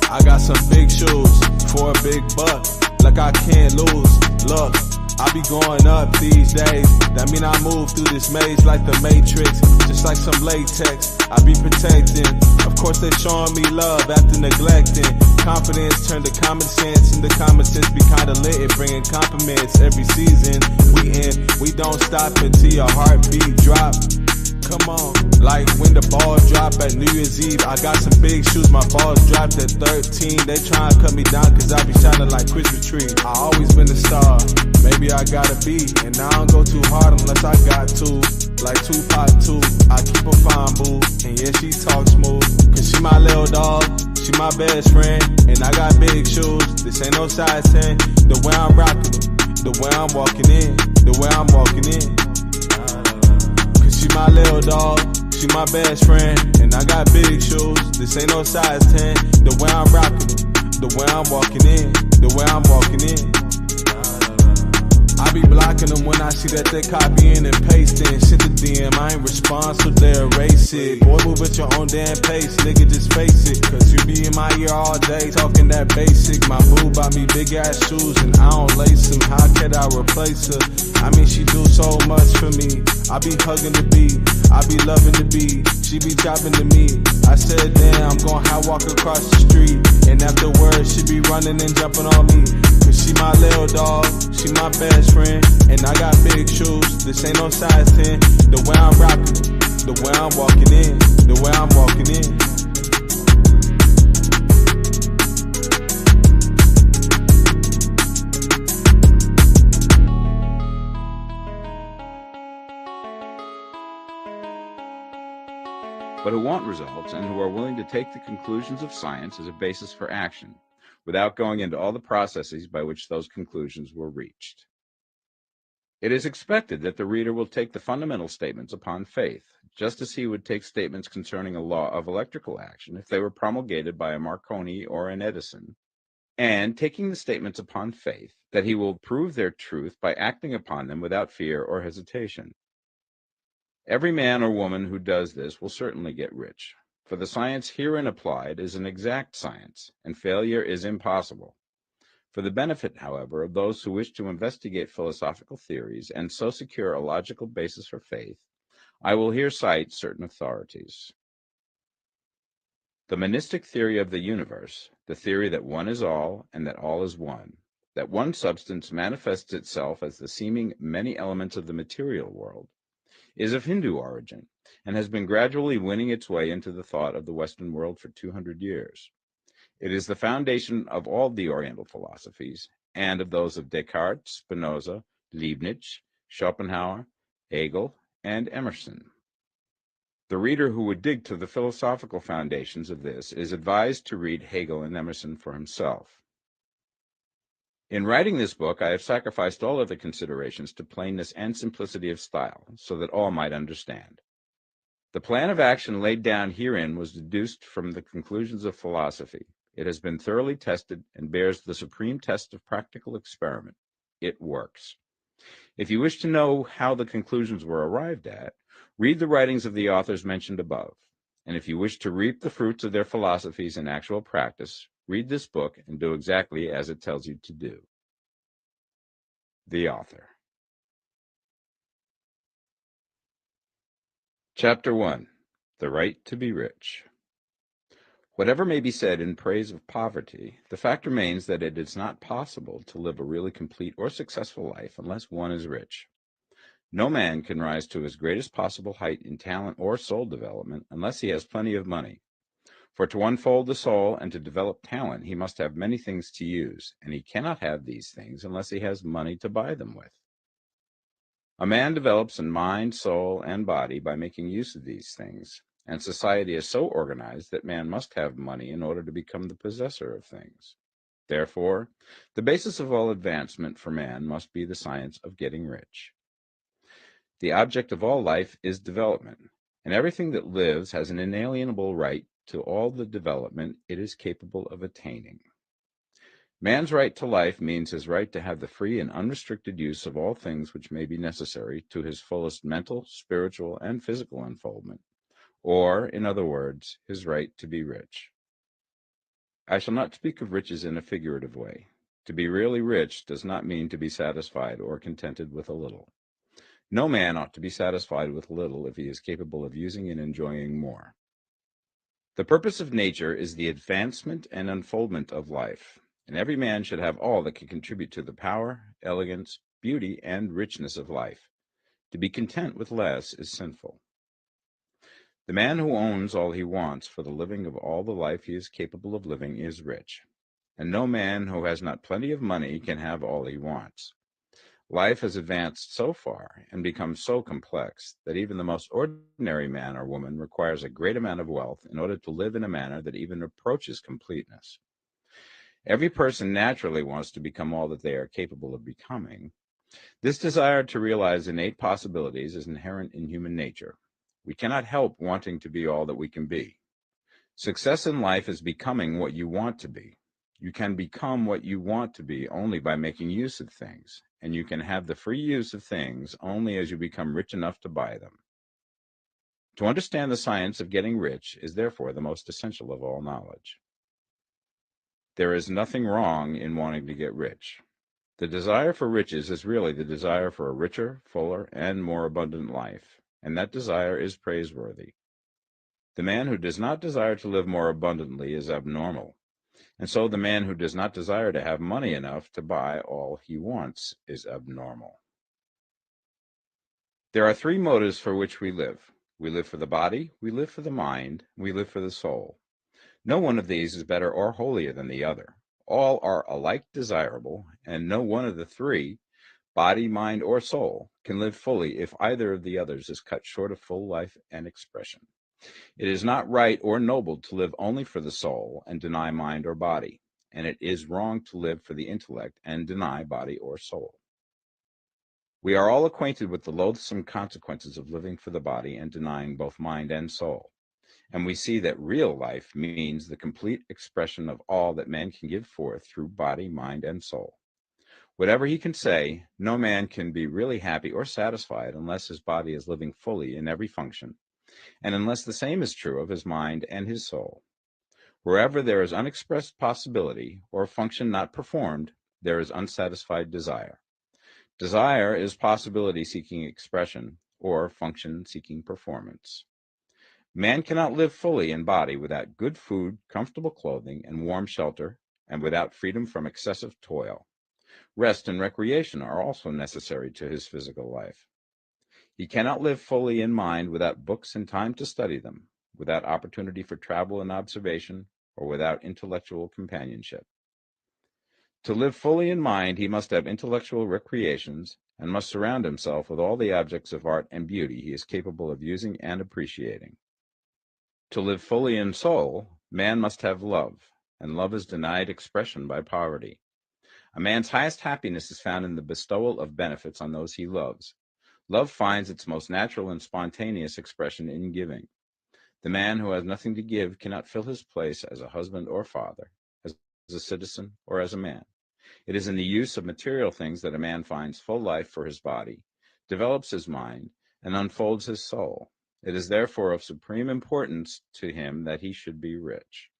I got some big shoes for a big buck, like I can't lose. Look, I be going up these days. That mean I move through this maze like the Matrix, just like some latex. I be protecting. Of course they showing me love after neglecting. Confidence turned to common sense, and the common sense be kinda lit. It bringing compliments every season. We don't stop until your heartbeat drop. Come on, like when the ball drop at New Year's Eve. I got some big shoes, my balls dropped at 13. They try and cut me down cause I be shining like Christmas tree. I always been a star, maybe I gotta be. And I don't go too hard unless I got to. Like Tupac too, I keep a fine boo. And yeah, she talk smooth, cause she my little dog, she my best friend. And I got big shoes, this ain't no size 10. The way I'm rocking it, the way I'm walking in, the way I'm walking in. She my little dog, she my best friend. And I got big shoes, this ain't no size 10. The way I'm rocking it, the way I'm walking in, the way I'm walking in. I be blocking them when I see that they copying and pasting. Shit the DM, I ain't responsible, they erase it. Boy, move at your own damn pace, nigga, just face it. Cause you be in my ear all day, talking that basic. My boo bought me big ass shoes and I don't lace them. How could I replace her? I mean, she do so much for me. I be hugging the beat, I be loving the beat. She be dropping to me. I said, damn, I'm gon' high walk across the street. And afterwards, she be running and jumping on me. Cause she my little dog, she my best friend. And I got big shoes, this ain't no size 10. The way I'm rocking it, the way I'm walking in, the way I'm walking in. But who want results and who are willing to take the conclusions of science as a basis for action, without going into all the processes by which those conclusions were reached. It is expected that the reader will take the fundamental statements upon faith, just as he would take statements concerning a law of electrical action if they were promulgated by a Marconi or an Edison, and taking the statements upon faith, that he will prove their truth by acting upon them without fear or hesitation. Every man or woman who does this will certainly get rich, for the science herein applied is an exact science, and failure is impossible. For the benefit, however, of those who wish to investigate philosophical theories and so secure a logical basis for faith, I will here cite certain authorities. The monistic theory of the universe, the theory that one is all and that all is one, that one substance manifests itself as the seeming many elements of the material world, is of Hindu origin and has been gradually winning its way into the thought of the Western world for 200 years. It is the foundation of all the Oriental philosophies and of those of Descartes, Spinoza, Leibniz, Schopenhauer, Hegel, and Emerson. The reader who would dig to the philosophical foundations of this is advised to read Hegel and Emerson for himself. In writing this book, I have sacrificed all other considerations to plainness and simplicity of style, so that all might understand. The plan of action laid down herein was deduced from the conclusions of philosophy. It has been thoroughly tested and bears the supreme test of practical experiment. It works. If you wish to know how the conclusions were arrived at, read the writings of the authors mentioned above. And if you wish to reap the fruits of their philosophies in actual practice, read this book and do exactly as it tells you to do. The author. Chapter 1. The Right to be Rich. Whatever may be said in praise of poverty, the fact remains that it is not possible to live a really complete or successful life unless one is rich. No man can rise to his greatest possible height in talent or soul development unless he has plenty of money. For to unfold the soul and to develop talent, he must have many things to use, and he cannot have these things unless he has money to buy them with. A man develops in mind, soul, and body by making use of these things, and society is so organized that man must have money in order to become the possessor of things. Therefore, the basis of all advancement for man must be the science of getting rich. The object of all life is development, and everything that lives has an inalienable right to all the development it is capable of attaining. Man's right to life means his right to have the free and unrestricted use of all things which may be necessary to his fullest mental, spiritual, and physical unfoldment, or, in other words, his right to be rich. I shall not speak of riches in a figurative way. To be really rich does not mean to be satisfied or contented with a little. No man ought to be satisfied with little if he is capable of using and enjoying more. The purpose of nature is the advancement and unfoldment of life, and every man should have all that can contribute to the power, elegance, beauty, and richness of life. To be content with less is sinful. The man who owns all he wants for the living of all the life he is capable of living is rich, and no man who has not plenty of money can have all he wants. Life has advanced so far and become so complex that even the most ordinary man or woman requires a great amount of wealth in order to live in a manner that even approaches completeness. Every person naturally wants to become all that they are capable of becoming. This desire to realize innate possibilities is inherent in human nature. We cannot help wanting to be all that we can be. Success in life is becoming what you want to be. You can become what you want to be only by making use of things, and you can have the free use of things only as you become rich enough to buy them. To understand the science of getting rich is therefore the most essential of all knowledge. There is nothing wrong in wanting to get rich. The desire for riches is really the desire for a richer, fuller, and more abundant life, and that desire is praiseworthy. The man who does not desire to live more abundantly is abnormal. And so the man who does not desire to have money enough to buy all he wants is abnormal. There are three motives for which we live. We live for the body, we live for the mind, we live for the soul. No one of these is better or holier than the other. All are alike desirable, and no one of the three, body, mind, or soul, can live fully if either of the others is cut short of full life and expression. It is not right or noble to live only for the soul and deny mind or body, and it is wrong to live for the intellect and deny body or soul. We are all acquainted with the loathsome consequences of living for the body and denying both mind and soul, and we see that real life means the complete expression of all that man can give forth through body, mind, and soul. Whatever he can say, no man can be really happy or satisfied unless his body is living fully in every function, and unless the same is true of his mind and his soul. Wherever there is unexpressed possibility or function not performed, there is unsatisfied desire. Desire is possibility seeking expression or function seeking performance. Man cannot live fully in body without good food, comfortable clothing, and warm shelter, and without freedom from excessive toil. Rest and recreation are also necessary to his physical life. He cannot live fully in mind without books and time to study them, without opportunity for travel and observation, or without intellectual companionship. To live fully in mind, he must have intellectual recreations and must surround himself with all the objects of art and beauty he is capable of using and appreciating. To live fully in soul, man must have love, and love is denied expression by poverty. A man's highest happiness is found in the bestowal of benefits on those he loves. Love finds its most natural and spontaneous expression in giving. The man who has nothing to give cannot fill his place as a husband or father, as a citizen or as a man. It is in the use of material things that a man finds full life for his body, develops his mind, and unfolds his soul. It is therefore of supreme importance to him that he should be rich.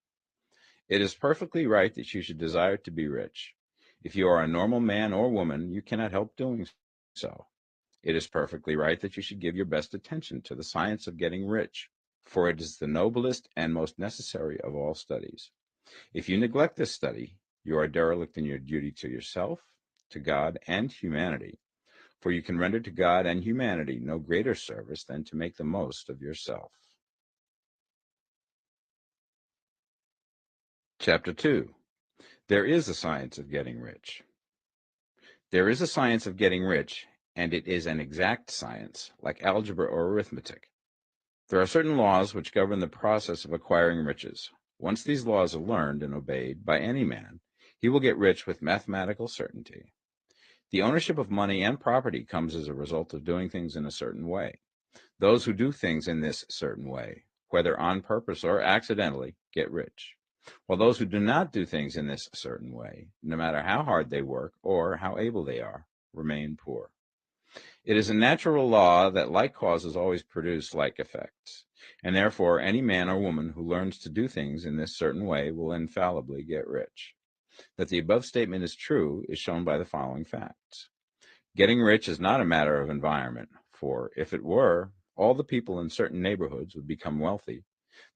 It is perfectly right that you should desire to be rich. If you are a normal man or woman, you cannot help doing so. It is perfectly right that you should give your best attention to the science of getting rich, for it is the noblest and most necessary of all studies. If you neglect this study, you are derelict in your duty to yourself, to God, and humanity, for you can render to God and humanity no greater service than to make the most of yourself. Chapter 2. There is a science of getting rich. There is a science of getting rich, and it is an exact science, like algebra or arithmetic. There are certain laws which govern the process of acquiring riches. Once these laws are learned and obeyed by any man, he will get rich with mathematical certainty. The ownership of money and property comes as a result of doing things in a certain way. Those who do things in this certain way, whether on purpose or accidentally, get rich, while those who do not do things in this certain way, no matter how hard they work or how able they are, remain poor. It is a natural law that like causes always produce like effects, and therefore any man or woman who learns to do things in this certain way will infallibly get rich. That the above statement is true is shown by the following facts. Getting rich is not a matter of environment, for if it were, all the people in certain neighborhoods would become wealthy.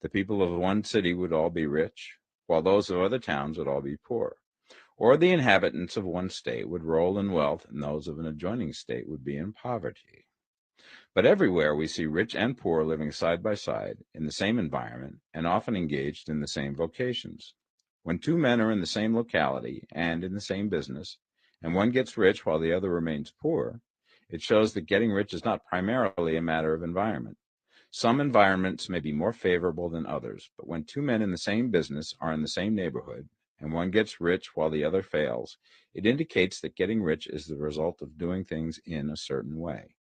The people of one city would all be rich, while those of other towns would all be poor. Or the inhabitants of one state would roll in wealth, and those of an adjoining state would be in poverty. But everywhere we see rich and poor living side by side in the same environment and often engaged in the same vocations. When two men are in the same locality and in the same business, and one gets rich while the other remains poor, it shows that getting rich is not primarily a matter of environment. Some environments may be more favorable than others, but when two men in the same business are in the same neighborhood, and one gets rich while the other fails, it indicates that getting rich is the result of doing things in a certain way.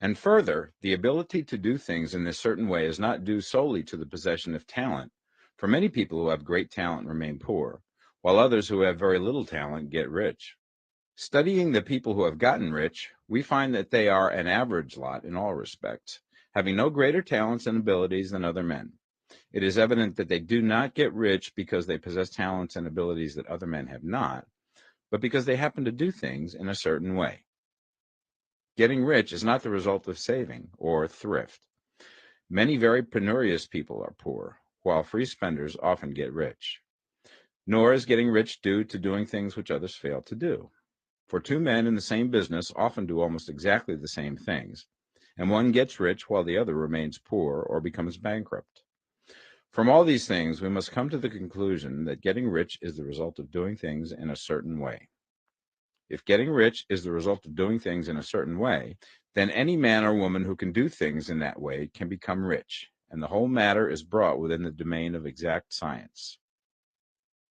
And further, the ability to do things in this certain way is not due solely to the possession of talent, for many people who have great talent remain poor, while others who have very little talent get rich. Studying the people who have gotten rich, we find that they are an average lot in all respects, having no greater talents and abilities than other men. It is evident that they do not get rich because they possess talents and abilities that other men have not, but because they happen to do things in a certain way. Getting rich is not the result of saving or thrift. Many very penurious people are poor, while free spenders often get rich. Nor is getting rich due to doing things which others fail to do. For two men in the same business often do almost exactly the same things, and one gets rich while the other remains poor or becomes bankrupt. From all these things, we must come to the conclusion that getting rich is the result of doing things in a certain way. If getting rich is the result of doing things in a certain way, then any man or woman who can do things in that way can become rich, and the whole matter is brought within the domain of exact science.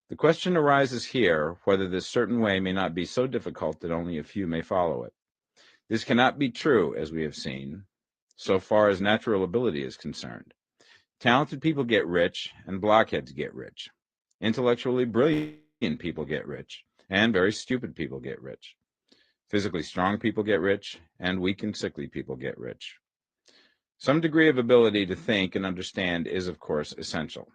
The question arises here whether this certain way may not be so difficult that only a few may follow it. This cannot be true, as we have seen, so far as natural ability is concerned. Talented people get rich, and blockheads get rich. Intellectually brilliant people get rich, and very stupid people get rich. Physically strong people get rich, and weak and sickly people get rich. Some degree of ability to think and understand is, of course, essential.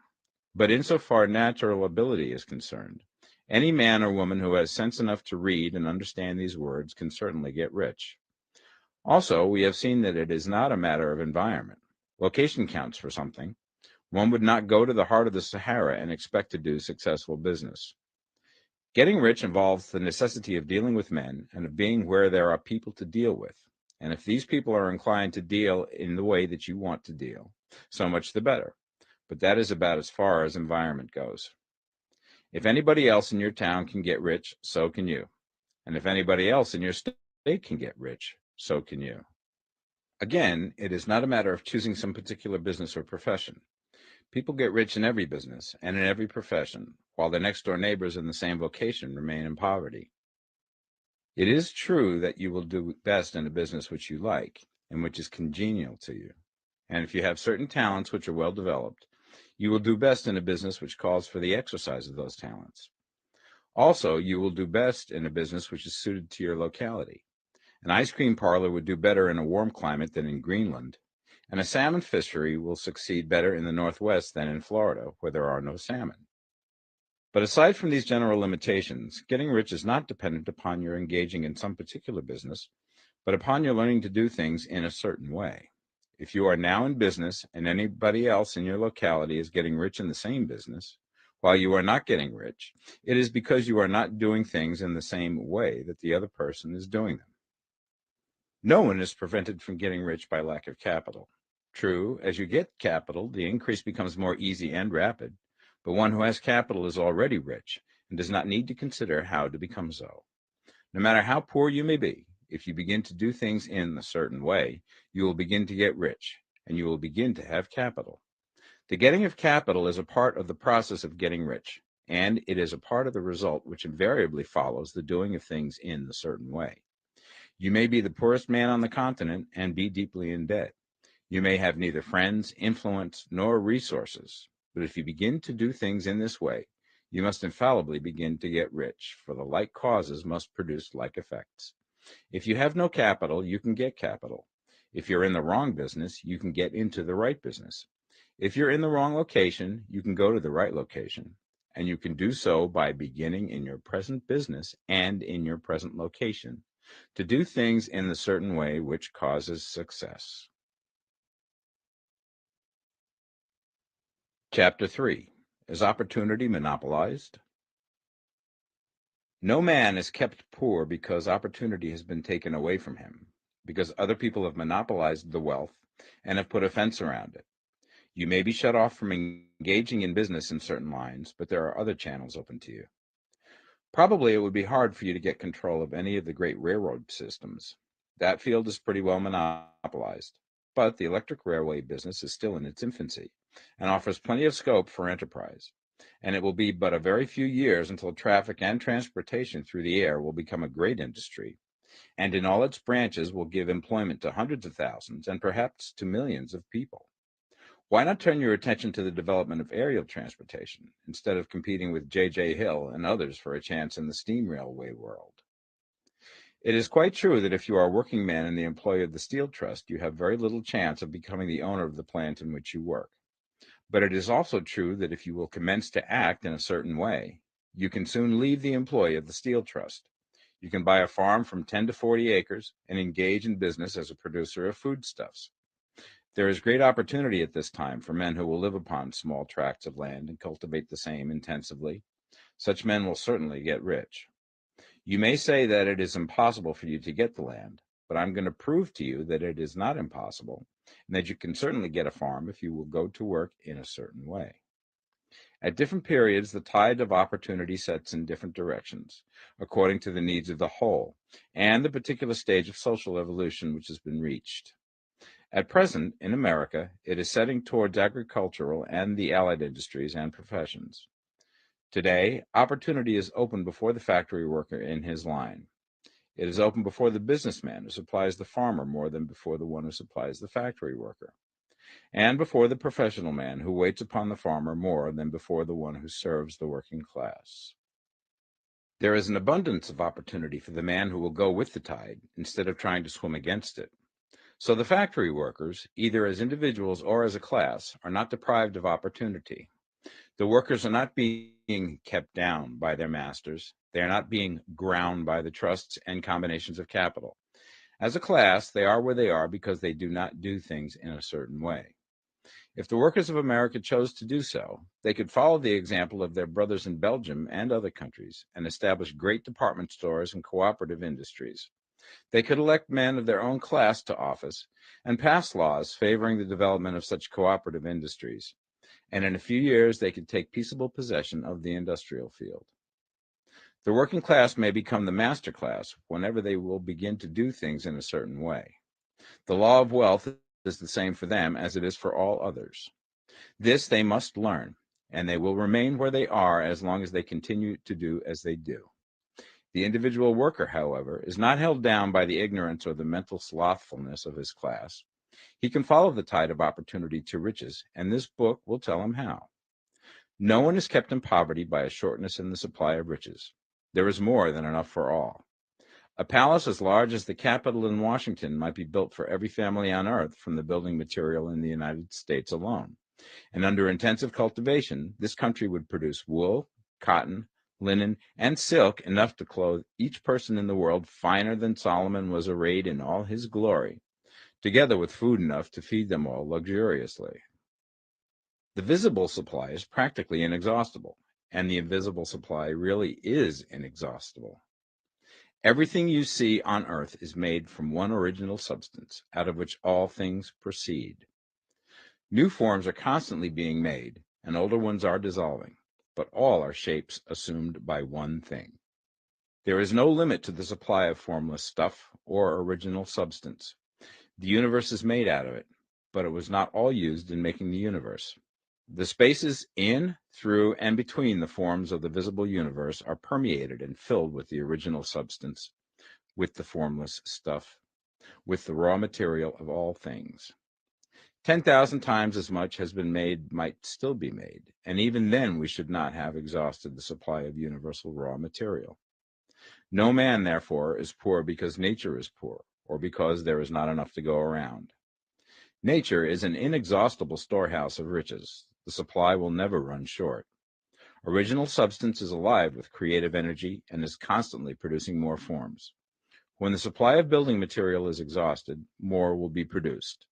But insofar natural ability is concerned, any man or woman who has sense enough to read and understand these words can certainly get rich. Also, we have seen that it is not a matter of environment. Location counts for something. One would not go to the heart of the Sahara and expect to do successful business. Getting rich involves the necessity of dealing with men and of being where there are people to deal with. And if these people are inclined to deal in the way that you want to deal, so much the better. But that is about as far as environment goes. If anybody else in your town can get rich, so can you. And if anybody else in your state can get rich, so can you. Again, it is not a matter of choosing some particular business or profession. People get rich in every business and in every profession, while their next-door neighbors in the same vocation remain in poverty. It is true that you will do best in a business which you like and which is congenial to you. And if you have certain talents which are well developed, you will do best in a business which calls for the exercise of those talents. Also, you will do best in a business which is suited to your locality. An ice cream parlor would do better in a warm climate than in Greenland, and a salmon fishery will succeed better in the Northwest than in Florida, where there are no salmon. But aside from these general limitations, getting rich is not dependent upon your engaging in some particular business, but upon your learning to do things in a certain way. If you are now in business and anybody else in your locality is getting rich in the same business, while you are not getting rich, it is because you are not doing things in the same way that the other person is doing them. No one is prevented from getting rich by lack of capital. True, as you get capital, the increase becomes more easy and rapid, but one who has capital is already rich and does not need to consider how to become so. No matter how poor you may be, if you begin to do things in a certain way, you will begin to get rich, and you will begin to have capital. The getting of capital is a part of the process of getting rich, and it is a part of the result which invariably follows the doing of things in the certain way. You may be the poorest man on the continent and be deeply in debt. You may have neither friends, influence, nor resources, but if you begin to do things in this way, you must infallibly begin to get rich, for the like causes must produce like effects. If you have no capital, you can get capital. If you're in the wrong business, you can get into the right business. If you're in the wrong location, you can go to the right location. And you can do so by beginning in your present business and in your present location to do things in the certain way which causes success. Chapter 3. Is opportunity monopolized? No man is kept poor because opportunity has been taken away from him, because other people have monopolized the wealth and have put a fence around it. You may be shut off from engaging in business in certain lines, but there are other channels open to you. Probably it would be hard for you to get control of any of the great railroad systems. That field is pretty well monopolized, but the electric railway business is still in its infancy and offers plenty of scope for enterprise. And it will be but a very few years until traffic and transportation through the air will become a great industry, and in all its branches will give employment to hundreds of thousands and perhaps to millions of people. Why not turn your attention to the development of aerial transportation instead of competing with J.J. Hill and others for a chance in the steam railway world? It is quite true that if you are a working man in the employ of the Steel Trust, you have very little chance of becoming the owner of the plant in which you work. But it is also true that if you will commence to act in a certain way, you can soon leave the employ of the Steel Trust. You can buy a farm from 10 to 40 acres and engage in business as a producer of foodstuffs. There is great opportunity at this time for men who will live upon small tracts of land and cultivate the same intensively. Such men will certainly get rich. You may say that it is impossible for you to get the land, but I'm going to prove to you that it is not impossible, and that you can certainly get a farm if you will go to work in a certain way. At different periods, the tide of opportunity sets in different directions, according to the needs of the whole and the particular stage of social evolution which has been reached. At present, in America, it is setting towards agricultural and the allied industries and professions. Today, opportunity is open before the factory worker in his line. It is open before the businessman who supplies the farmer more than before the one who supplies the factory worker, and before the professional man who waits upon the farmer more than before the one who serves the working class. There is an abundance of opportunity for the man who will go with the tide instead of trying to swim against it. So the factory workers, either as individuals or as a class, are not deprived of opportunity. The workers are not being kept down by their masters. They are not being ground by the trusts and combinations of capital. As a class, they are where they are because they do not do things in a certain way. If the workers of America chose to do so, they could follow the example of their brothers in Belgium and other countries and establish great department stores and cooperative industries. They could elect men of their own class to office and pass laws favoring the development of such cooperative industries. And in a few years, they could take peaceable possession of the industrial field. The working class may become the master class whenever they will begin to do things in a certain way. The law of wealth is the same for them as it is for all others. This they must learn, and they will remain where they are as long as they continue to do as they do. The individual worker, however, is not held down by the ignorance or the mental slothfulness of his class. He can follow the tide of opportunity to riches, and this book will tell him how. No one is kept in poverty by a shortness in the supply of riches. There is more than enough for all. A palace as large as the Capitol in Washington might be built for every family on earth from the building material in the United States alone. And under intensive cultivation, this country would produce wool, cotton, linen, and silk enough to clothe each person in the world finer than Solomon was arrayed in all his glory, together with food enough to feed them all luxuriously. The visible supply is practically inexhaustible, and the invisible supply really is inexhaustible. Everything you see on earth is made from one original substance, out of which all things proceed. New forms are constantly being made, and older ones are dissolving, but all are shapes assumed by one thing. There is no limit to the supply of formless stuff or original substance. The universe is made out of it, but it was not all used in making the universe. The spaces in, through, and between the forms of the visible universe are permeated and filled with the original substance, with the formless stuff, with the raw material of all things. 10,000 times as much has been made might still be made, and even then we should not have exhausted the supply of universal raw material. No man, therefore, is poor because nature is poor, or because there is not enough to go around. Nature is an inexhaustible storehouse of riches. The supply will never run short. Original substance is alive with creative energy and is constantly producing more forms. When the supply of building material is exhausted, more will be produced.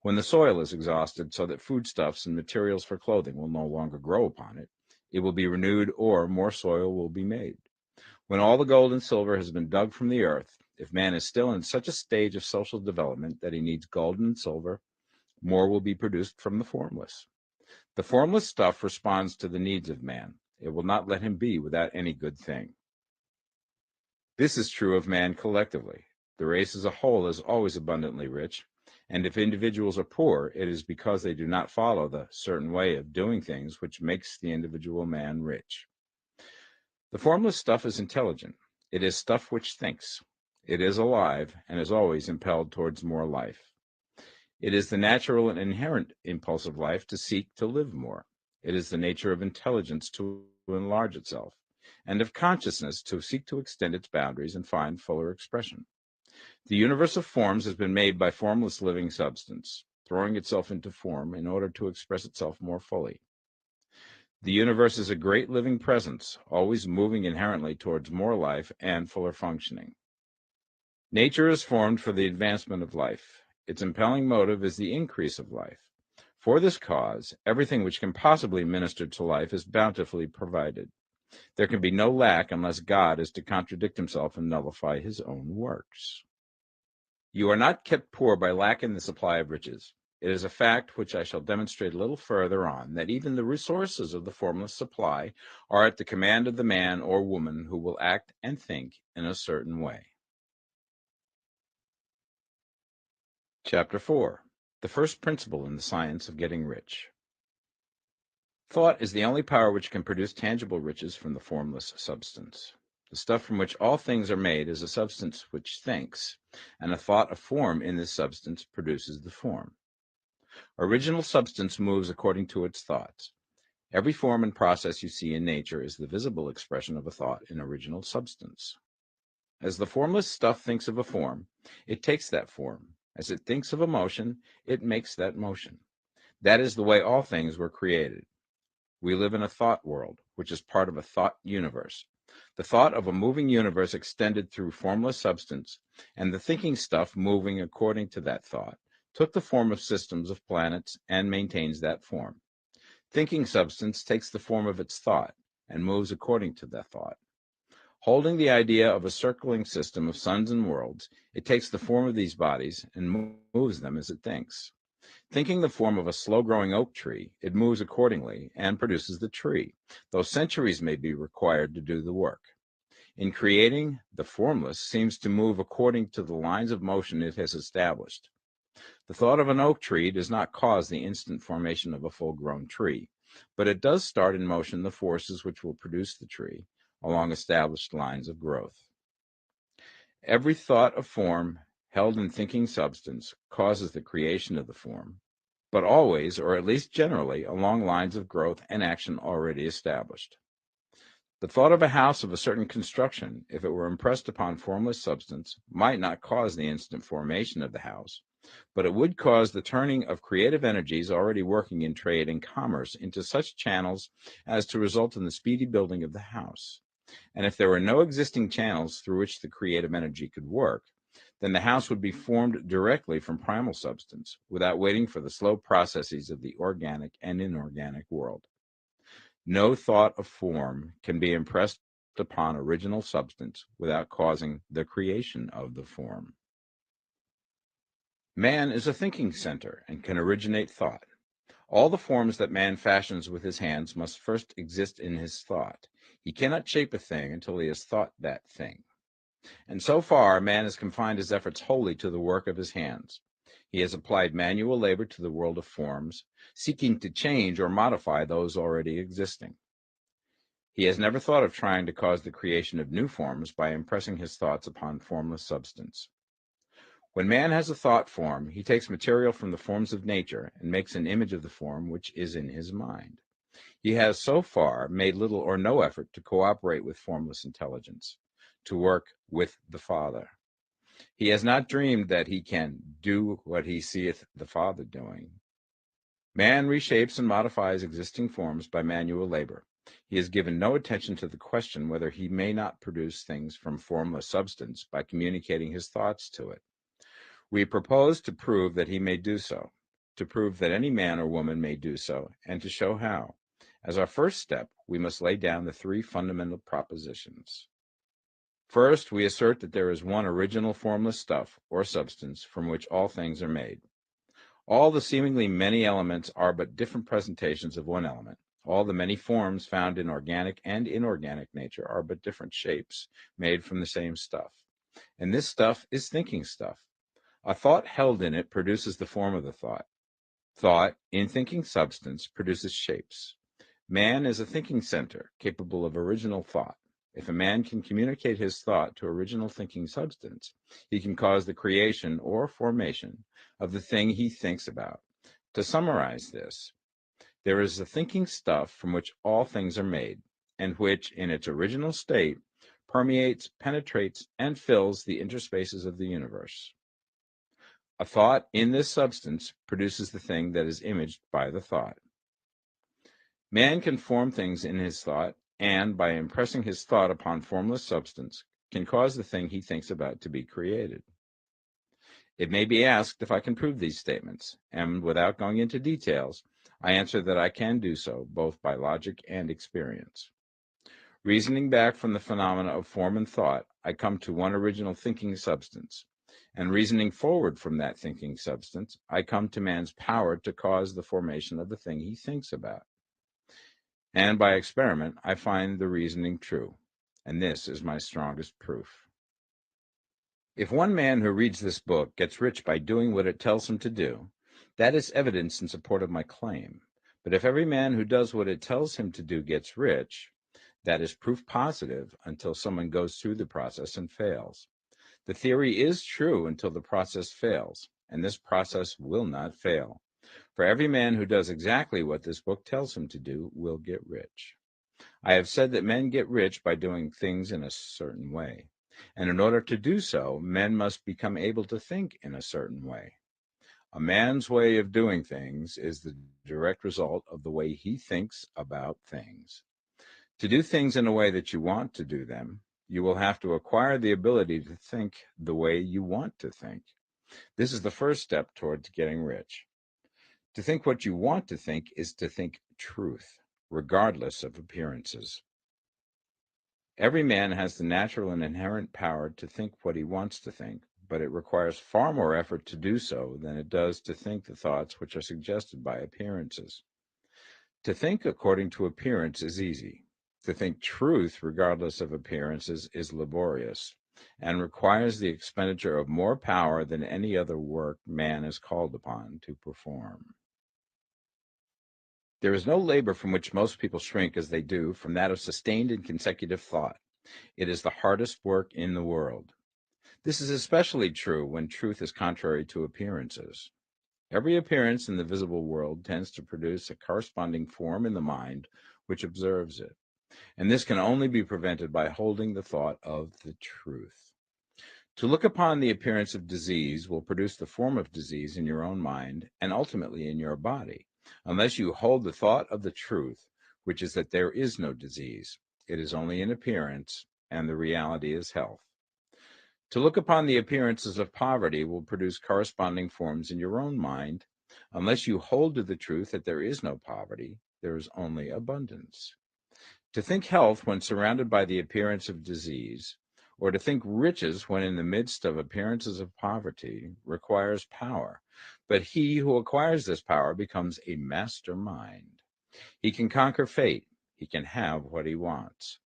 When the soil is exhausted so that foodstuffs and materials for clothing will no longer grow upon it, it will be renewed or more soil will be made. When all the gold and silver has been dug from the earth, if man is still in such a stage of social development that he needs gold and silver, more will be produced from the formless. The formless stuff responds to the needs of man. It will not let him be without any good thing. This is true of man collectively. The race as a whole is always abundantly rich, and if individuals are poor, it is because they do not follow the certain way of doing things which makes the individual man rich. The formless stuff is intelligent. It is stuff which thinks. It is alive and is always impelled towards more life. It is the natural and inherent impulse of life to seek to live more. It is the nature of intelligence to enlarge itself, and of consciousness to seek to extend its boundaries and find fuller expression. The universe of forms has been made by formless living substance, throwing itself into form in order to express itself more fully. The universe is a great living presence, always moving inherently towards more life and fuller functioning. Nature is formed for the advancement of life. Its impelling motive is the increase of life. For this cause, everything which can possibly minister to life is bountifully provided. There can be no lack unless God is to contradict himself and nullify his own works. You are not kept poor by lack in the supply of riches. It is a fact which I shall demonstrate a little further on, that even the resources of the formless supply are at the command of the man or woman who will act and think in a certain way. Chapter 4. The first principle in the science of getting rich. Thought is the only power which can produce tangible riches from the formless substance. The stuff from which all things are made is a substance which thinks, and a thought of form in this substance produces the form. Original substance moves according to its thoughts. Every form and process you see in nature is the visible expression of a thought in original substance. As the formless stuff thinks of a form, it takes that form. As it thinks of a motion, it makes that motion. That is the way all things were created. We live in a thought world, which is part of a thought universe. The thought of a moving universe extended through formless substance, and the thinking stuff moving according to that thought, took the form of systems of planets and maintains that form. Thinking substance takes the form of its thought and moves according to that thought. Holding the idea of a circling system of suns and worlds, it takes the form of these bodies and moves them as it thinks. Thinking the form of a slow-growing oak tree, it moves accordingly and produces the tree, though centuries may be required to do the work. In creating, the formless seems to move according to the lines of motion it has established. The thought of an oak tree does not cause the instant formation of a full-grown tree, but it does start in motion the forces which will produce the tree along established lines of growth. Every thought of form held in thinking substance causes the creation of the form, but always, or at least generally, along lines of growth and action already established. The thought of a house of a certain construction, if it were impressed upon formless substance, might not cause the instant formation of the house, but it would cause the turning of creative energies already working in trade and commerce into such channels as to result in the speedy building of the house. And if there were no existing channels through which the creative energy could work, then the house would be formed directly from primal substance, without waiting for the slow processes of the organic and inorganic world. No thought of form can be impressed upon original substance without causing the creation of the form. Man is a thinking center and can originate thought. All the forms that man fashions with his hands must first exist in his thought. He cannot shape a thing until he has thought that thing. And so far, man has confined his efforts wholly to the work of his hands. He has applied manual labor to the world of forms, seeking to change or modify those already existing. He has never thought of trying to cause the creation of new forms by impressing his thoughts upon formless substance. When man has a thought form, he takes material from the forms of nature and makes an image of the form which is in his mind. He has so far made little or no effort to cooperate with formless intelligence. to work with the Father. He has not dreamed that he can do what he seeth the Father doing. Man reshapes and modifies existing forms by manual labor. He has given no attention to the question whether he may not produce things from formless substance by communicating his thoughts to it. We propose to prove that he may do so, to prove that any man or woman may do so, and to show how. As our first step, we must lay down the three fundamental propositions. First, we assert that there is one original formless stuff or substance from which all things are made. All the seemingly many elements are but different presentations of one element. All the many forms found in organic and inorganic nature are but different shapes made from the same stuff. And this stuff is thinking stuff. A thought held in it produces the form of the thought. Thought, in thinking substance, produces shapes. Man is a thinking center capable of original thought. If a man can communicate his thought to original thinking substance, he can cause the creation or formation of the thing he thinks about. To summarize this, there is the thinking stuff from which all things are made, and which, in its original state, permeates, penetrates, and fills the interspaces of the universe. A thought in this substance produces the thing that is imaged by the thought. Man can form things in his thought, and by impressing his thought upon formless substance, can cause the thing he thinks about to be created. It may be asked if I can prove these statements, and without going into details, I answer that I can do so, both by logic and experience. Reasoning back from the phenomena of form and thought, I come to one original thinking substance, and reasoning forward from that thinking substance, I come to man's power to cause the formation of the thing he thinks about. And by experiment, I find the reasoning true, and this is my strongest proof. If one man who reads this book gets rich by doing what it tells him to do, that is evidence in support of my claim. But if every man who does what it tells him to do gets rich, that is proof positive until someone goes through the process and fails. The theory is true until the process fails, and this process will not fail. For every man who does exactly what this book tells him to do will get rich. I have said that men get rich by doing things in a certain way. And in order to do so, men must become able to think in a certain way. A man's way of doing things is the direct result of the way he thinks about things. To do things in a way that you want to do them, you will have to acquire the ability to think the way you want to think. This is the first step towards getting rich. To think what you want to think is to think truth, regardless of appearances. Every man has the natural and inherent power to think what he wants to think, but it requires far more effort to do so than it does to think the thoughts which are suggested by appearances. To think according to appearance is easy. To think truth regardless of appearances is laborious and requires the expenditure of more power than any other work man is called upon to perform. There is no labor from which most people shrink as they do from that of sustained and consecutive thought. It is the hardest work in the world. This is especially true when truth is contrary to appearances. Every appearance in the visible world tends to produce a corresponding form in the mind which observes it, and this can only be prevented by holding the thought of the truth. To look upon the appearance of disease will produce the form of disease in your own mind and ultimately in your body, unless you hold the thought of the truth, which is that there is no disease. It is only an appearance, and the reality is health. To look upon the appearances of poverty will produce corresponding forms in your own mind. Unless you hold to the truth that there is no poverty, there is only abundance. To think health when surrounded by the appearance of disease, or to think riches when in the midst of appearances of poverty, requires power. But he who acquires this power becomes a master mind. He can conquer fate. He can have what he wants.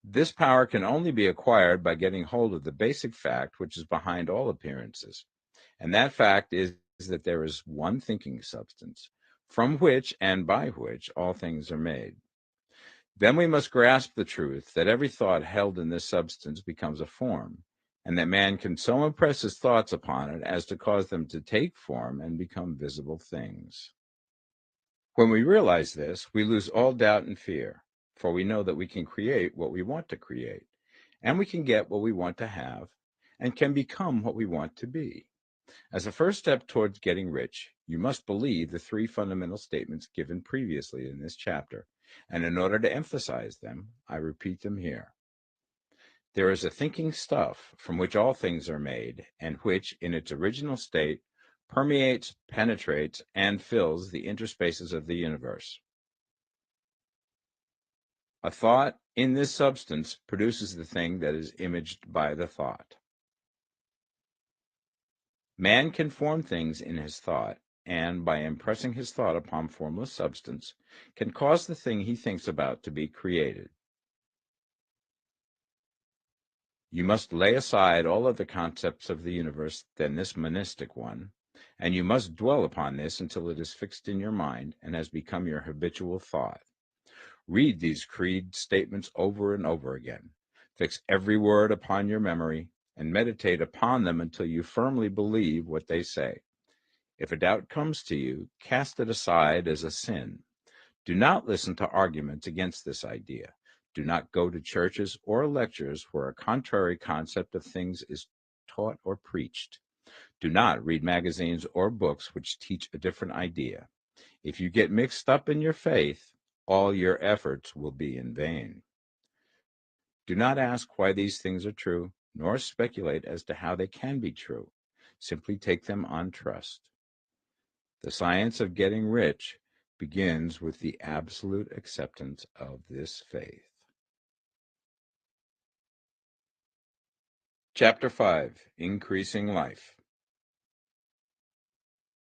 This power can only be acquired by getting hold of the basic fact which is behind all appearances. And that fact is that there is one thinking substance, from which and by which all things are made. Then we must grasp the truth that every thought held in this substance becomes a form, and that man can so impress his thoughts upon it as to cause them to take form and become visible things. When we realize this, we lose all doubt and fear, for we know that we can create what we want to create, and we can get what we want to have and can become what we want to be. As a first step towards getting rich, you must believe the three fundamental statements given previously in this chapter, and in order to emphasize them, I repeat them here. There is a thinking stuff from which all things are made, and which, in its original state, permeates, penetrates, and fills the interspaces of the universe. A thought in this substance produces the thing that is imaged by the thought. Man can form things in his thought, and by impressing his thought upon formless substance, can cause the thing he thinks about to be created. You must lay aside all other concepts of the universe than this monistic one, and you must dwell upon this until it is fixed in your mind and has become your habitual thought. Read these creed statements over and over again. Fix every word upon your memory and meditate upon them until you firmly believe what they say. If a doubt comes to you, cast it aside as a sin. Do not listen to arguments against this idea. Do not go to churches or lectures where a contrary concept of things is taught or preached. Do not read magazines or books which teach a different idea. If you get mixed up in your faith, all your efforts will be in vain. Do not ask why these things are true, nor speculate as to how they can be true. Simply take them on trust. The science of getting rich begins with the absolute acceptance of this faith. Chapter 5, Increasing Life.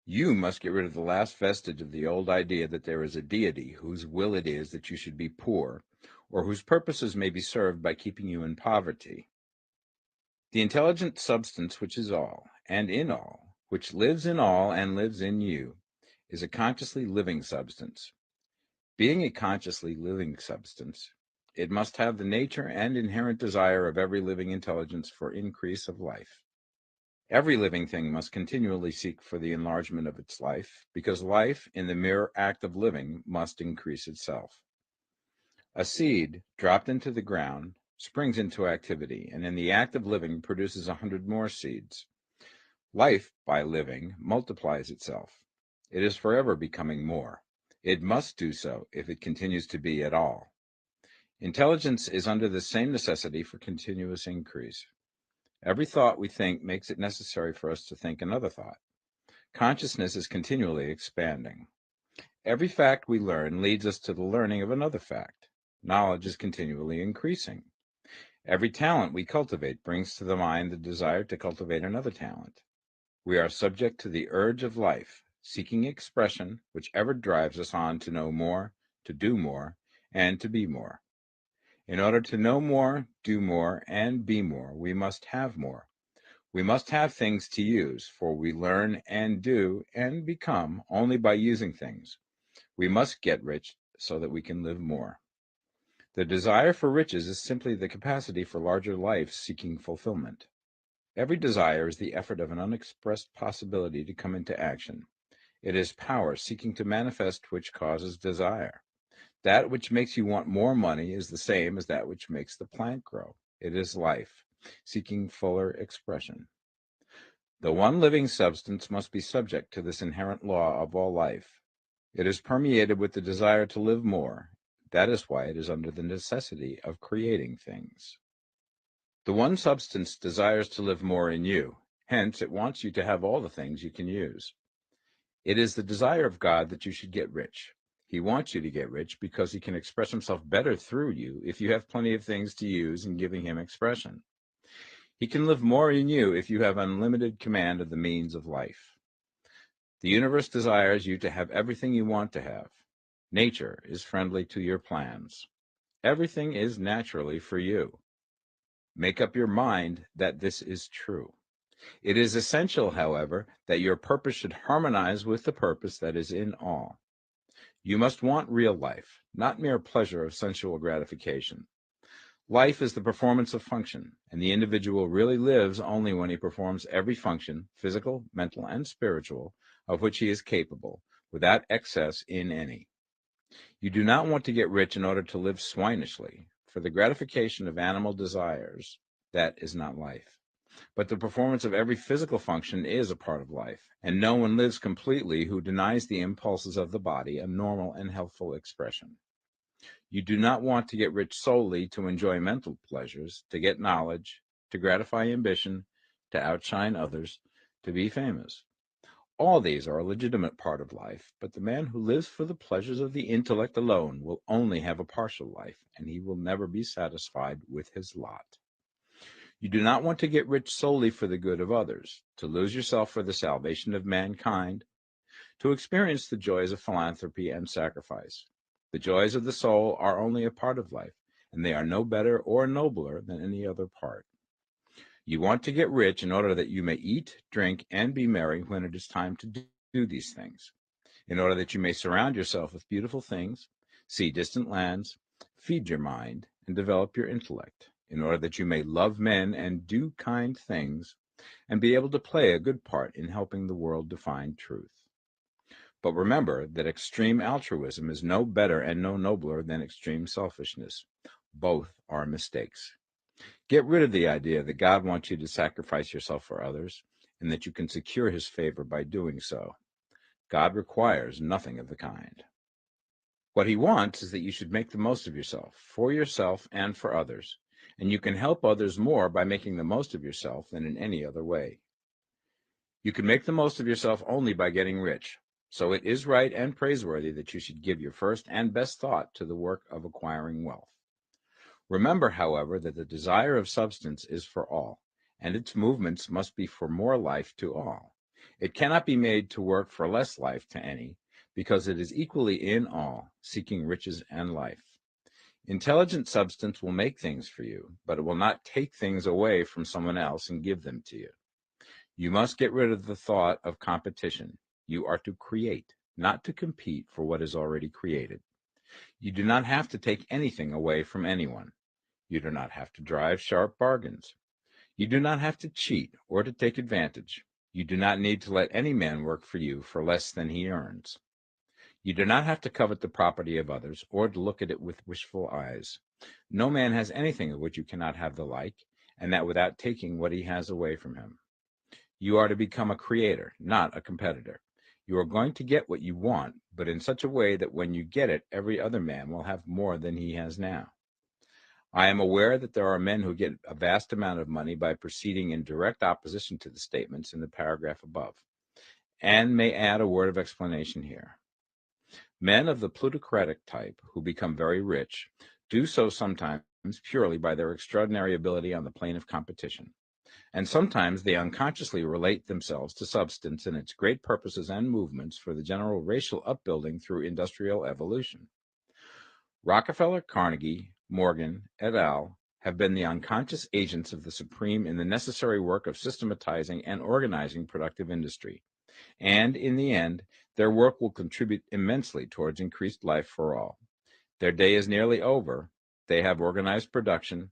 You must get rid of the last vestige of the old idea that there is a deity whose will it is that you should be poor, or whose purposes may be served by keeping you in poverty. The intelligent substance which is all, and in all, which lives in all and lives in you, is a consciously living substance. Being a consciously living substance, it must have the nature and inherent desire of every living intelligence for increase of life. Every living thing must continually seek for the enlargement of its life, because life, in the mere act of living, must increase itself. A seed, dropped into the ground, springs into activity, and in the act of living produces 100 more seeds. Life, by living, multiplies itself. It is forever becoming more. It must do so if it continues to be at all. Intelligence is under the same necessity for continuous increase. Every thought we think makes it necessary for us to think another thought. Consciousness is continually expanding. Every fact we learn leads us to the learning of another fact. Knowledge is continually increasing. Every talent we cultivate brings to the mind the desire to cultivate another talent. We are subject to the urge of life, seeking expression, which ever drives us on to know more, to do more, and to be more. In order to know more, do more, and be more, we must have more. We must have things to use, for we learn and do and become only by using things. We must get rich so that we can live more. The desire for riches is simply the capacity for larger life seeking fulfillment. Every desire is the effort of an unexpressed possibility to come into action. It is power seeking to manifest which causes desire. That which makes you want more money is the same as that which makes the plant grow. It is life, seeking fuller expression. The one living substance must be subject to this inherent law of all life. It is permeated with the desire to live more. That is why it is under the necessity of creating things. The one substance desires to live more in you. Hence, it wants you to have all the things you can use. It is the desire of God that you should get rich. He wants you to get rich because he can express himself better through you if you have plenty of things to use in giving him expression. He can live more in you if you have unlimited command of the means of life. The universe desires you to have everything you want to have. Nature is friendly to your plans. Everything is naturally for you. Make up your mind that this is true. It is essential, however, that your purpose should harmonize with the purpose that is in all. You must want real life, not mere pleasure of sensual gratification. Life is the performance of function, and the individual really lives only when he performs every function, physical, mental, and spiritual, of which he is capable, without excess in any. You do not want to get rich in order to live swinishly, for the gratification of animal desires, that is not life. But the performance of every physical function is a part of life, and no one lives completely who denies the impulses of the body a normal and healthful expression. You do not want to get rich solely to enjoy mental pleasures, to get knowledge, to gratify ambition, to outshine others, to be famous. All these are a legitimate part of life, but the man who lives for the pleasures of the intellect alone will only have a partial life, and he will never be satisfied with his lot. You do not want to get rich solely for the good of others, to lose yourself for the salvation of mankind, to experience the joys of philanthropy and sacrifice. The joys of the soul are only a part of life, and they are no better or nobler than any other part. You want to get rich in order that you may eat, drink, and be merry when it is time to do these things, in order that you may surround yourself with beautiful things, see distant lands, feed your mind, and develop your intellect, in order that you may love men and do kind things, and be able to play a good part in helping the world to find truth. But remember that extreme altruism is no better and no nobler than extreme selfishness. Both are mistakes. Get rid of the idea that God wants you to sacrifice yourself for others and that you can secure his favor by doing so. God requires nothing of the kind. What he wants is that you should make the most of yourself, for yourself and for others, and you can help others more by making the most of yourself than in any other way. You can make the most of yourself only by getting rich. So it is right and praiseworthy that you should give your first and best thought to the work of acquiring wealth. Remember, however, that the desire of substance is for all, and its movements must be for more life to all. It cannot be made to work for less life to any, because it is equally in all, seeking riches and life. Intelligent substance will make things for you, but it will not take things away from someone else and give them to you. You must get rid of the thought of competition. You are to create, not to compete for what is already created. You do not have to take anything away from anyone. You do not have to drive sharp bargains. You do not have to cheat or to take advantage. You do not need to let any man work for you for less than he earns. You do not have to covet the property of others or to look at it with wishful eyes. No man has anything of which you cannot have the like, and that without taking what he has away from him. You are to become a creator, not a competitor. You are going to get what you want, but in such a way that when you get it, every other man will have more than he has now. I am aware that there are men who get a vast amount of money by proceeding in direct opposition to the statements in the paragraph above, and may add a word of explanation here. Men of the plutocratic type who become very rich do so sometimes purely by their extraordinary ability on the plane of competition. And sometimes they unconsciously relate themselves to substance and its great purposes and movements for the general racial upbuilding through industrial evolution. Rockefeller, Carnegie, Morgan, et al. Have been the unconscious agents of the supreme in the necessary work of systematizing and organizing productive industry. And in the end, their work will contribute immensely towards increased life for all. Their day is nearly over. They have organized production,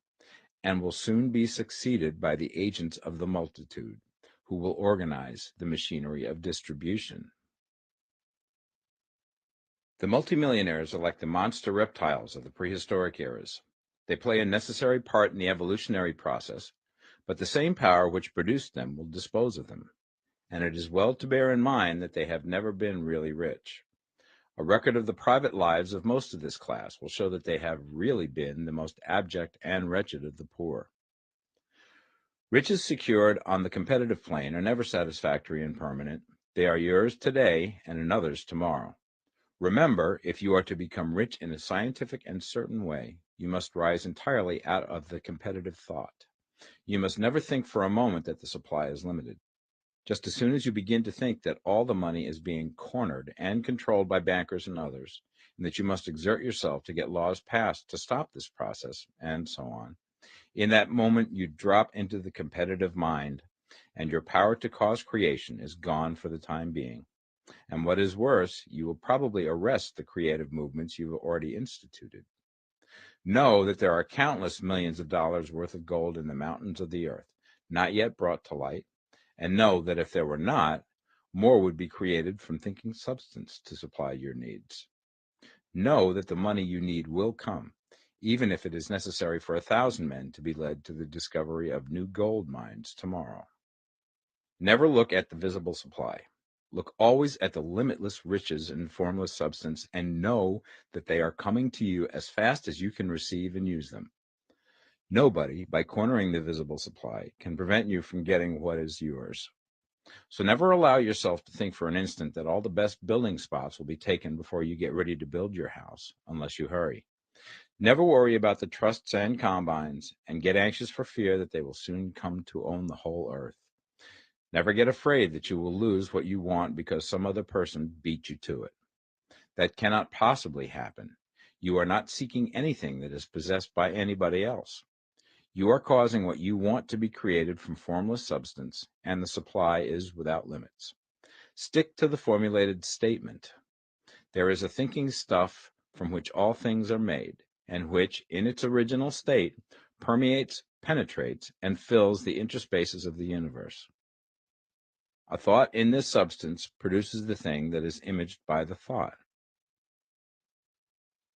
and will soon be succeeded by the agents of the multitude, who will organize the machinery of distribution. The multimillionaires are like the monster reptiles of the prehistoric eras. They play a necessary part in the evolutionary process, but the same power which produced them will dispose of them, and it is well to bear in mind that they have never been really rich. A record of the private lives of most of this class will show that they have really been the most abject and wretched of the poor. Riches secured on the competitive plane are never satisfactory and permanent. They are yours today and another's tomorrow. Remember, if you are to become rich in a scientific and certain way, you must rise entirely out of the competitive thought. You must never think for a moment that the supply is limited. Just as soon as you begin to think that all the money is being cornered and controlled by bankers and others, and that you must exert yourself to get laws passed to stop this process, and so on, in that moment you drop into the competitive mind, and your power to cause creation is gone for the time being. And what is worse, you will probably arrest the creative movements you have already instituted. Know that there are countless millions of dollars worth of gold in the mountains of the earth, not yet brought to light, and know that if there were not, more would be created from thinking substance to supply your needs. Know that the money you need will come, even if it is necessary for 1,000 men to be led to the discovery of new gold mines tomorrow. Never look at the visible supply. Look always at the limitless riches in formless substance and know that they are coming to you as fast as you can receive and use them. Nobody, by cornering the visible supply, can prevent you from getting what is yours. So never allow yourself to think for an instant that all the best building spots will be taken before you get ready to build your house, unless you hurry. Never worry about the trusts and combines, and get anxious for fear that they will soon come to own the whole earth. Never get afraid that you will lose what you want because some other person beat you to it. That cannot possibly happen. You are not seeking anything that is possessed by anybody else. You are causing what you want to be created from formless substance, and the supply is without limits. Stick to the formulated statement. There is a thinking stuff from which all things are made, and which, in its original state, permeates, penetrates, and fills the interspaces of the universe. A thought in this substance produces the thing that is imaged by the thought.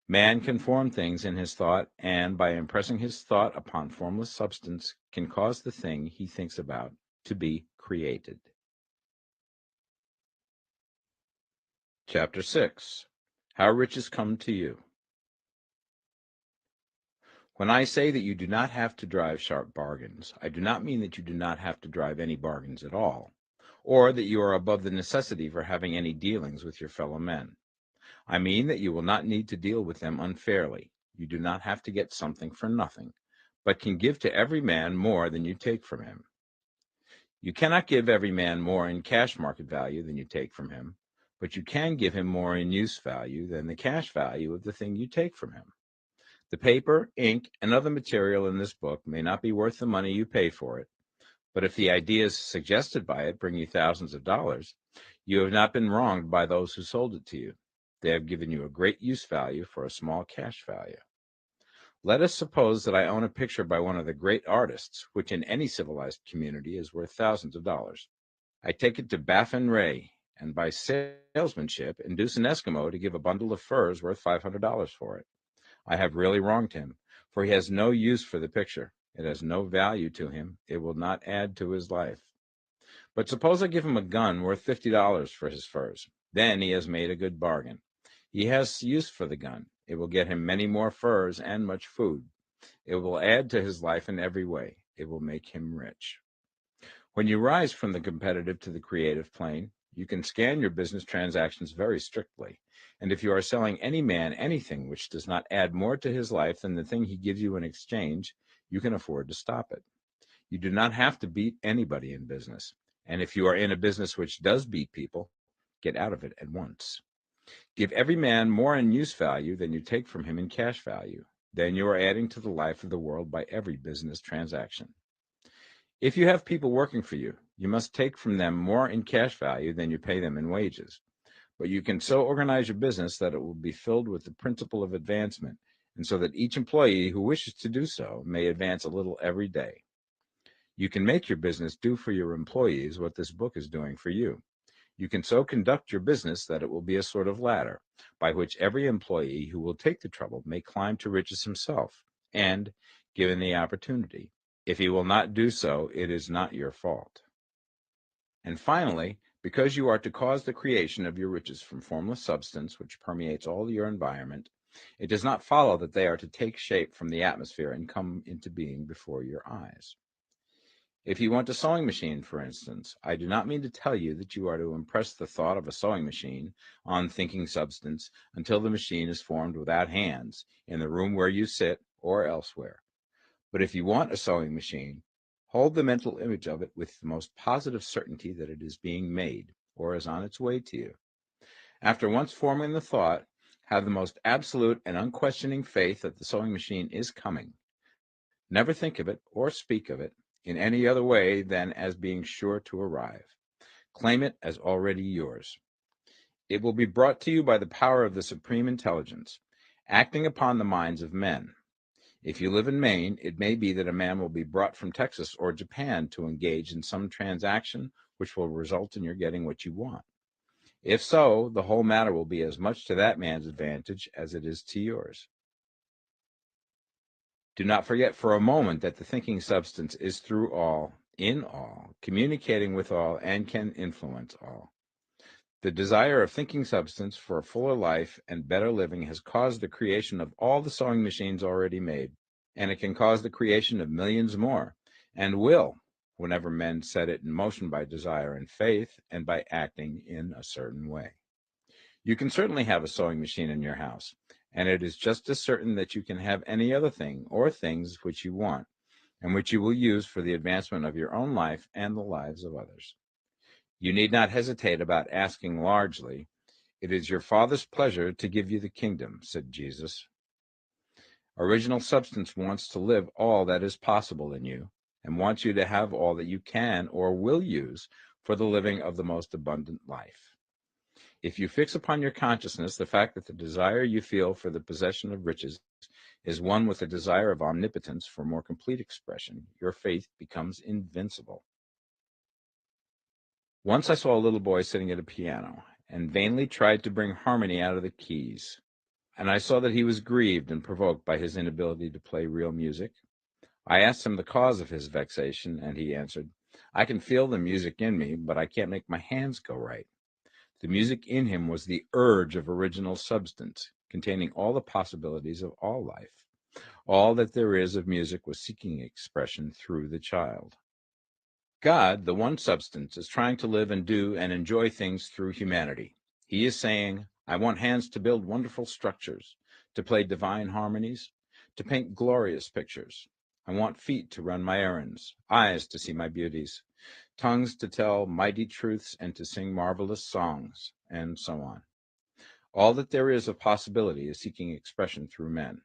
Man can form things in his thought, and by impressing his thought upon formless substance, can cause the thing he thinks about to be created. Chapter 6. How Riches Come to You. When I say that you do not have to drive sharp bargains, I do not mean that you do not have to drive any bargains at all, or that you are above the necessity for having any dealings with your fellow men. I mean that you will not need to deal with them unfairly. You do not have to get something for nothing, but can give to every man more than you take from him. You cannot give every man more in cash market value than you take from him, but you can give him more in use value than the cash value of the thing you take from him. The paper, ink, and other material in this book may not be worth the money you pay for it, but if the ideas suggested by it bring you thousands of dollars, you have not been wronged by those who sold it to you. They have given you a great use value for a small cash value. Let us suppose that I own a picture by one of the great artists, which in any civilized community is worth thousands of dollars. I take it to Baffin Ray, and by salesmanship induce an Eskimo to give a bundle of furs worth $500 for it. I have really wronged him, for he has no use for the picture. It has no value to him. It will not add to his life. But suppose I give him a gun worth $50 for his furs. Then he has made a good bargain. He has use for the gun. It will get him many more furs and much food. It will add to his life in every way. It will make him rich. When you rise from the competitive to the creative plane, you can scan your business transactions very strictly. And if you are selling any man anything which does not add more to his life than the thing he gives you in exchange, you can afford to stop it. You do not have to beat anybody in business. And if you are in a business which does beat people, get out of it at once. Give every man more in use value than you take from him in cash value. Then you are adding to the life of the world by every business transaction. If you have people working for you, you must take from them more in cash value than you pay them in wages. But you can so organize your business that it will be filled with the principle of advancement, and so that each employee who wishes to do so may advance a little every day. You can make your business do for your employees what this book is doing for you. You can so conduct your business that it will be a sort of ladder by which every employee who will take the trouble may climb to riches himself, and, given the opportunity, if he will not do so, it is not your fault. And finally, because you are to cause the creation of your riches from formless substance which permeates all your environment, it does not follow that they are to take shape from the atmosphere and come into being before your eyes. If you want a sewing machine, for instance, I do not mean to tell you that you are to impress the thought of a sewing machine on thinking substance until the machine is formed without hands in the room where you sit or elsewhere. But if you want a sewing machine, hold the mental image of it with the most positive certainty that it is being made or is on its way to you. After once forming the thought, have the most absolute and unquestioning faith that the sewing machine is coming. Never think of it or speak of it in any other way than as being sure to arrive. Claim it as already yours. It will be brought to you by the power of the Supreme Intelligence, acting upon the minds of men. If you live in Maine, it may be that a man will be brought from Texas or Japan to engage in some transaction which will result in your getting what you want. If so, the whole matter will be as much to that man's advantage as it is to yours. Do not forget for a moment that the thinking substance is through all, in all, communicating with all, and can influence all. The desire of thinking substance for a fuller life and better living has caused the creation of all the sewing machines already made, and it can cause the creation of millions more, and will, whenever men set it in motion by desire and faith, and by acting in a certain way. You can certainly have a sewing machine in your house, and it is just as certain that you can have any other thing or things which you want, and which you will use for the advancement of your own life and the lives of others. You need not hesitate about asking largely. It is your Father's pleasure to give you the kingdom, said Jesus. Original substance wants to live all that is possible in you, and wants you to have all that you can or will use for the living of the most abundant life. If you fix upon your consciousness the fact that the desire you feel for the possession of riches is one with the desire of omnipotence for more complete expression, your faith becomes invincible. Once I saw a little boy sitting at a piano and vainly tried to bring harmony out of the keys, and I saw that he was grieved and provoked by his inability to play real music. I asked him the cause of his vexation, and he answered, "I can feel the music in me, but I can't make my hands go right." The music in him was the urge of original substance, containing all the possibilities of all life. All that there is of music was seeking expression through the child. God, the one substance, is trying to live and do and enjoy things through humanity. He is saying, I want hands to build wonderful structures, to play divine harmonies, to paint glorious pictures. I want feet to run my errands, eyes to see my beauties, tongues to tell mighty truths and to sing marvelous songs, and so on. All that there is of possibility is seeking expression through men.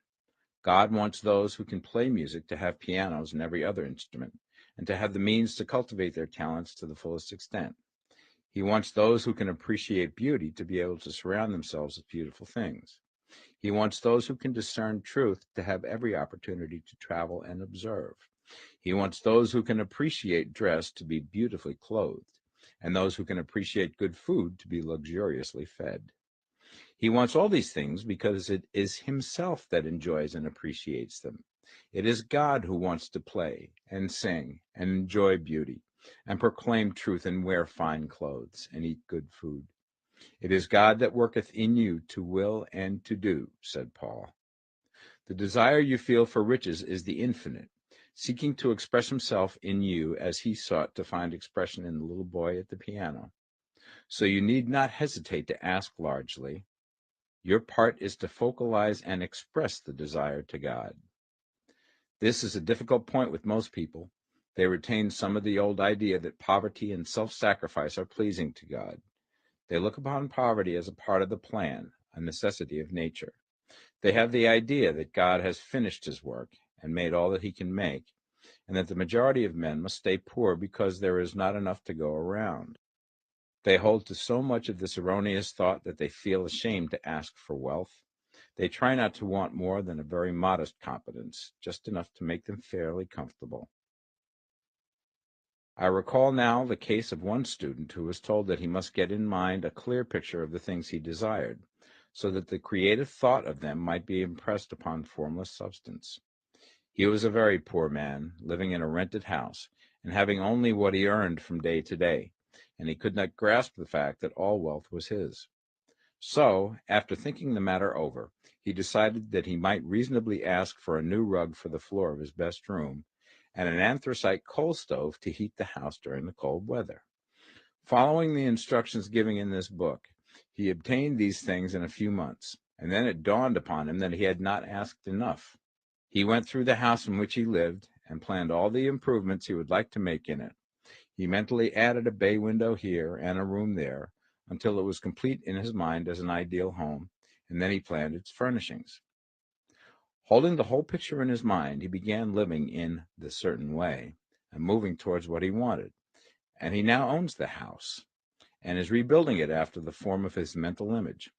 God wants those who can play music to have pianos and every other instrument, and to have the means to cultivate their talents to the fullest extent. He wants those who can appreciate beauty to be able to surround themselves with beautiful things. He wants those who can discern truth to have every opportunity to travel and observe. He wants those who can appreciate dress to be beautifully clothed, and those who can appreciate good food to be luxuriously fed. He wants all these things because it is himself that enjoys and appreciates them. It is God who wants to play and sing and enjoy beauty and proclaim truth and wear fine clothes and eat good food. It is God that worketh in you to will and to do, said Paul. The desire you feel for riches is the infinite, seeking to express himself in you as he sought to find expression in the little boy at the piano. So you need not hesitate to ask largely. Your part is to focalize and express the desire to God. This is a difficult point with most people. They retain some of the old idea that poverty and self-sacrifice are pleasing to God. They look upon poverty as a part of the plan, a necessity of nature. They have the idea that God has finished his work and made all that he can make, and that the majority of men must stay poor because there is not enough to go around. They hold to so much of this erroneous thought that they feel ashamed to ask for wealth. They try not to want more than a very modest competence, just enough to make them fairly comfortable. I recall now the case of one student who was told that he must get in mind a clear picture of the things he desired, so that the creative thought of them might be impressed upon formless substance. He was a very poor man, living in a rented house, and having only what he earned from day to day, and he could not grasp the fact that all wealth was his. So, after thinking the matter over, he decided that he might reasonably ask for a new rug for the floor of his best room, and an anthracite coal stove to heat the house during the cold weather. Following the instructions given in this book, he obtained these things in a few months, and then it dawned upon him that he had not asked enough. He went through the house in which he lived and planned all the improvements he would like to make in it. He mentally added a bay window here and a room there until it was complete in his mind as an ideal home, and then he planned its furnishings. Holding the whole picture in his mind, he began living in the certain way and moving towards what he wanted. And he now owns the house and is rebuilding it after the form of his mental image.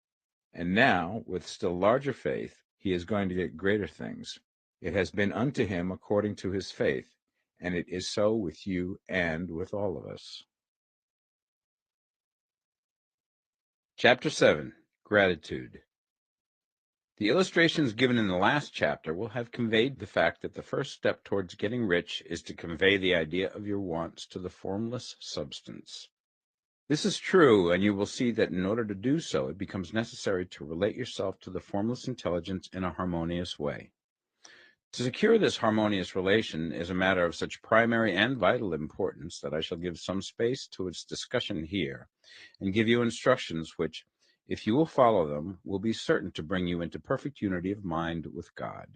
And now, with still larger faith, he is going to get greater things. It has been unto him according to his faith, and it is so with you and with all of us. Chapter 7, Gratitude. The illustrations given in the last chapter will have conveyed the fact that the first step towards getting rich is to convey the idea of your wants to the formless substance. This is true, and you will see that in order to do so, it becomes necessary to relate yourself to the formless intelligence in a harmonious way. To secure this harmonious relation is a matter of such primary and vital importance that I shall give some space to its discussion here, and give you instructions which, if you will follow them, will be certain to bring you into perfect unity of mind with God.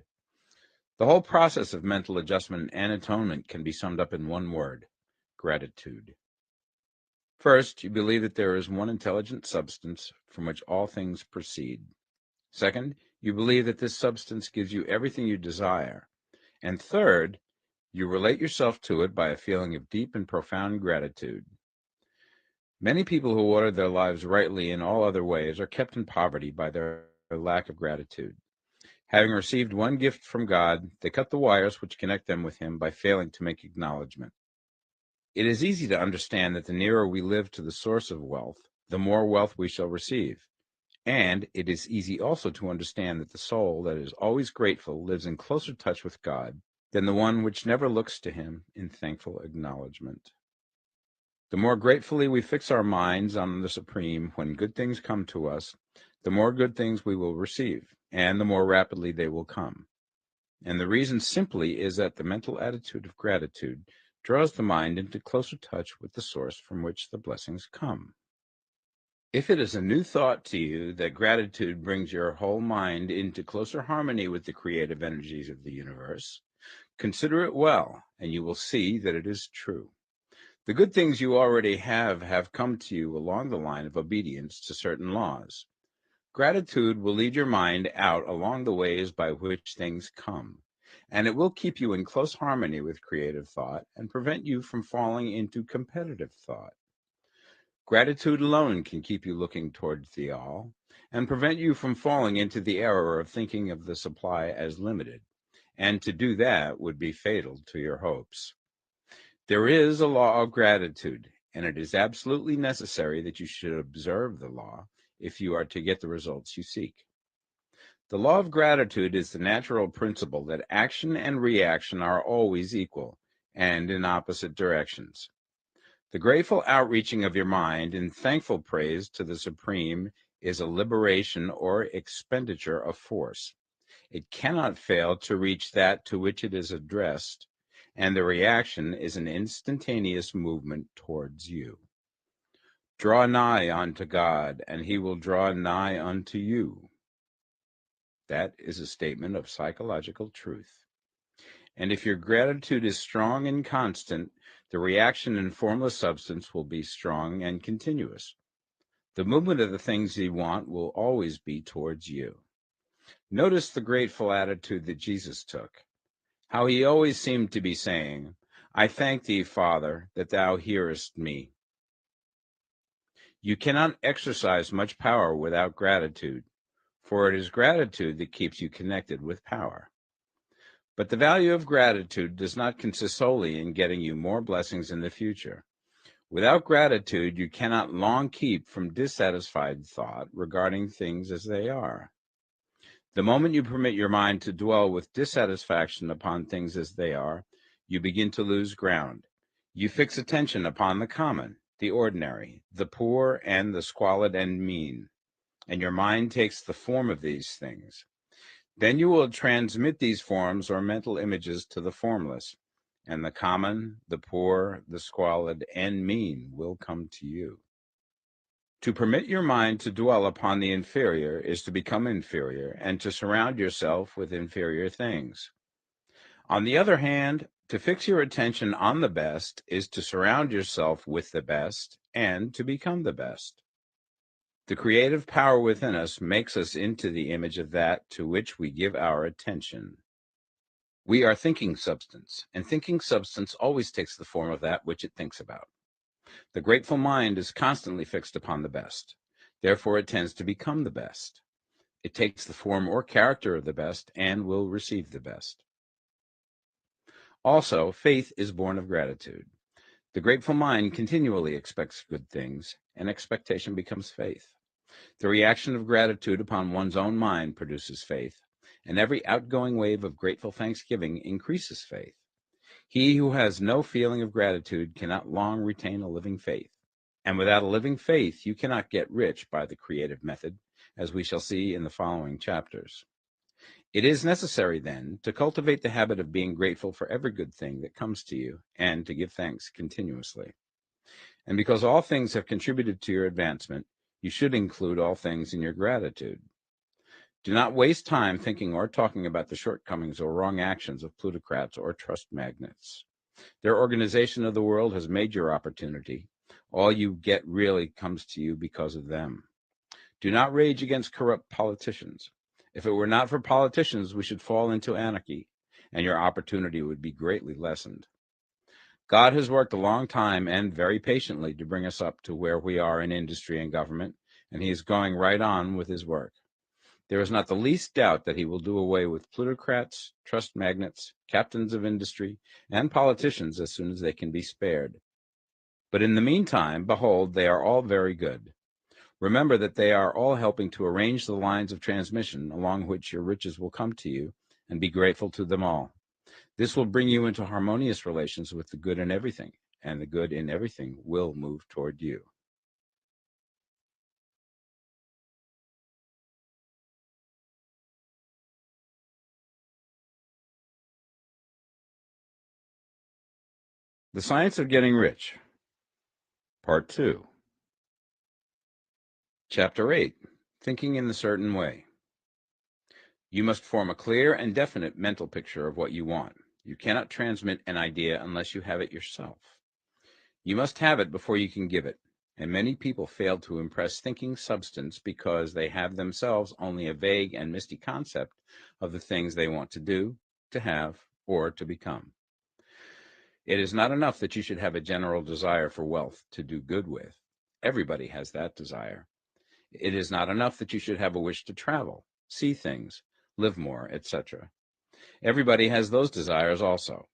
The whole process of mental adjustment and atonement can be summed up in one word: gratitude. First, you believe that there is one intelligent substance from which all things proceed. Second, you believe that this substance gives you everything you desire. And third, you relate yourself to it by a feeling of deep and profound gratitude. Many people who order their lives rightly in all other ways are kept in poverty by their lack of gratitude. Having received one gift from God, they cut the wires which connect them with Him by failing to make acknowledgement. It is easy to understand that the nearer we live to the source of wealth, the more wealth we shall receive. And it is easy also to understand that the soul that is always grateful lives in closer touch with God than the one which never looks to Him in thankful acknowledgement. The more gratefully we fix our minds on the Supreme when good things come to us, the more good things we will receive, and the more rapidly they will come. And the reason simply is that the mental attitude of gratitude draws the mind into closer touch with the source from which the blessings come. If it is a new thought to you that gratitude brings your whole mind into closer harmony with the creative energies of the universe, consider it well, and you will see that it is true. The good things you already have come to you along the line of obedience to certain laws. Gratitude will lead your mind out along the ways by which things come, and it will keep you in close harmony with creative thought and prevent you from falling into competitive thought. Gratitude alone can keep you looking towards the all and prevent you from falling into the error of thinking of the supply as limited, and to do that would be fatal to your hopes. There is a law of gratitude, and it is absolutely necessary that you should observe the law if you are to get the results you seek. The law of gratitude is the natural principle that action and reaction are always equal and in opposite directions. The grateful outreaching of your mind in thankful praise to the Supreme is a liberation or expenditure of force. It cannot fail to reach that to which it is addressed, and the reaction is an instantaneous movement towards you. Draw nigh unto God, and He will draw nigh unto you. That is a statement of psychological truth. And if your gratitude is strong and constant, the reaction in formless substance will be strong and continuous. The movement of the things you want will always be towards you. Notice the grateful attitude that Jesus took. How he always seemed to be saying, I thank thee, Father, that thou hearest me. You cannot exercise much power without gratitude, for it is gratitude that keeps you connected with power. But the value of gratitude does not consist solely in getting you more blessings in the future. Without gratitude, you cannot long keep from dissatisfied thought regarding things as they are. The moment you permit your mind to dwell with dissatisfaction upon things as they are, you begin to lose ground. You fix attention upon the common, the ordinary, the poor, and the squalid and mean, and your mind takes the form of these things. Then you will transmit these forms or mental images to the formless, and the common, the poor, the squalid, and mean will come to you. To permit your mind to dwell upon the inferior is to become inferior and to surround yourself with inferior things. On the other hand, to fix your attention on the best is to surround yourself with the best and to become the best. The creative power within us makes us into the image of that to which we give our attention. We are thinking substance, and thinking substance always takes the form of that which it thinks about. The grateful mind is constantly fixed upon the best. Therefore, it tends to become the best. It takes the form or character of the best and will receive the best. Also, faith is born of gratitude. The grateful mind continually expects good things, and expectation becomes faith. The reaction of gratitude upon one's own mind produces faith, and every outgoing wave of grateful thanksgiving increases faith. He who has no feeling of gratitude cannot long retain a living faith. And without a living faith, you cannot get rich by the creative method, as we shall see in the following chapters. It is necessary, then, to cultivate the habit of being grateful for every good thing that comes to you, and to give thanks continuously. And because all things have contributed to your advancement, you should include all things in your gratitude. Do not waste time thinking or talking about the shortcomings or wrong actions of plutocrats or trust magnates. Their organization of the world has made your opportunity. All you get really comes to you because of them. Do not rage against corrupt politicians. If it were not for politicians, we should fall into anarchy, and your opportunity would be greatly lessened. God has worked a long time and very patiently to bring us up to where we are in industry and government, and he is going right on with his work. There is not the least doubt that he will do away with plutocrats, trust magnates, captains of industry, and politicians as soon as they can be spared. But in the meantime, behold, they are all very good. Remember that they are all helping to arrange the lines of transmission along which your riches will come to you, and be grateful to them all. This will bring you into harmonious relations with the good in everything, and the good in everything will move toward you. The Science of Getting Rich, Part 2. Chapter 8, Thinking in the Certain Way. You must form a clear and definite mental picture of what you want. You cannot transmit an idea unless you have it yourself. You must have it before you can give it, and many people fail to impress thinking substance because they have themselves only a vague and misty concept of the things they want to do, to have, or to become. It is not enough that you should have a general desire for wealth to do good with. Everybody has that desire. It is not enough that you should have a wish to travel, see things, live more, etc. Everybody has those desires also.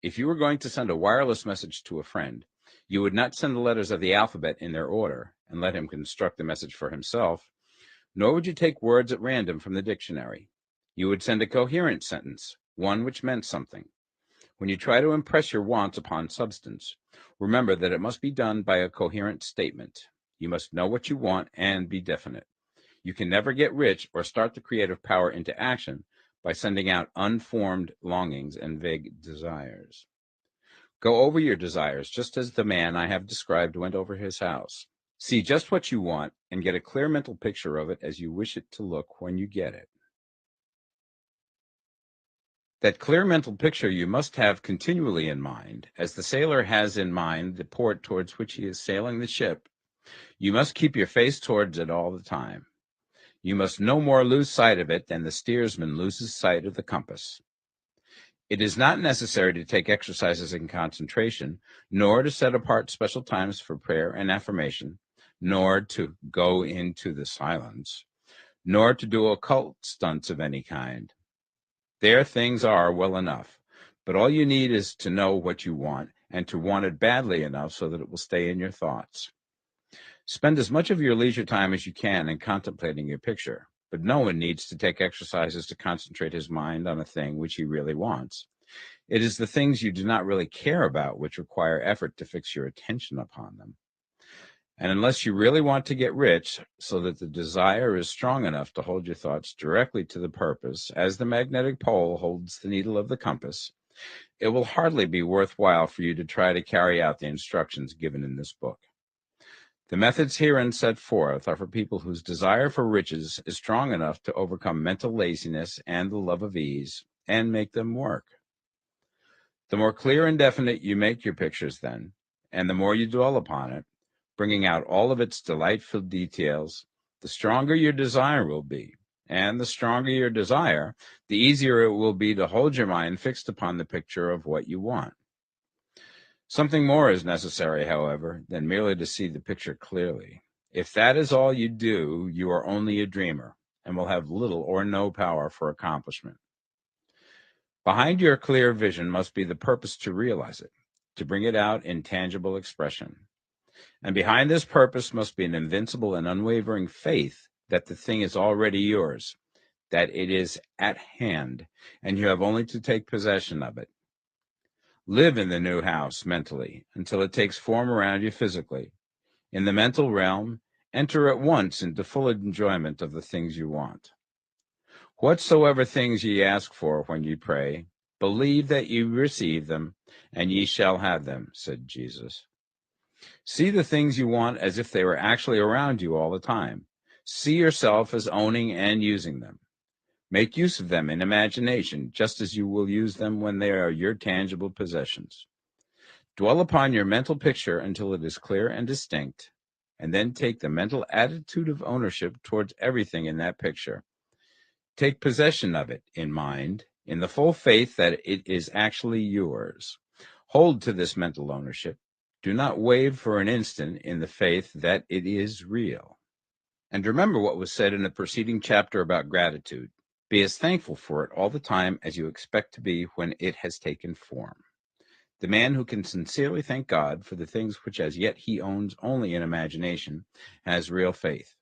If you were going to send a wireless message to a friend, you would not send the letters of the alphabet in their order and let him construct the message for himself, nor would you take words at random from the dictionary. You would send a coherent sentence, one which meant something. When you try to impress your wants upon substance, remember that it must be done by a coherent statement. You must know what you want and be definite. You can never get rich or start the creative power into action by sending out unformed longings and vague desires. Go over your desires just as the man I have described went over his house. See just what you want and get a clear mental picture of it as you wish it to look when you get it. That clear mental picture you must have continually in mind, as the sailor has in mind the port towards which he is sailing the ship. You must keep your face towards it all the time. You must no more lose sight of it than the steersman loses sight of the compass. It is not necessary to take exercises in concentration, nor to set apart special times for prayer and affirmation, nor to go into the silence, nor to do occult stunts of any kind. There things are well enough, but all you need is to know what you want, and to want it badly enough so that it will stay in your thoughts. Spend as much of your leisure time as you can in contemplating your picture, but no one needs to take exercises to concentrate his mind on a thing which he really wants. It is the things you do not really care about which require effort to fix your attention upon them. And unless you really want to get rich, so that the desire is strong enough to hold your thoughts directly to the purpose, as the magnetic pole holds the needle of the compass, it will hardly be worthwhile for you to try to carry out the instructions given in this book. The methods herein set forth are for people whose desire for riches is strong enough to overcome mental laziness and the love of ease, and make them work. The more clear and definite you make your pictures then, and the more you dwell upon it, bringing out all of its delightful details, the stronger your desire will be. And the stronger your desire, the easier it will be to hold your mind fixed upon the picture of what you want. Something more is necessary, however, than merely to see the picture clearly. If that is all you do, you are only a dreamer, and will have little or no power for accomplishment. Behind your clear vision must be the purpose to realize it, to bring it out in tangible expression. And behind this purpose must be an invincible and unwavering faith that the thing is already yours, that it is at hand, and you have only to take possession of it. Live in the new house mentally until it takes form around you physically. In the mental realm, enter at once into full enjoyment of the things you want. Whatsoever things ye ask for when ye pray, believe that ye receive them, and ye shall have them, said Jesus. See the things you want as if they were actually around you all the time. See yourself as owning and using them. Make use of them in imagination, just as you will use them when they are your tangible possessions. Dwell upon your mental picture until it is clear and distinct, and then take the mental attitude of ownership towards everything in that picture. Take possession of it in mind, in the full faith that it is actually yours. Hold to this mental ownership. Do not waver for an instant in the faith that it is real. And remember what was said in the preceding chapter about gratitude. Be as thankful for it all the time as you expect to be when it has taken form. The man who can sincerely thank God for the things which as yet he owns only in imagination has real faith.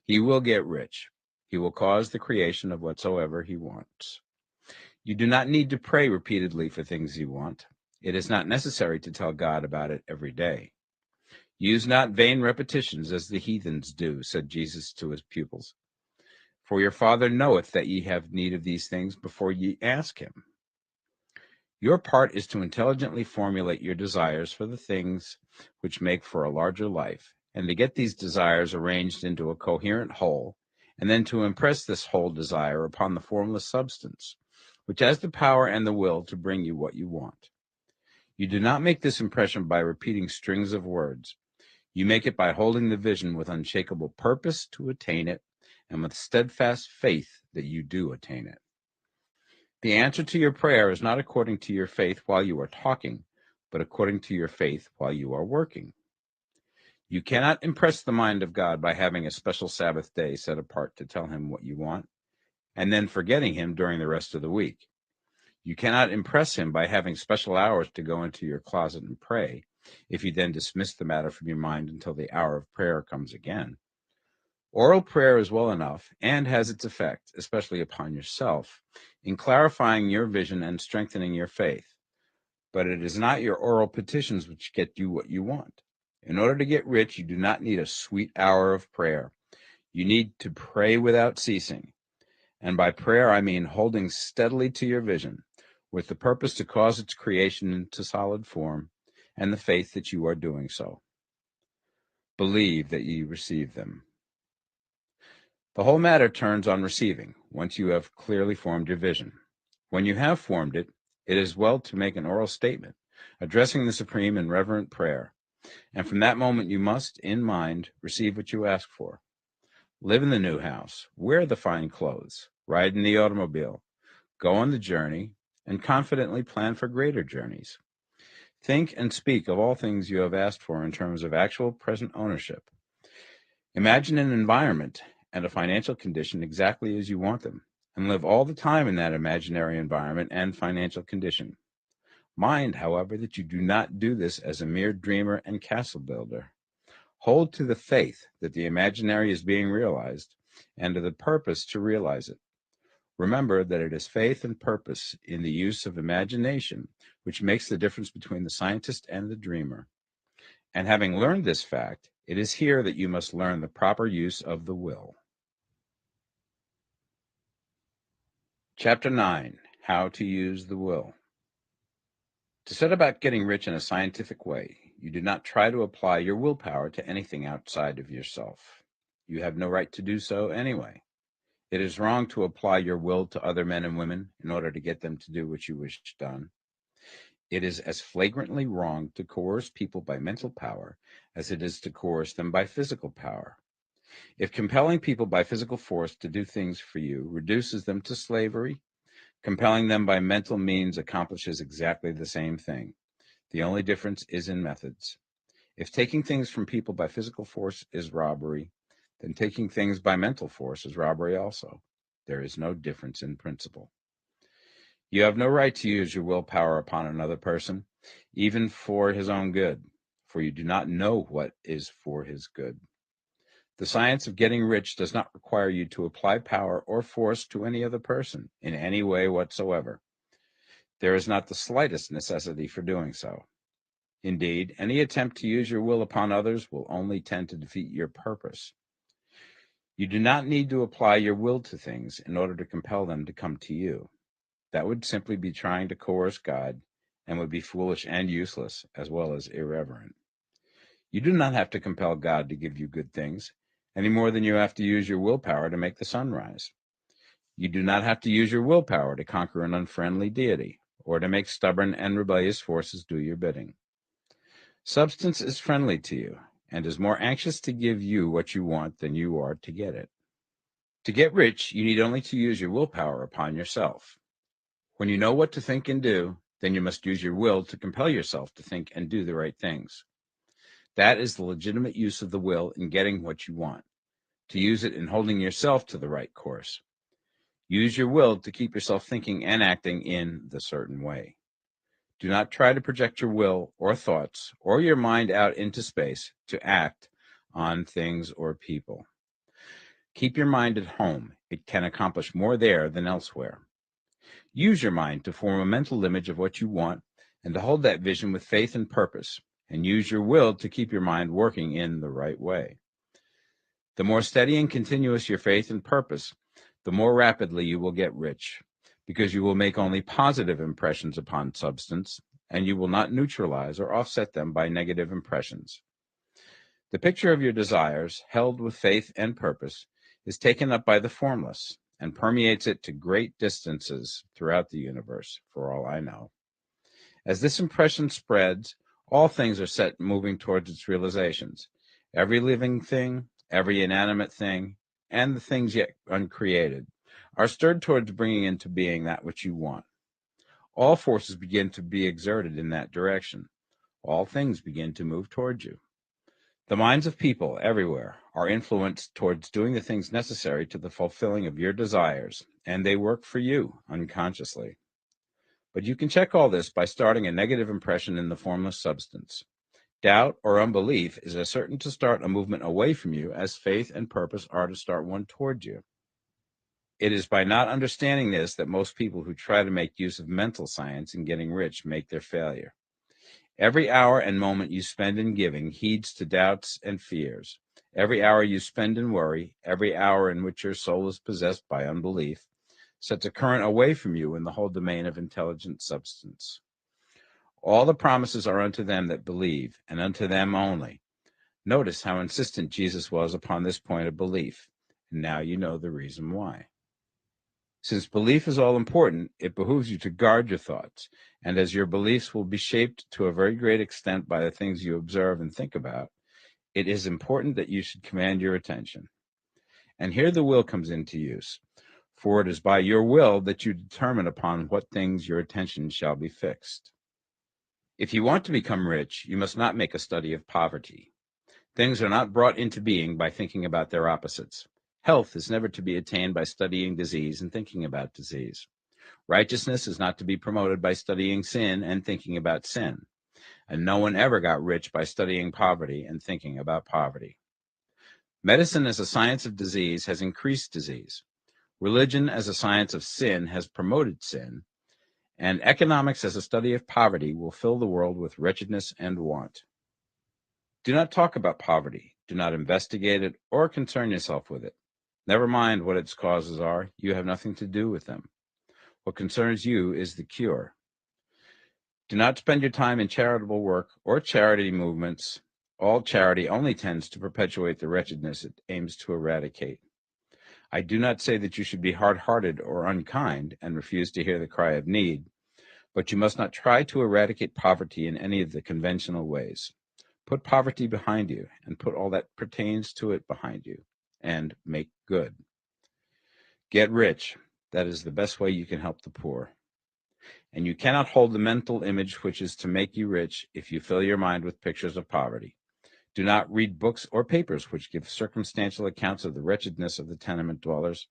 He will get rich. He will cause the creation of whatsoever he wants. You do not need to pray repeatedly for things you want. It is not necessary to tell God about it every day. Use not vain repetitions as the heathens do, said Jesus to his pupils. For your Father knoweth that ye have need of these things before ye ask him. Your part is to intelligently formulate your desires for the things which make for a larger life, and to get these desires arranged into a coherent whole, and then to impress this whole desire upon the formless substance, which has the power and the will to bring you what you want. You do not make this impression by repeating strings of words. You make it by holding the vision with unshakable purpose to attain it, and with steadfast faith that you do attain it. The answer to your prayer is not according to your faith while you are talking, but according to your faith while you are working. You cannot impress the mind of God by having a special Sabbath day set apart to tell him what you want, and then forgetting him during the rest of the week. You cannot impress him by having special hours to go into your closet and pray, if you then dismiss the matter from your mind until the hour of prayer comes again. Oral prayer is well enough and has its effect, especially upon yourself, in clarifying your vision and strengthening your faith. But it is not your oral petitions which get you what you want. In order to get rich, you do not need a sweet hour of prayer. You need to pray without ceasing. And by prayer, I mean holding steadily to your vision, with the purpose to cause its creation into solid form, and the faith that you are doing so. Believe that ye receive them. The whole matter turns on receiving, once you have clearly formed your vision. When you have formed it, it is well to make an oral statement, addressing the Supreme in reverent prayer, and from that moment you must, in mind, receive what you ask for. Live in the new house, wear the fine clothes, ride in the automobile, go on the journey, and confidently plan for greater journeys. Think and speak of all things you have asked for in terms of actual present ownership. Imagine an environment and a financial condition exactly as you want them, and live all the time in that imaginary environment and financial condition. Mind, however, that you do not do this as a mere dreamer and castle builder. Hold to the faith that the imaginary is being realized, and to the purpose to realize it. Remember that it is faith and purpose in the use of imagination which makes the difference between the scientist and the dreamer. And having learned this fact, it is here that you must learn the proper use of the will. Chapter 9, How to Use the Will. To set about getting rich in a scientific way, you do not try to apply your willpower to anything outside of yourself. You have no right to do so anyway. It is wrong to apply your will to other men and women in order to get them to do what you wish done. It is as flagrantly wrong to coerce people by mental power as it is to coerce them by physical power. If compelling people by physical force to do things for you reduces them to slavery, compelling them by mental means accomplishes exactly the same thing. The only difference is in methods. If taking things from people by physical force is robbery, then taking things by mental force is robbery also. There is no difference in principle. You have no right to use your willpower upon another person, even for his own good. for you do not know what is for his good. The science of getting rich does not require you to apply power or force to any other person in any way whatsoever. There is not the slightest necessity for doing so. Indeed, any attempt to use your will upon others will only tend to defeat your purpose. You do not need to apply your will to things in order to compel them to come to you. That would simply be trying to coerce God and would be foolish and useless, as well as irreverent. You do not have to compel God to give you good things, any more than you have to use your willpower to make the sun rise. You do not have to use your willpower to conquer an unfriendly deity, or to make stubborn and rebellious forces do your bidding. Substance is friendly to you, and is more anxious to give you what you want than you are to get it. To get rich, you need only to use your willpower upon yourself. When you know what to think and do, then you must use your will to compel yourself to think and do the right things. That is the legitimate use of the will in getting what you want, to use it in holding yourself to the right course. Use your will to keep yourself thinking and acting in the certain way. Do not try to project your will or thoughts or your mind out into space to act on things or people. Keep your mind at home. It can accomplish more there than elsewhere. Use your mind to form a mental image of what you want and to hold that vision with faith and purpose, and use your will to keep your mind working in the right way. The more steady and continuous your faith and purpose, the more rapidly you will get rich, because you will make only positive impressions upon substance, and you will not neutralize or offset them by negative impressions. The picture of your desires, held with faith and purpose, is taken up by the formless and permeates it to great distances throughout the universe, for all I know. As this impression spreads, all things are set moving towards its realizations. Every living thing, every inanimate thing, and the things yet uncreated are stirred towards bringing into being that which you want. All forces begin to be exerted in that direction. All things begin to move towards you. The minds of people everywhere are influenced towards doing the things necessary to the fulfilling of your desires, and they work for you unconsciously. But you can check all this by starting a negative impression in the formless substance. Doubt or unbelief is as certain to start a movement away from you as faith and purpose are to start one toward you. It is by not understanding this that most people who try to make use of mental science in getting rich make their failure. Every hour and moment you spend in giving heeds to doubts and fears. Every hour you spend in worry, every hour in which your soul is possessed by unbelief, sets a current away from you in the whole domain of intelligent substance. All the promises are unto them that believe, and unto them only. Notice how insistent Jesus was upon this point of belief, and now you know the reason why. Since belief is all important, it behooves you to guard your thoughts, and as your beliefs will be shaped to a very great extent by the things you observe and think about, it is important that you should command your attention. And here the will comes into use, for it is by your will that you determine upon what things your attention shall be fixed. If you want to become rich, you must not make a study of poverty. Things are not brought into being by thinking about their opposites. Health is never to be attained by studying disease and thinking about disease. Righteousness is not to be promoted by studying sin and thinking about sin. And no one ever got rich by studying poverty and thinking about poverty. Medicine as a science of disease has increased disease. Religion as a science of sin has promoted sin. And economics as a study of poverty will fill the world with wretchedness and want. Do not talk about poverty. Do not investigate it or concern yourself with it. Never mind what its causes are. You have nothing to do with them. What concerns you is the cure. Do not spend your time in charitable work or charity movements. All charity only tends to perpetuate the wretchedness it aims to eradicate. I do not say that you should be hard-hearted or unkind and refuse to hear the cry of need, but you must not try to eradicate poverty in any of the conventional ways. Put poverty behind you and put all that pertains to it behind you, and make good. Get rich. That is the best way you can help the poor. And you cannot hold the mental image which is to make you rich if you fill your mind with pictures of poverty. Do not read books or papers which give circumstantial accounts of the wretchedness of the tenement dwellers,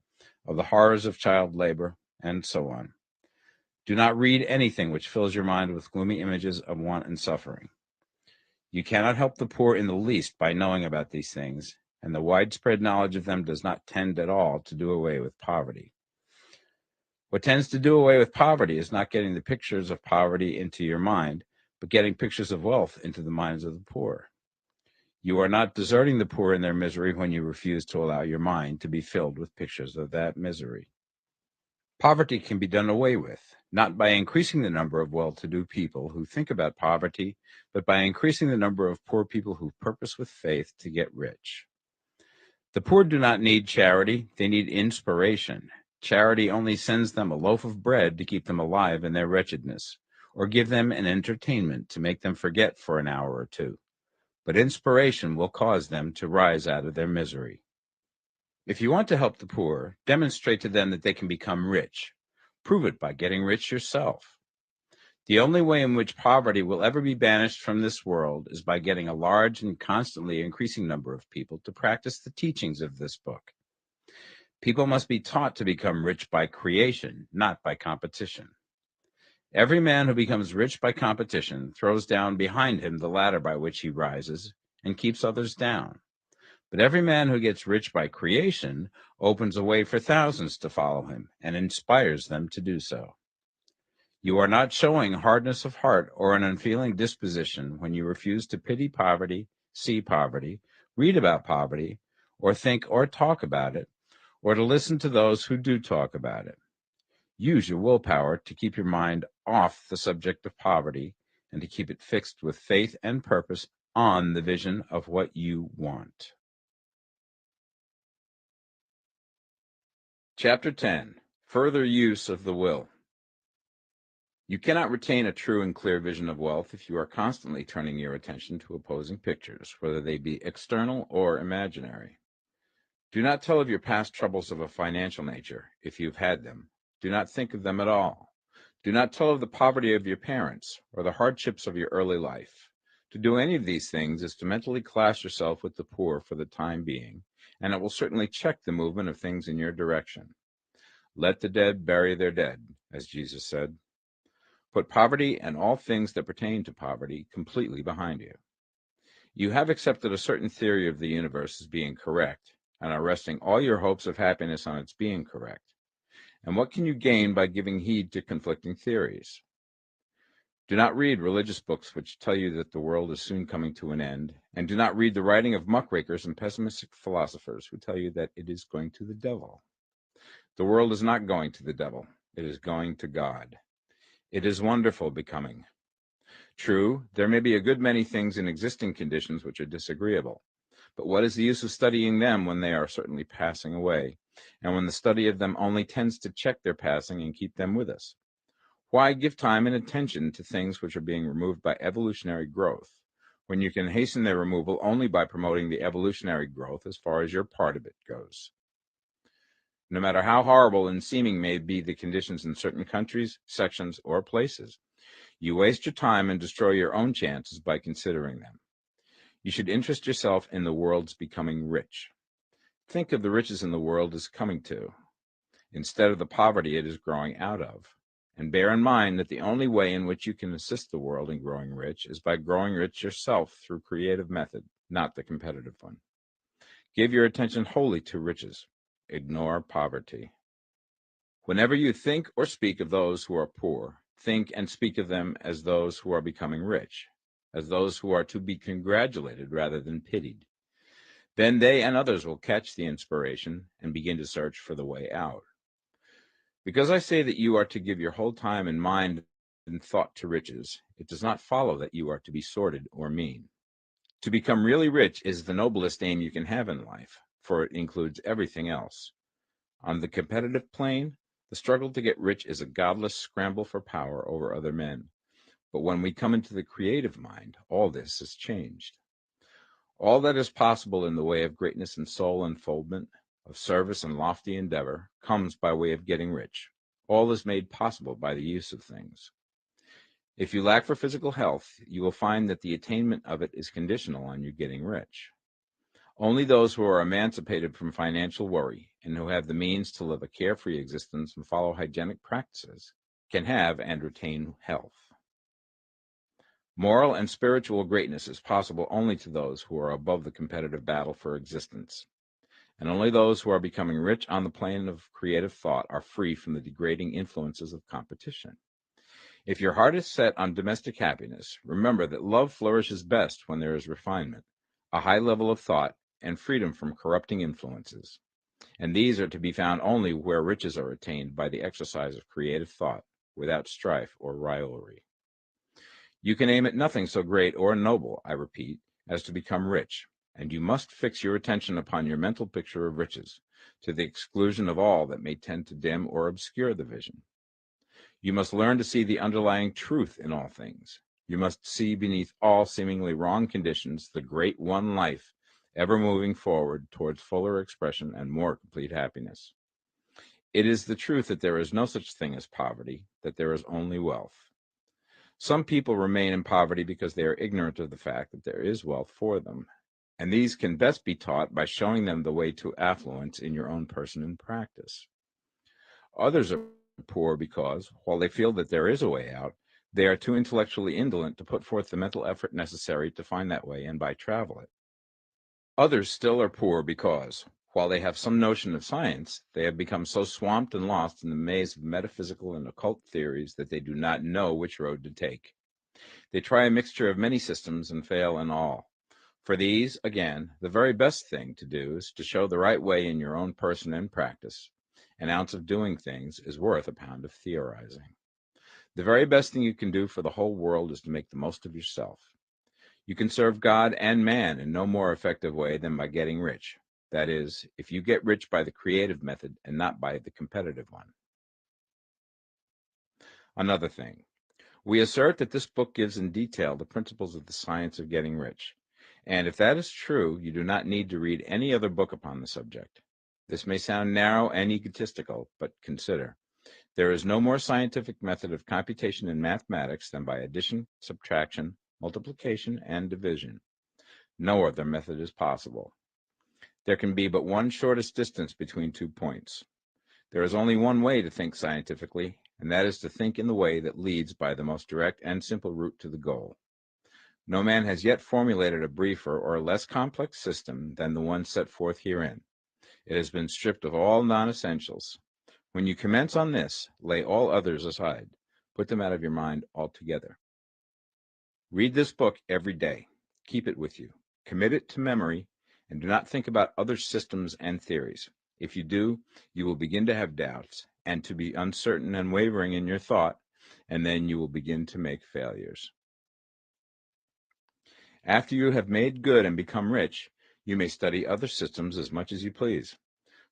of the horrors of child labor, and so on. Do not read anything which fills your mind with gloomy images of want and suffering. You cannot help the poor in the least by knowing about these things, and the widespread knowledge of them does not tend at all to do away with poverty. What tends to do away with poverty is not getting the pictures of poverty into your mind, but getting pictures of wealth into the minds of the poor. You are not deserting the poor in their misery when you refuse to allow your mind to be filled with pictures of that misery. Poverty can be done away with, not by increasing the number of well-to-do people who think about poverty, but by increasing the number of poor people who purpose with faith to get rich. The poor do not need charity, they need inspiration. Charity only sends them a loaf of bread to keep them alive in their wretchedness, or give them an entertainment to make them forget for an hour or two. But inspiration will cause them to rise out of their misery. If you want to help the poor, demonstrate to them that they can become rich. Prove it by getting rich yourself. The only way in which poverty will ever be banished from this world is by getting a large and constantly increasing number of people to practice the teachings of this book. People must be taught to become rich by creation, not by competition. Every man who becomes rich by competition throws down behind him the ladder by which he rises and keeps others down. But every man who gets rich by creation opens a way for thousands to follow him and inspires them to do so. You are not showing hardness of heart or an unfeeling disposition when you refuse to pity poverty, see poverty, read about poverty, or think or talk about it, or to listen to those who do talk about it. Use your willpower to keep your mind off the subject of poverty and to keep it fixed with faith and purpose on the vision of what you want. Chapter 10. Further Use of the Will. You cannot retain a true and clear vision of wealth if you are constantly turning your attention to opposing pictures, whether they be external or imaginary. Do not tell of your past troubles of a financial nature, if you've had them. Do not think of them at all. Do not tell of the poverty of your parents or the hardships of your early life. To do any of these things is to mentally class yourself with the poor for the time being, and it will certainly check the movement of things in your direction. Let the dead bury their dead, as Jesus said. Put poverty and all things that pertain to poverty completely behind you. You have accepted a certain theory of the universe as being correct, and are resting all your hopes of happiness on its being correct. And what can you gain by giving heed to conflicting theories? Do not read religious books which tell you that the world is soon coming to an end, and do not read the writing of muckrakers and pessimistic philosophers who tell you that it is going to the devil. The world is not going to the devil, it is going to God. It is wonderful becoming. True, there may be a good many things in existing conditions which are disagreeable, but what is the use of studying them when they are certainly passing away, and when the study of them only tends to check their passing and keep them with us? Why give time and attention to things which are being removed by evolutionary growth, when you can hasten their removal only by promoting the evolutionary growth as far as your part of it goes? No matter how horrible and seeming may be the conditions in certain countries, sections, or places, you waste your time and destroy your own chances by considering them. You should interest yourself in the world's becoming rich. Think of the riches in the world as coming to, instead of the poverty it is growing out of. And bear in mind that the only way in which you can assist the world in growing rich is by growing rich yourself through creative method, not the competitive one. Give your attention wholly to riches. Ignore poverty. Whenever you think or speak of those who are poor, think and speak of them as those who are becoming rich, as those who are to be congratulated rather than pitied. Then they and others will catch the inspiration and begin to search for the way out. Because I say that you are to give your whole time and mind and thought to riches, it does not follow that you are to be sordid or mean. To become really rich is the noblest aim you can have in life, for it includes everything else. On the competitive plane, the struggle to get rich is a godless scramble for power over other men. But when we come into the creative mind, all this is changed. All that is possible in the way of greatness and soul unfoldment, of service and lofty endeavor, comes by way of getting rich. All is made possible by the use of things. If you lack for physical health, you will find that the attainment of it is conditional on you getting rich. Only those who are emancipated from financial worry and who have the means to live a carefree existence and follow hygienic practices can have and retain health. Moral and spiritual greatness is possible only to those who are above the competitive battle for existence. And only those who are becoming rich on the plane of creative thought are free from the degrading influences of competition. If your heart is set on domestic happiness, remember that love flourishes best when there is refinement, a high level of thought, and freedom from corrupting influences. And these are to be found only where riches are attained by the exercise of creative thought, without strife or rivalry. You can aim at nothing so great or noble, I repeat, as to become rich, and you must fix your attention upon your mental picture of riches, to the exclusion of all that may tend to dim or obscure the vision. You must learn to see the underlying truth in all things. You must see beneath all seemingly wrong conditions the great one life, ever moving forward towards fuller expression and more complete happiness. It is the truth that there is no such thing as poverty, that there is only wealth. Some people remain in poverty because they are ignorant of the fact that there is wealth for them, and these can best be taught by showing them the way to affluence in your own person and practice. Others are poor because, while they feel that there is a way out, they are too intellectually indolent to put forth the mental effort necessary to find that way and by travel it. Others still are poor because, while they have some notion of science, they have become so swamped and lost in the maze of metaphysical and occult theories that they do not know which road to take. They try a mixture of many systems and fail in all. For these, again, the very best thing to do is to show the right way in your own person and practice. An ounce of doing things is worth a pound of theorizing. The very best thing you can do for the whole world is to make the most of yourself. You can serve God and man in no more effective way than by getting rich. That is, if you get rich by the creative method and not by the competitive one. Another thing. We assert that this book gives in detail the principles of the science of getting rich. And if that is true, you do not need to read any other book upon the subject. This may sound narrow and egotistical, but consider. There is no more scientific method of computation in mathematics than by addition, subtraction, multiplication, and division. No other method is possible. There can be but one shortest distance between 2 points. There is only one way to think scientifically, and that is to think in the way that leads by the most direct and simple route to the goal. No man has yet formulated a briefer or less complex system than the one set forth herein. It has been stripped of all non-essentials. When you commence on this, lay all others aside. Put them out of your mind altogether. Read this book every day. Keep it with you. Commit it to memory, and do not think about other systems and theories. If you do, you will begin to have doubts and to be uncertain and wavering in your thought, and then you will begin to make failures. After you have made good and become rich, you may study other systems as much as you please.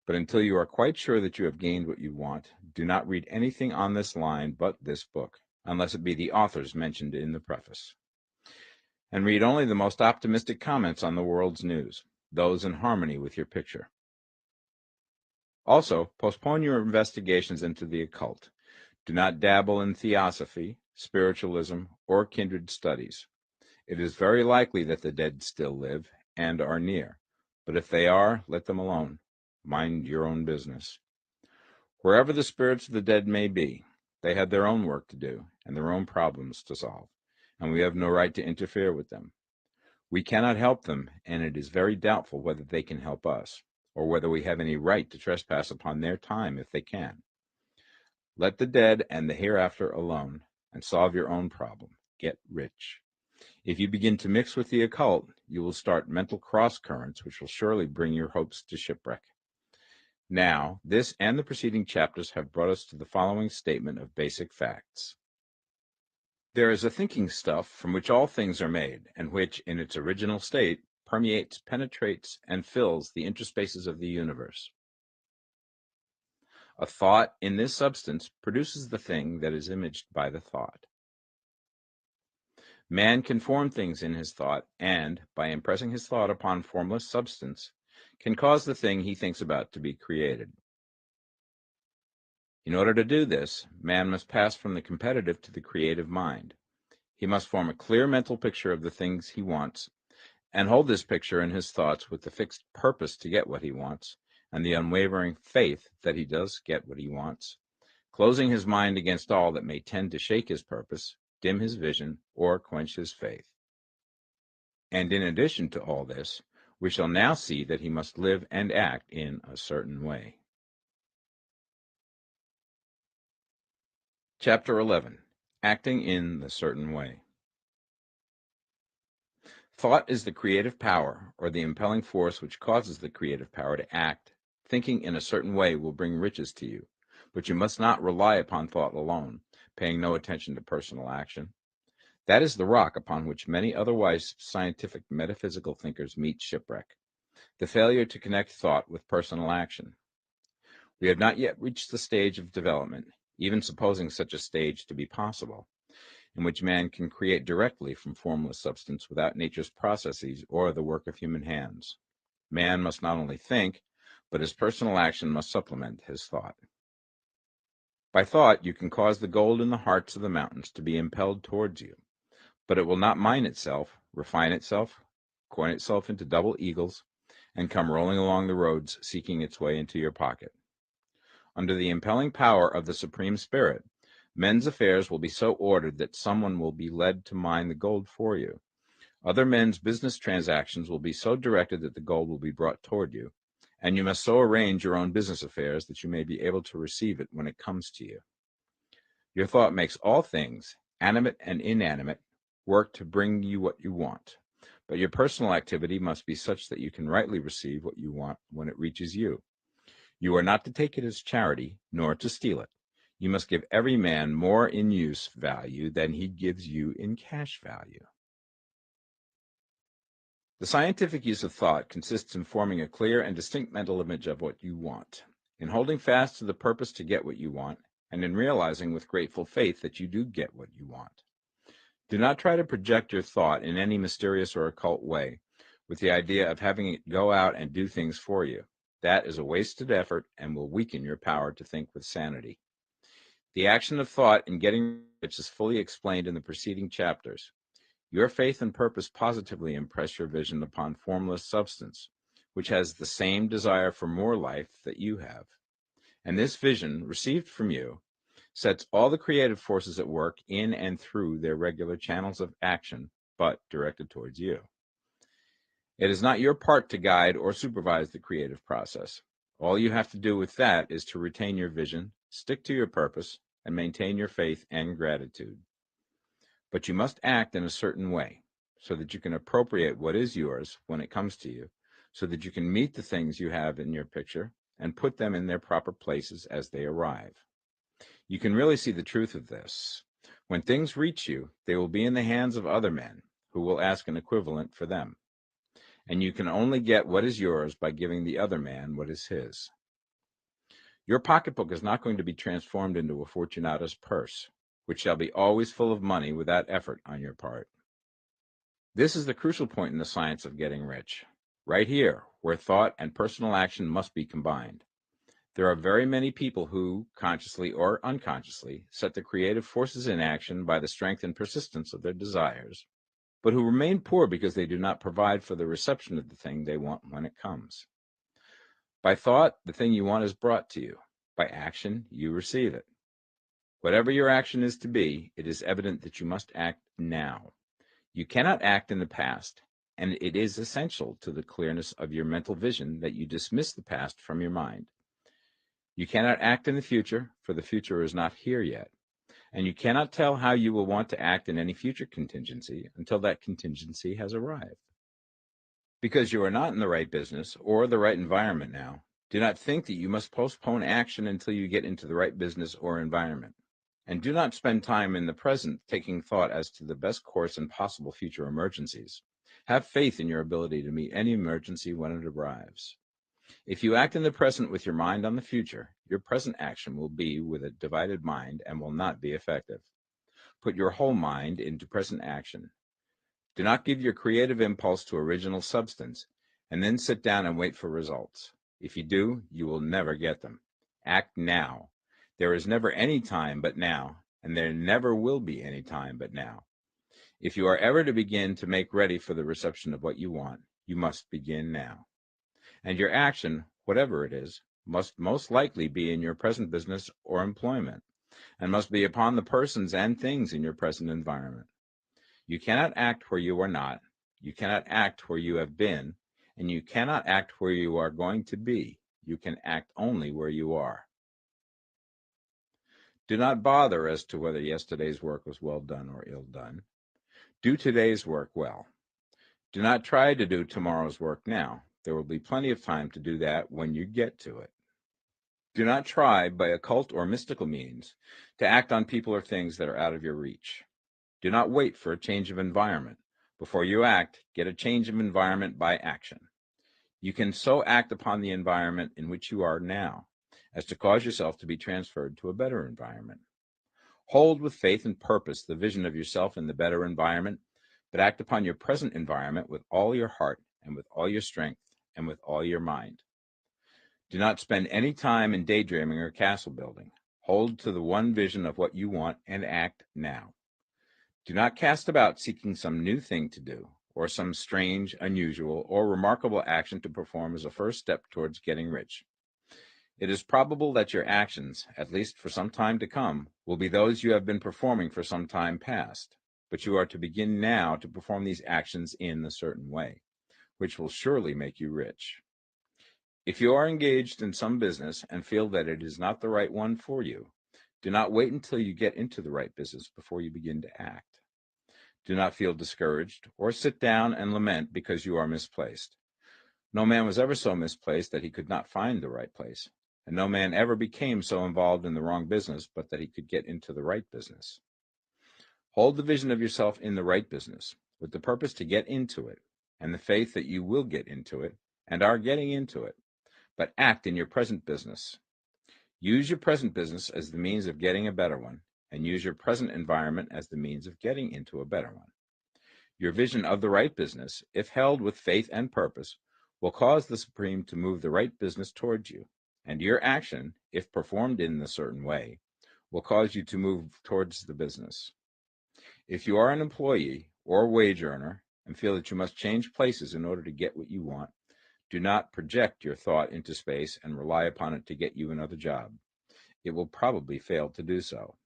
But until you are quite sure that you have gained what you want, do not read anything on this line but this book, unless it be the authors mentioned in the preface. And read only the most optimistic comments on the world's news, those in harmony with your picture. Also, postpone your investigations into the occult. Do not dabble in theosophy, spiritualism, or kindred studies. It is very likely that the dead still live and are near, but if they are, let them alone. Mind your own business. Wherever the spirits of the dead may be, they have their own work to do and their own problems to solve, and we have no right to interfere with them. We cannot help them, and it is very doubtful whether they can help us, or whether we have any right to trespass upon their time if they can. Let the dead and the hereafter alone, and solve your own problem. Get rich. If you begin to mix with the occult, you will start mental cross-currents which will surely bring your hopes to shipwreck. Now, this and the preceding chapters have brought us to the following statement of basic facts. There is a thinking stuff from which all things are made, and which, in its original state, permeates, penetrates, and fills the interspaces of the universe. A thought in this substance produces the thing that is imaged by the thought. Man can form things in his thought, and, by impressing his thought upon formless substance, can cause the thing he thinks about to be created. In order to do this, man must pass from the competitive to the creative mind. He must form a clear mental picture of the things he wants, and hold this picture in his thoughts with the fixed purpose to get what he wants, and the unwavering faith that he does get what he wants, closing his mind against all that may tend to shake his purpose, dim his vision, or quench his faith. And in addition to all this, we shall now see that he must live and act in a certain way. Chapter 11. Acting in the Certain Way. Thought is the creative power, or the impelling force which causes the creative power to act. Thinking in a certain way will bring riches to you, but you must not rely upon thought alone, paying no attention to personal action. That is the rock upon which many otherwise scientific metaphysical thinkers meet shipwreck, the failure to connect thought with personal action. We have not yet reached the stage of development, even supposing such a stage to be possible, in which man can create directly from formless substance without nature's processes or the work of human hands. Man must not only think, but his personal action must supplement his thought. By thought, you can cause the gold in the hearts of the mountains to be impelled towards you, but it will not mine itself, refine itself, coin itself into double eagles, and come rolling along the roads seeking its way into your pocket. Under the impelling power of the Supreme Spirit, men's affairs will be so ordered that someone will be led to mine the gold for you. Other men's business transactions will be so directed that the gold will be brought toward you, and you must so arrange your own business affairs that you may be able to receive it when it comes to you. Your thought makes all things, animate and inanimate, work to bring you what you want, but your personal activity must be such that you can rightly receive what you want when it reaches you. You are not to take it as charity, nor to steal it. You must give every man more in use value than he gives you in cash value. The scientific use of thought consists in forming a clear and distinct mental image of what you want, in holding fast to the purpose to get what you want, and in realizing with grateful faith that you do get what you want. Do not try to project your thought in any mysterious or occult way, with the idea of having it go out and do things for you. That is a wasted effort and will weaken your power to think with sanity. The action of thought in getting rich is fully explained in the preceding chapters. Your faith and purpose positively impress your vision upon formless substance, which has the same desire for more life that you have. And this vision, received from you, sets all the creative forces at work in and through their regular channels of action, but directed towards you. It is not your part to guide or supervise the creative process. All you have to do with that is to retain your vision, stick to your purpose, and maintain your faith and gratitude. But you must act in a certain way, so that you can appropriate what is yours when it comes to you, so that you can meet the things you have in your picture and put them in their proper places as they arrive. You can really see the truth of this. When things reach you, they will be in the hands of other men, who will ask an equivalent for them. And you can only get what is yours by giving the other man what is his. Your pocketbook is not going to be transformed into a Fortunata's purse, which shall be always full of money without effort on your part. This is the crucial point in the science of getting rich, right here, where thought and personal action must be combined. There are very many people who, consciously or unconsciously, set the creative forces in action by the strength and persistence of their desires, but who remain poor because they do not provide for the reception of the thing they want when it comes. By thought, the thing you want is brought to you. By action, you receive it. Whatever your action is to be, it is evident that you must act now. You cannot act in the past, and it is essential to the clearness of your mental vision that you dismiss the past from your mind. You cannot act in the future, for the future is not here yet, and you cannot tell how you will want to act in any future contingency until that contingency has arrived. Because you are not in the right business or the right environment now, do not think that you must postpone action until you get into the right business or environment. And do not spend time in the present taking thought as to the best course in possible future emergencies. Have faith in your ability to meet any emergency when it arrives. If you act in the present with your mind on the future, your present action will be with a divided mind and will not be effective. Put your whole mind into present action. Do not give your creative impulse to original substance, and then sit down and wait for results. If you do, you will never get them. Act now. There is never any time but now, and there never will be any time but now. If you are ever to begin to make ready for the reception of what you want, you must begin now. And your action, whatever it is, must most likely be in your present business or employment, and must be upon the persons and things in your present environment. You cannot act where you are not, you cannot act where you have been, and you cannot act where you are going to be. You can act only where you are. Do not bother as to whether yesterday's work was well done or ill done. Do today's work well. Do not try to do tomorrow's work now. There will be plenty of time to do that when you get to it. Do not try, by occult or mystical means, to act on people or things that are out of your reach. Do not wait for a change of environment. Before you act, get a change of environment by action. You can so act upon the environment in which you are now as to cause yourself to be transferred to a better environment. Hold with faith and purpose the vision of yourself in the better environment, but act upon your present environment with all your heart and with all your strength and with all your mind. Do not spend any time in daydreaming or castle building. Hold to the one vision of what you want and act now. Do not cast about seeking some new thing to do, or some strange, unusual, or remarkable action to perform as a first step towards getting rich. It is probable that your actions, at least for some time to come, will be those you have been performing for some time past, but you are to begin now to perform these actions in a certain way, which will surely make you rich. If you are engaged in some business and feel that it is not the right one for you, do not wait until you get into the right business before you begin to act. Do not feel discouraged or sit down and lament because you are misplaced. No man was ever so misplaced that he could not find the right place, and no man ever became so involved in the wrong business but that he could get into the right business. Hold the vision of yourself in the right business, with the purpose to get into it, and the faith that you will get into it, and are getting into it, but act in your present business. Use your present business as the means of getting a better one, and use your present environment as the means of getting into a better one. Your vision of the right business, if held with faith and purpose, will cause the Supreme to move the right business towards you, and your action, if performed in a certain way, will cause you to move towards the business. If you are an employee or wage earner and feel that you must change places in order to get what you want, do not project your thought into space and rely upon it to get you another job. It will probably fail to do so.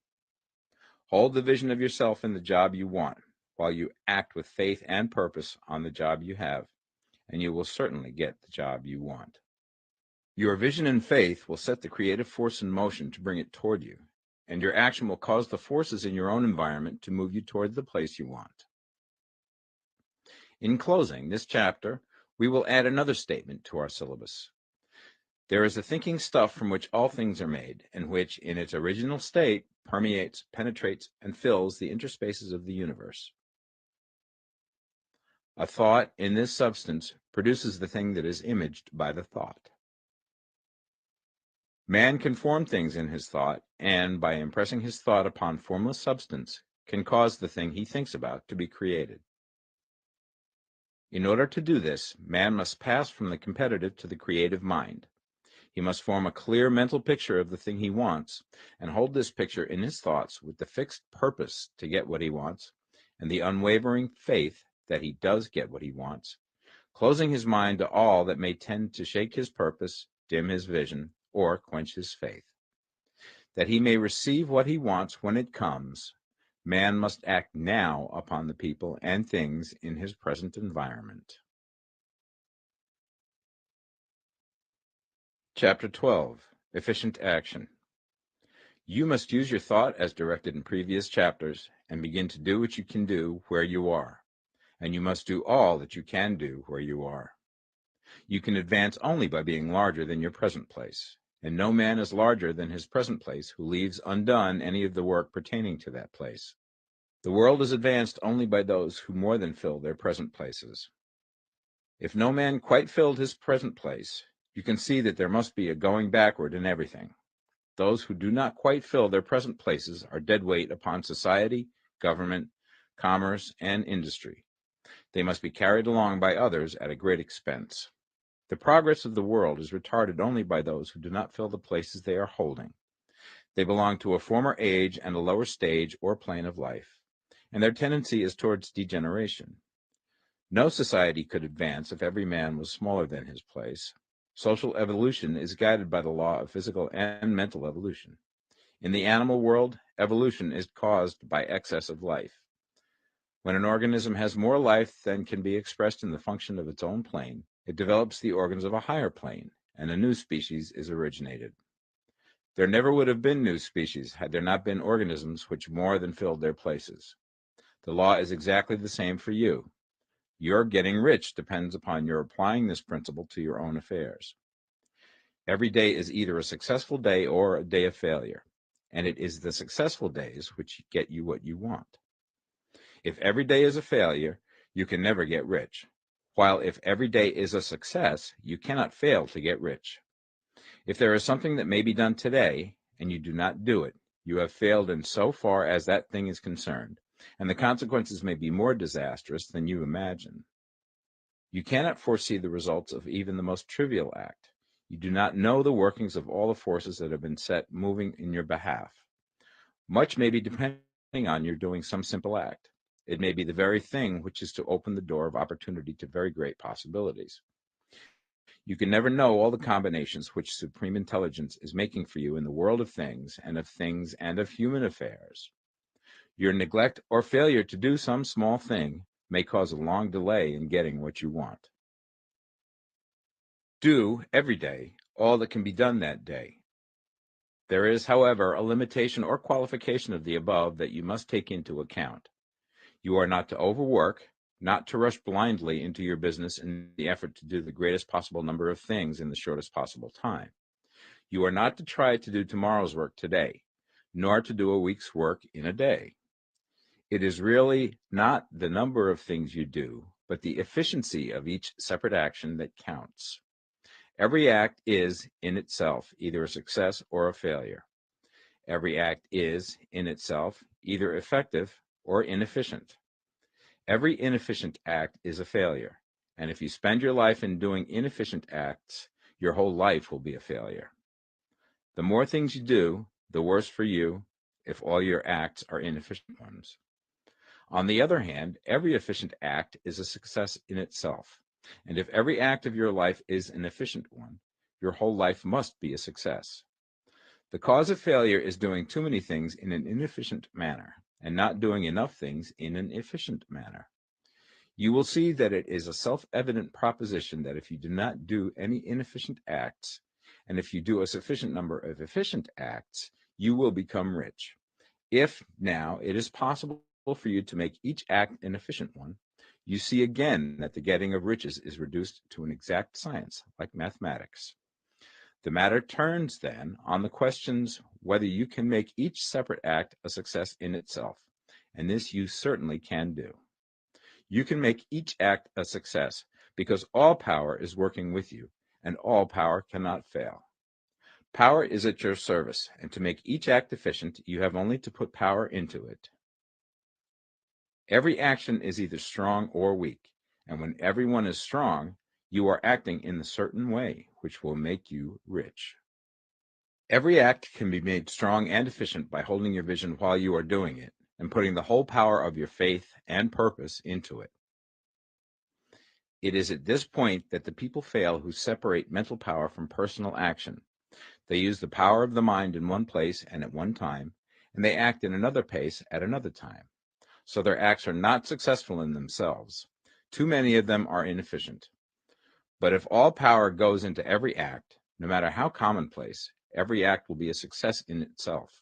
Hold the vision of yourself in the job you want, while you act with faith and purpose on the job you have, and you will certainly get the job you want. Your vision and faith will set the creative force in motion to bring it toward you, and your action will cause the forces in your own environment to move you toward the place you want. In closing this chapter, we will add another statement to our syllabus. There is a thinking stuff from which all things are made, and which, in its original state, permeates, penetrates, and fills the interspaces of the universe. A thought in this substance produces the thing that is imaged by the thought. Man can form things in his thought, and by impressing his thought upon formless substance, can cause the thing he thinks about to be created. In order to do this, man must pass from the competitive to the creative mind. He must form a clear mental picture of the thing he wants, and hold this picture in his thoughts with the fixed purpose to get what he wants, and the unwavering faith that he does get what he wants, closing his mind to all that may tend to shake his purpose, dim his vision, or quench his faith. That he may receive what he wants when it comes, man must act now upon the people and things in his present environment. Chapter 12. Efficient Action. You must use your thought as directed in previous chapters and begin to do what you can do where you are, and you must do all that you can do where you are. You can advance only by being larger than your present place, and no man is larger than his present place who leaves undone any of the work pertaining to that place. The world is advanced only by those who more than fill their present places. If no man quite filled his present place, you can see that there must be a going backward in everything. Those who do not quite fill their present places are dead weight upon society, government, commerce, and industry. They must be carried along by others at a great expense. The progress of the world is retarded only by those who do not fill the places they are holding. They belong to a former age and a lower stage or plane of life, and their tendency is towards degeneration. No society could advance if every man was smaller than his place. Social evolution is guided by the law of physical and mental evolution. In the animal world, evolution is caused by excess of life. When an organism has more life than can be expressed in the function of its own plane, it develops the organs of a higher plane, and a new species is originated. There never would have been new species had there not been organisms which more than filled their places. The law is exactly the same for you. Your getting rich depends upon your applying this principle to your own affairs. Every day is either a successful day or a day of failure, and it is the successful days which get you what you want. If every day is a failure, you can never get rich, while if every day is a success, you cannot fail to get rich. If there is something that may be done today, and you do not do it, you have failed in so far as that thing is concerned, and the consequences may be more disastrous than you imagine. You cannot foresee the results of even the most trivial act. You do not know the workings of all the forces that have been set moving in your behalf. Much may be depending on your doing some simple act. It may be the very thing which is to open the door of opportunity to very great possibilities. You can never know all the combinations which supreme intelligence is making for you in the world of things and of human affairs. Your neglect or failure to do some small thing may cause a long delay in getting what you want. Do, every day, all that can be done that day. There is, however, a limitation or qualification of the above that you must take into account. You are not to overwork, not to rush blindly into your business in the effort to do the greatest possible number of things in the shortest possible time. You are not to try to do tomorrow's work today, nor to do a week's work in a day. It is really not the number of things you do, but the efficiency of each separate action that counts. Every act is, in itself, either a success or a failure. Every act is, in itself, either effective or inefficient. Every inefficient act is a failure, and if you spend your life in doing inefficient acts, your whole life will be a failure. The more things you do, the worse for you if all your acts are inefficient ones. On the other hand, every efficient act is a success in itself, and if every act of your life is an efficient one, your whole life must be a success. The cause of failure is doing too many things in an inefficient manner, and not doing enough things in an efficient manner. You will see that it is a self-evident proposition that if you do not do any inefficient acts, and if you do a sufficient number of efficient acts, you will become rich. If, now, it is possible for you to make each act an efficient one, you see again that the getting of riches is reduced to an exact science, like mathematics. The matter turns, then, on the questions whether you can make each separate act a success in itself, and this you certainly can do. You can make each act a success because all power is working with you, and all power cannot fail. Power is at your service, and to make each act efficient, you have only to put power into it. Every action is either strong or weak, and when everyone is strong, you are acting in a certain way which will make you rich. Every act can be made strong and efficient by holding your vision while you are doing it, and putting the whole power of your faith and purpose into it. It is at this point that the people fail who separate mental power from personal action. They use the power of the mind in one place and at one time, and they act in another place at another time. So their acts are not successful in themselves. Too many of them are inefficient. But if all power goes into every act, no matter how commonplace, every act will be a success in itself.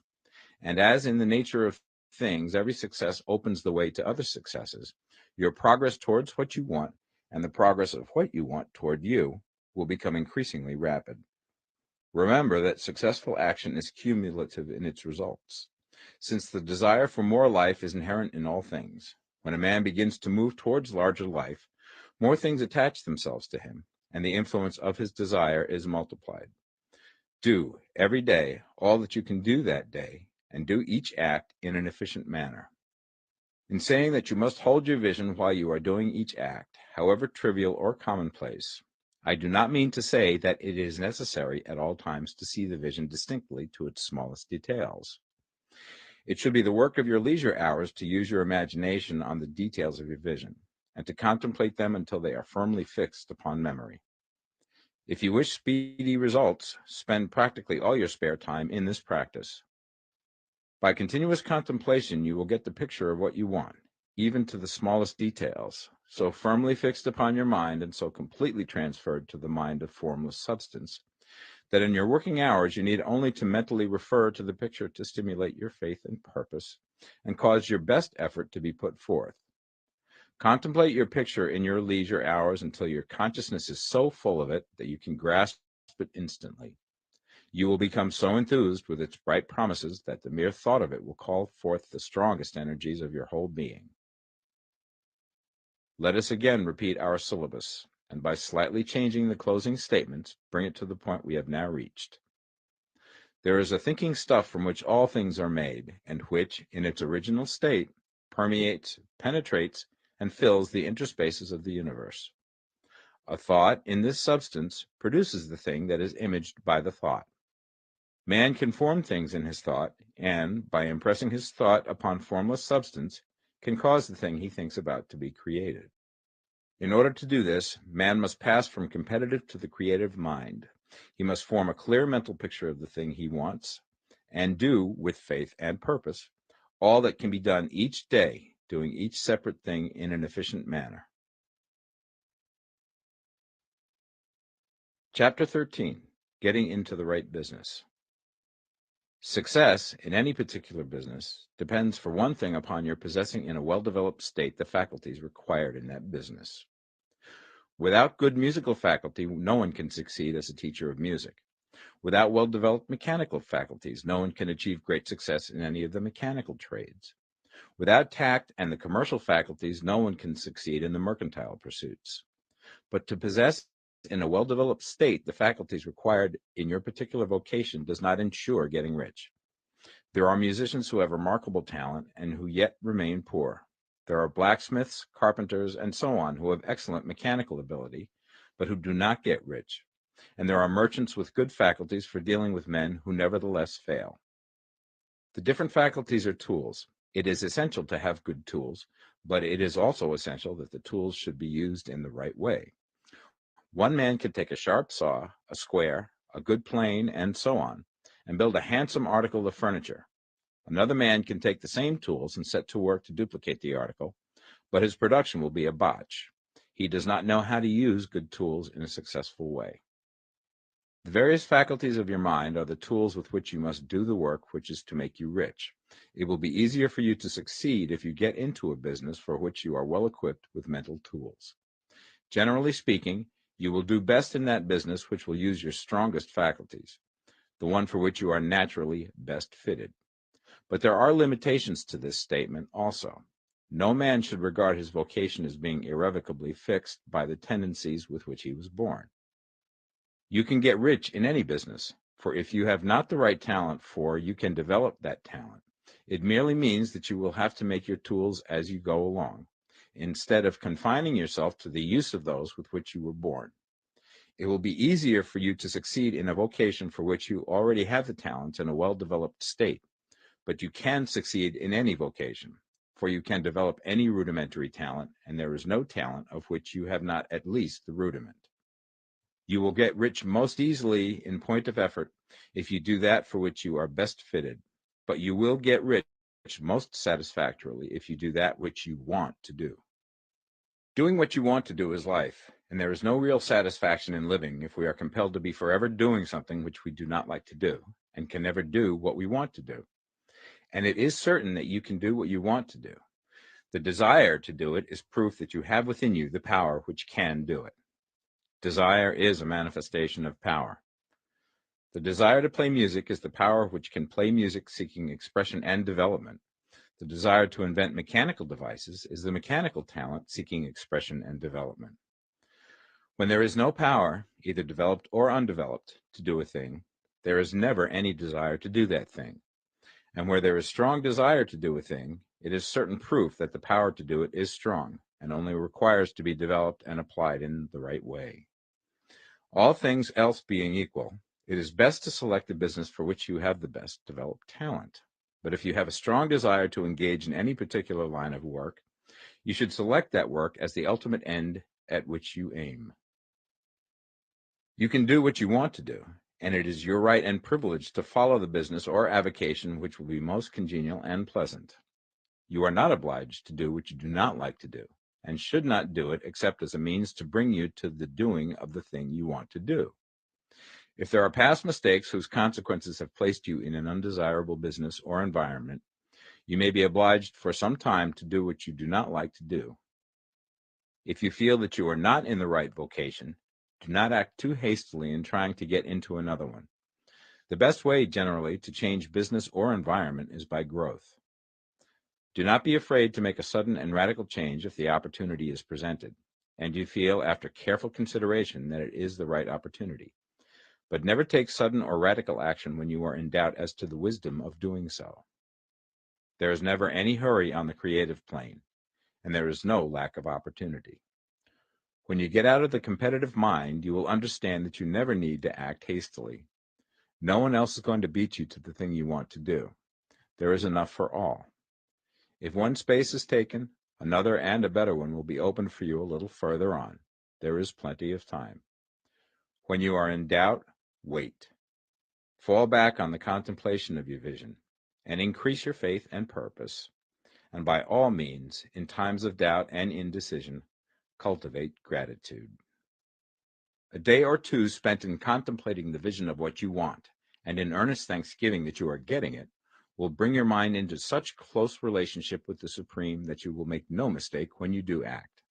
And as in the nature of things, every success opens the way to other successes, your progress towards what you want and the progress of what you want toward you will become increasingly rapid. Remember that successful action is cumulative in its results. Since the desire for more life is inherent in all things, when a man begins to move towards larger life, more things attach themselves to him, and the influence of his desire is multiplied. Do, every day, all that you can do that day, and do each act in an efficient manner. In saying that you must hold your vision while you are doing each act, however trivial or commonplace, I do not mean to say that it is necessary at all times to see the vision distinctly to its smallest details. It should be the work of your leisure hours to use your imagination on the details of your vision, and to contemplate them until they are firmly fixed upon memory. If you wish speedy results, spend practically all your spare time in this practice. By continuous contemplation, you will get the picture of what you want, even to the smallest details, so firmly fixed upon your mind and so completely transferred to the mind of formless substance, that in your working hours you need only to mentally refer to the picture to stimulate your faith and purpose and cause your best effort to be put forth. Contemplate your picture in your leisure hours until your consciousness is so full of it that you can grasp it instantly. You will become so enthused with its bright promises that the mere thought of it will call forth the strongest energies of your whole being. Let us again repeat our syllabus, and by slightly changing the closing statements, bring it to the point we have now reached. There is a thinking stuff from which all things are made, and which, in its original state, permeates, penetrates, and fills the interspaces of the universe. A thought in this substance produces the thing that is imaged by the thought. Man can form things in his thought, and, by impressing his thought upon formless substance, can cause the thing he thinks about to be created. In order to do this, man must pass from competitive to the creative mind. He must form a clear mental picture of the thing he wants, and do, with faith and purpose, all that can be done each day, doing each separate thing in an efficient manner. Chapter 13, Getting into the Right Business. Success in any particular business depends, for one thing, upon your possessing in a well-developed state the faculties required in that business. Without good musical faculty, no one can succeed as a teacher of music. Without well-developed mechanical faculties, no one can achieve great success in any of the mechanical trades. Without tact and the commercial faculties, no one can succeed in the mercantile pursuits. But to possess in a well-developed state the faculties required in your particular vocation does not ensure getting rich. There are musicians who have remarkable talent and who yet remain poor. There are blacksmiths, carpenters, and so on who have excellent mechanical ability, but who do not get rich. And there are merchants with good faculties for dealing with men who nevertheless fail. The different faculties are tools. It is essential to have good tools, but it is also essential that the tools should be used in the right way. One man can take a sharp saw, a square, a good plane, and so on, and build a handsome article of furniture. Another man can take the same tools and set to work to duplicate the article, but his production will be a botch. He does not know how to use good tools in a successful way. The various faculties of your mind are the tools with which you must do the work which is to make you rich. It will be easier for you to succeed if you get into a business for which you are well equipped with mental tools. Generally speaking, you will do best in that business which will use your strongest faculties, the one for which you are naturally best fitted. But there are limitations to this statement also. No man should regard his vocation as being irrevocably fixed by the tendencies with which he was born. You can get rich in any business, for if you have not the right talent you can develop that talent. It merely means that you will have to make your tools as you go along, instead of confining yourself to the use of those with which you were born. It will be easier for you to succeed in a vocation for which you already have the talents in a well-developed state, but you can succeed in any vocation, for you can develop any rudimentary talent, and there is no talent of which you have not at least the rudiment. You will get rich most easily in point of effort if you do that for which you are best fitted, but you will get rich most satisfactorily if you do that which you want to do. Doing what you want to do is life, and there is no real satisfaction in living if we are compelled to be forever doing something which we do not like to do, and can never do what we want to do. And it is certain that you can do what you want to do. The desire to do it is proof that you have within you the power which can do it. Desire is a manifestation of power. The desire to play music is the power which can play music seeking expression and development. The desire to invent mechanical devices is the mechanical talent seeking expression and development. When there is no power, either developed or undeveloped, to do a thing, there is never any desire to do that thing. And where there is strong desire to do a thing, it is certain proof that the power to do it is strong and only requires to be developed and applied in the right way. All things else being equal, it is best to select the business for which you have the best developed talent. But if you have a strong desire to engage in any particular line of work, you should select that work as the ultimate end at which you aim. You can do what you want to do, and it is your right and privilege to follow the business or avocation which will be most congenial and pleasant. You are not obliged to do what you do not like to do, and should not do it except as a means to bring you to the doing of the thing you want to do. If there are past mistakes whose consequences have placed you in an undesirable business or environment, you may be obliged for some time to do what you do not like to do. If you feel that you are not in the right vocation, do not act too hastily in trying to get into another one. The best way, generally, to change business or environment is by growth. Do not be afraid to make a sudden and radical change if the opportunity is presented, and you feel after careful consideration that it is the right opportunity. But never take sudden or radical action when you are in doubt as to the wisdom of doing so. There is never any hurry on the creative plane, and there is no lack of opportunity. When you get out of the competitive mind, you will understand that you never need to act hastily. No one else is going to beat you to the thing you want to do. There is enough for all. If one space is taken, another and a better one will be opened for you a little further on. There is plenty of time. When you are in doubt, wait. Fall back on the contemplation of your vision, and increase your faith and purpose. And by all means, in times of doubt and indecision, cultivate gratitude. A day or two spent in contemplating the vision of what you want, and in earnest thanksgiving that you are getting it, will bring your mind into such close relationship with the Supreme that you will make no mistake when you do act.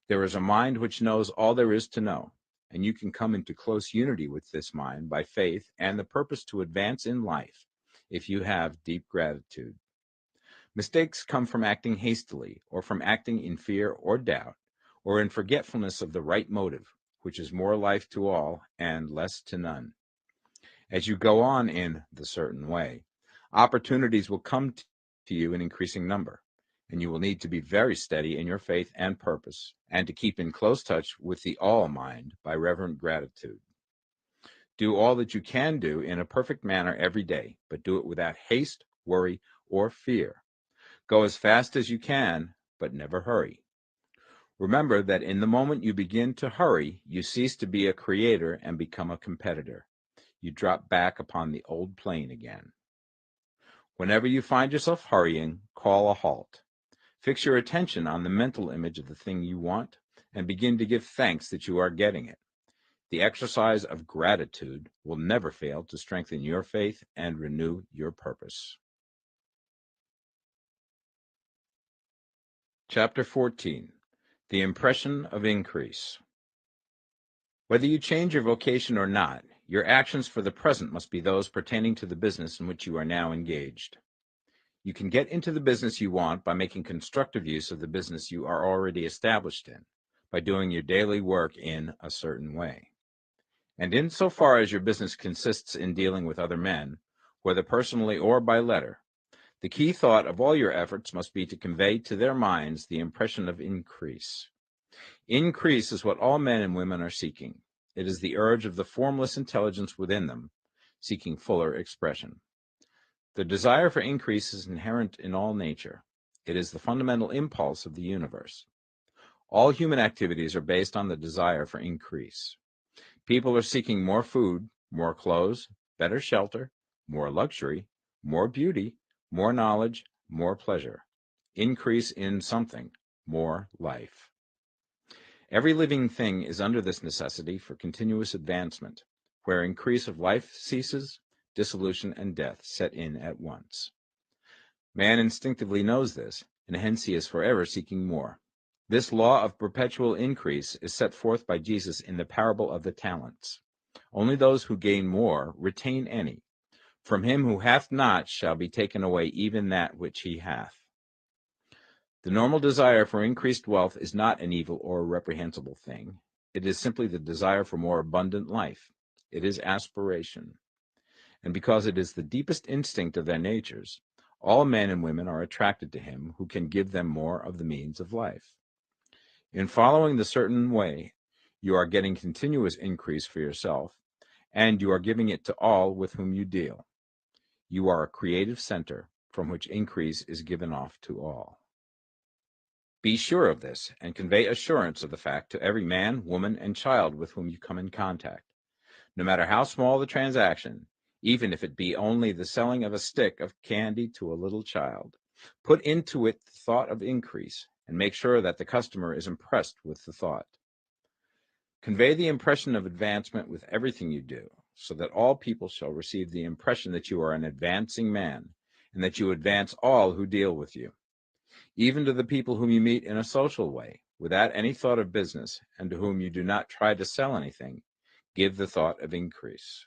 There is a mind which knows all there is to know, and you can come into close unity with this mind by faith and the purpose to advance in life if you have deep gratitude. Mistakes come from acting hastily, or from acting in fear or doubt, or in forgetfulness of the right motive, which is more life to all and less to none. As you go on in the certain way, opportunities will come to you in increasing number, and you will need to be very steady in your faith and purpose, and to keep in close touch with the all mind by reverent gratitude. Do all that you can do in a perfect manner every day, but do it without haste, worry, or fear. Go as fast as you can, but never hurry. Remember that in the moment you begin to hurry, you cease to be a creator and become a competitor. You drop back upon the old plane again. Whenever you find yourself hurrying, call a halt. Fix your attention on the mental image of the thing you want, and begin to give thanks that you are getting it. The exercise of gratitude will never fail to strengthen your faith and renew your purpose. Chapter 14. The Impression of Increase. Whether you change your vocation or not, your actions for the present must be those pertaining to the business in which you are now engaged. You can get into the business you want by making constructive use of the business you are already established in, by doing your daily work in a certain way. And insofar as your business consists in dealing with other men, whether personally or by letter, the key thought of all your efforts must be to convey to their minds the impression of increase. Increase is what all men and women are seeking. It is the urge of the formless intelligence within them, seeking fuller expression. The desire for increase is inherent in all nature. It is the fundamental impulse of the universe. All human activities are based on the desire for increase. People are seeking more food, more clothes, better shelter, more luxury, more beauty, more knowledge, more pleasure. Increase in something, more life. Every living thing is under this necessity for continuous advancement. Where increase of life ceases, dissolution and death set in at once. Man instinctively knows this, and hence he is forever seeking more. This law of perpetual increase is set forth by Jesus in the parable of the talents. Only those who gain more retain any. From him who hath not shall be taken away even that which he hath. The normal desire for increased wealth is not an evil or a reprehensible thing. It is simply the desire for more abundant life. It is aspiration. And because it is the deepest instinct of their natures, all men and women are attracted to him who can give them more of the means of life. In following the certain way, you are getting continuous increase for yourself, and you are giving it to all with whom you deal. You are a creative center from which increase is given off to all. Be sure of this, and convey assurance of the fact to every man, woman, and child with whom you come in contact. No matter how small the transaction, even if it be only the selling of a stick of candy to a little child, put into it the thought of increase and make sure that the customer is impressed with the thought. Convey the impression of advancement with everything you do, so that all people shall receive the impression that you are an advancing man and that you advance all who deal with you. Even to the people whom you meet in a social way, without any thought of business, and to whom you do not try to sell anything, give the thought of increase.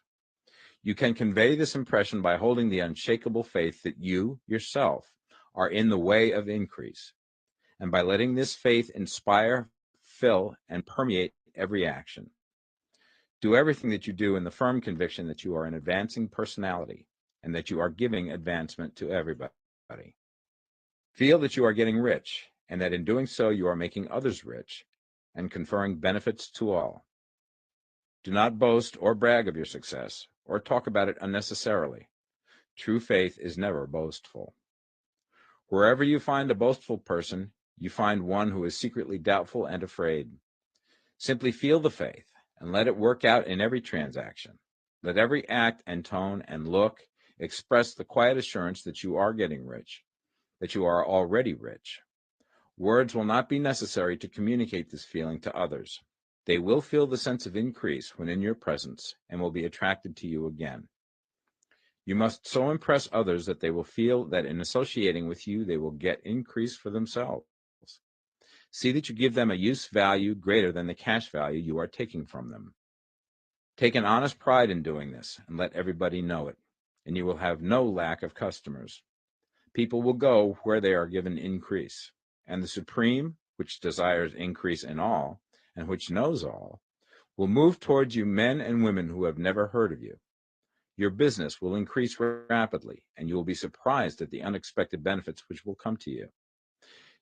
You can convey this impression by holding the unshakable faith that you, yourself, are in the way of increase, and by letting this faith inspire, fill, and permeate every action. Do everything that you do in the firm conviction that you are an advancing personality and that you are giving advancement to everybody. Feel that you are getting rich and that in doing so you are making others rich and conferring benefits to all. Do not boast or brag of your success or talk about it unnecessarily. True faith is never boastful. Wherever you find a boastful person, you find one who is secretly doubtful and afraid. Simply feel the faith and let it work out in every transaction. Let every act and tone and look express the quiet assurance that you are getting rich, that you are already rich. Words will not be necessary to communicate this feeling to others. They will feel the sense of increase when in your presence and will be attracted to you again. You must so impress others that they will feel that in associating with you, they will get increase for themselves. See that you give them a use value greater than the cash value you are taking from them. Take an honest pride in doing this and let everybody know it, and you will have no lack of customers. People will go where they are given increase, and the Supreme, which desires increase in all, and which knows all, will move towards you men and women who have never heard of you. Your business will increase rapidly, and you will be surprised at the unexpected benefits which will come to you.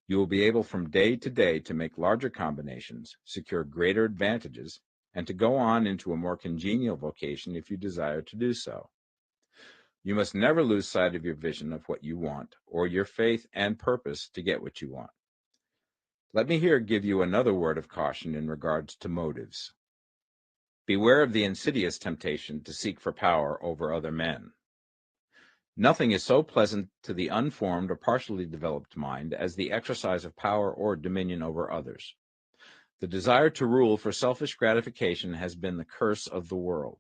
You will be able from day to day to make larger combinations, secure greater advantages, and to go on into a more congenial vocation if you desire to do so. You must never lose sight of your vision of what you want, or your faith and purpose to get what you want. Let me here give you another word of caution in regards to motives. Beware of the insidious temptation to seek for power over other men. Nothing is so pleasant to the unformed or partially developed mind as the exercise of power or dominion over others. The desire to rule for selfish gratification has been the curse of the world.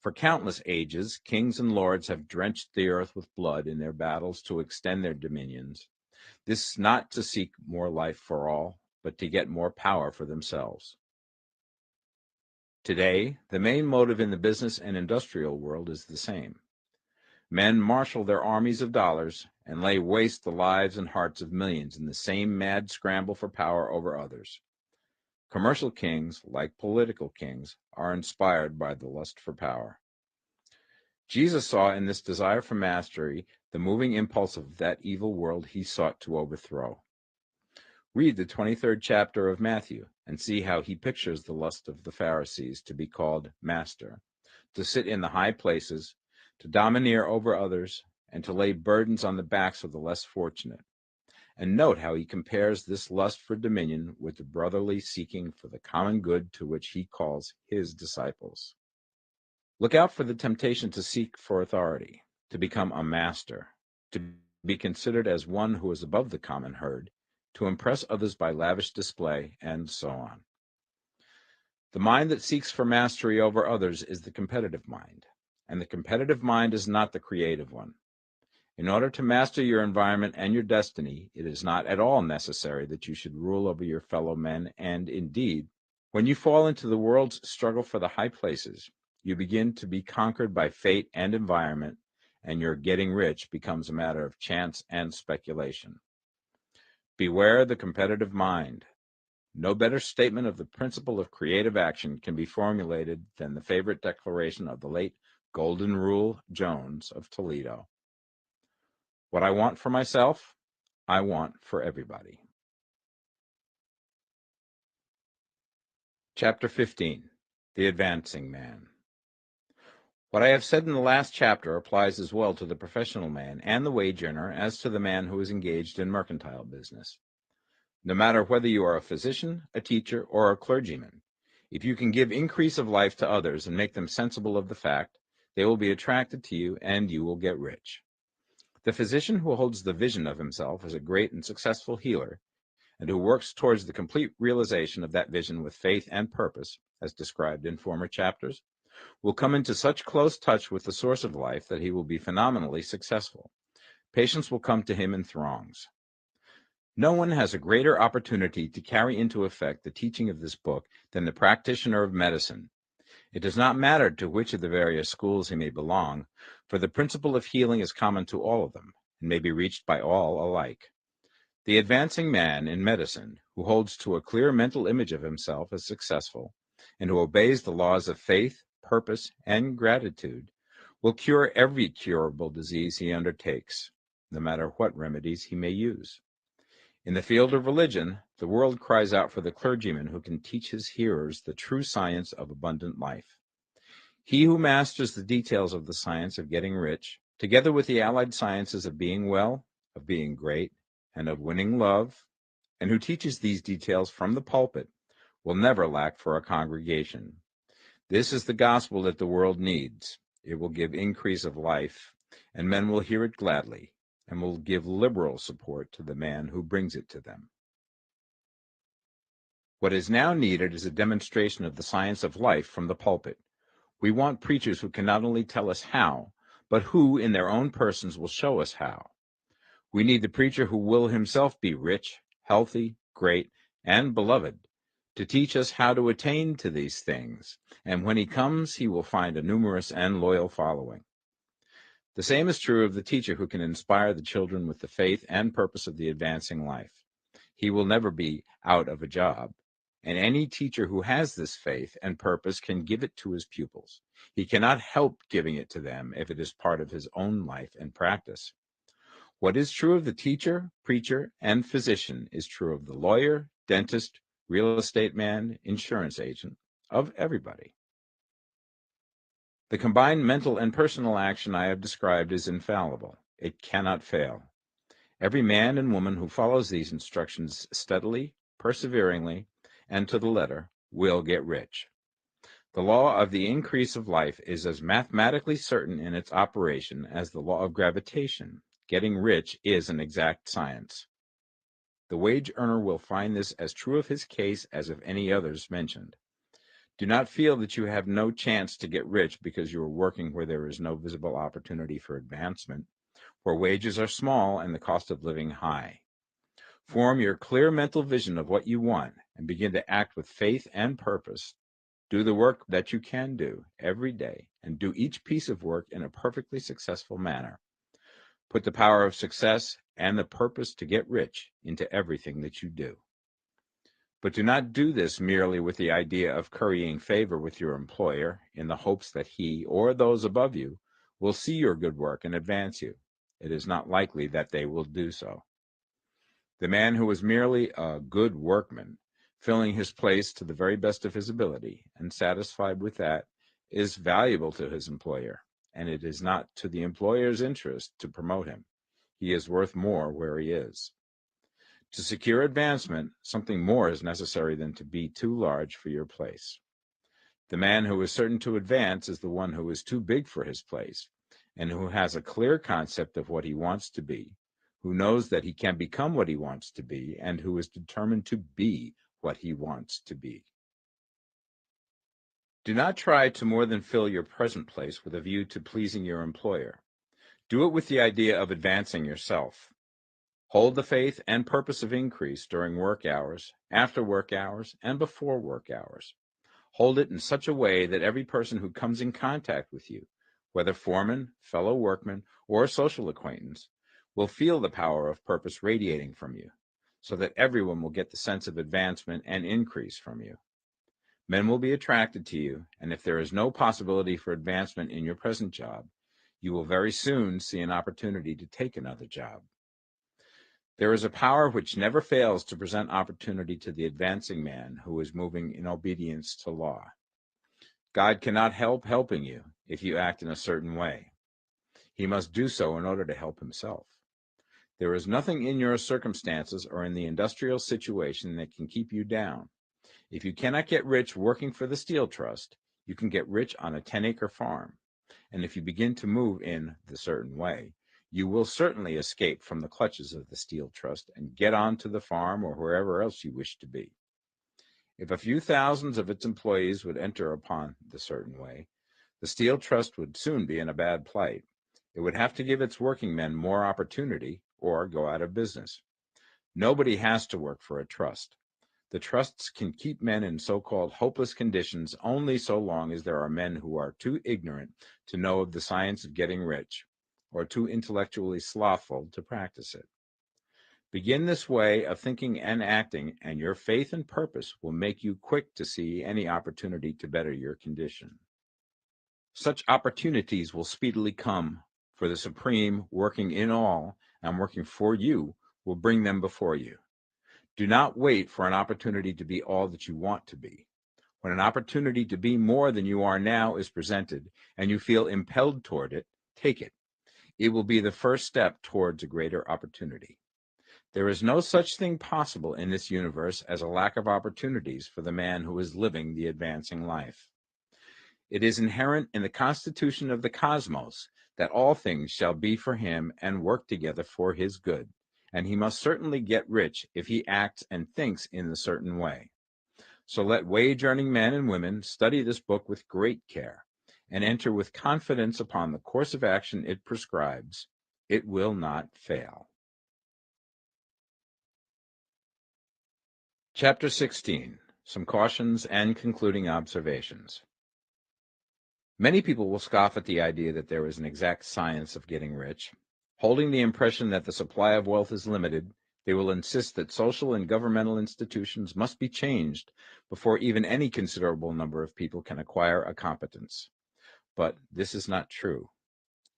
For countless ages, kings and lords have drenched the earth with blood in their battles to extend their dominions. This not to seek more life for all, but to get more power for themselves. Today, the main motive in the business and industrial world is the same. Men marshal their armies of dollars and lay waste the lives and hearts of millions in the same mad scramble for power over others. Commercial kings, like political kings, are inspired by the lust for power. Jesus saw in this desire for mastery the moving impulse of that evil world he sought to overthrow. Read the 23rd chapter of Matthew and see how he pictures the lust of the Pharisees to be called master, to sit in the high places, to domineer over others, and to lay burdens on the backs of the less fortunate. And note how he compares this lust for dominion with the brotherly seeking for the common good to which he calls his disciples. Look out for the temptation to seek for authority, to become a master, to be considered as one who is above the common herd, to impress others by lavish display, and so on. The mind that seeks for mastery over others is the competitive mind, and the competitive mind is not the creative one. In order to master your environment and your destiny, it is not at all necessary that you should rule over your fellow men, and indeed, when you fall into the world's struggle for the high places, you begin to be conquered by fate and environment, and your getting rich becomes a matter of chance and speculation. Beware the competitive mind. No better statement of the principle of creative action can be formulated than the favorite declaration of the late Golden Rule Jones of Toledo. What I want for myself, I want for everybody. Chapter 15, The Advancing Man. What I have said in the last chapter applies as well to the professional man and the wage earner as to the man who is engaged in mercantile business. No matter whether you are a physician, a teacher, or a clergyman, If you can give increase of life to others and make them sensible of the fact, they will be attracted to you and you will get rich. The physician who holds the vision of himself as a great and successful healer, and who works towards the complete realization of that vision with faith and purpose, as described in former chapters, will come into such close touch with the source of life that he will be phenomenally successful. Patients will come to him in throngs. No one has a greater opportunity to carry into effect the teaching of this book than the practitioner of medicine. It does not matter to which of the various schools he may belong, for the principle of healing is common to all of them and may be reached by all alike. The advancing man in medicine, who holds to a clear mental image of himself as successful, and who obeys the laws of faith, purpose, and gratitude, will cure every curable disease he undertakes, no matter what remedies he may use. In the field of religion, the world cries out for the clergyman who can teach his hearers the true science of abundant life. He who masters the details of the science of getting rich, together with the allied sciences of being well, of being great, and of winning love, and who teaches these details from the pulpit, will never lack for a congregation. This is the gospel that the world needs. It will give increase of life, and men will hear it gladly, and will give liberal support to the man who brings it to them. What is now needed is a demonstration of the science of life from the pulpit. We want preachers who can not only tell us how, but who, in their own persons, will show us how. We need the preacher who will himself be rich, healthy, great, and beloved, to teach us how to attain to these things, and when he comes, he will find a numerous and loyal following. The same is true of the teacher who can inspire the children with the faith and purpose of the advancing life. He will never be out of a job, and any teacher who has this faith and purpose can give it to his pupils. He cannot help giving it to them if it is part of his own life and practice. What is true of the teacher, preacher, and physician is true of the lawyer, dentist, real estate man, insurance agent, of everybody. The combined mental and personal action I have described is infallible. It cannot fail. Every man and woman who follows these instructions steadily, perseveringly, and to the letter will get rich. The law of the increase of life is as mathematically certain in its operation as the law of gravitation. Getting rich is an exact science. The wage earner will find this as true of his case as of any others mentioned. Do not feel that you have no chance to get rich because you are working where there is no visible opportunity for advancement, where wages are small and the cost of living high. Form your clear mental vision of what you want and begin to act with faith and purpose. Do the work that you can do every day and do each piece of work in a perfectly successful manner. Put the power of success and the purpose to get rich into everything that you do. But do not do this merely with the idea of currying favor with your employer in the hopes that he or those above you will see your good work and advance you. It is not likely that they will do so. The man who is merely a good workman, filling his place to the very best of his ability and satisfied with that, is valuable to his employer, and it is not to the employer's interest to promote him. He is worth more where he is. To secure advancement, something more is necessary than to be too large for your place. The man who is certain to advance is the one who is too big for his place, and who has a clear concept of what he wants to be, who knows that he can become what he wants to be, and who is determined to be what he wants to be. Do not try to more than fill your present place with a view to pleasing your employer. Do it with the idea of advancing yourself. Hold the faith and purpose of increase during work hours, after work hours, and before work hours. Hold it in such a way that every person who comes in contact with you, whether foreman, fellow workman, or social acquaintance, will feel the power of purpose radiating from you, so that everyone will get the sense of advancement and increase from you. Men will be attracted to you, and if there is no possibility for advancement in your present job, you will very soon see an opportunity to take another job. There is a power which never fails to present opportunity to the advancing man who is moving in obedience to law. God cannot help helping you if you act in a certain way. He must do so in order to help himself. There is nothing in your circumstances or in the industrial situation that can keep you down. If you cannot get rich working for the Steel Trust, you can get rich on a 10-acre farm. And if you begin to move in the certain way, you will certainly escape from the clutches of the Steel Trust and get on to the farm or wherever else you wish to be. If a few thousands of its employees would enter upon the certain way, the Steel Trust would soon be in a bad plight. It would have to give its working men more opportunity or go out of business. Nobody has to work for a trust. The trusts can keep men in so-called hopeless conditions only so long as there are men who are too ignorant to know of the science of getting rich, or too intellectually slothful to practice it. Begin this way of thinking and acting, and your faith and purpose will make you quick to see any opportunity to better your condition. Such opportunities will speedily come, for the Supreme, working in all and working for you, will bring them before you. Do not wait for an opportunity to be all that you want to be. When an opportunity to be more than you are now is presented, and you feel impelled toward it, take it. It will be the first step towards a greater opportunity. There is no such thing possible in this universe as a lack of opportunities for the man who is living the advancing life. It is inherent in the constitution of the cosmos that all things shall be for him and work together for his good, and he must certainly get rich if he acts and thinks in the certain way. So let wage-earning men and women study this book with great care and enter with confidence upon the course of action it prescribes. It will not fail. Chapter 16. Some Cautions and Concluding Observations. Many people will scoff at the idea that there is an exact science of getting rich. Holding the impression that the supply of wealth is limited, they will insist that social and governmental institutions must be changed before even any considerable number of people can acquire a competence. But this is not true.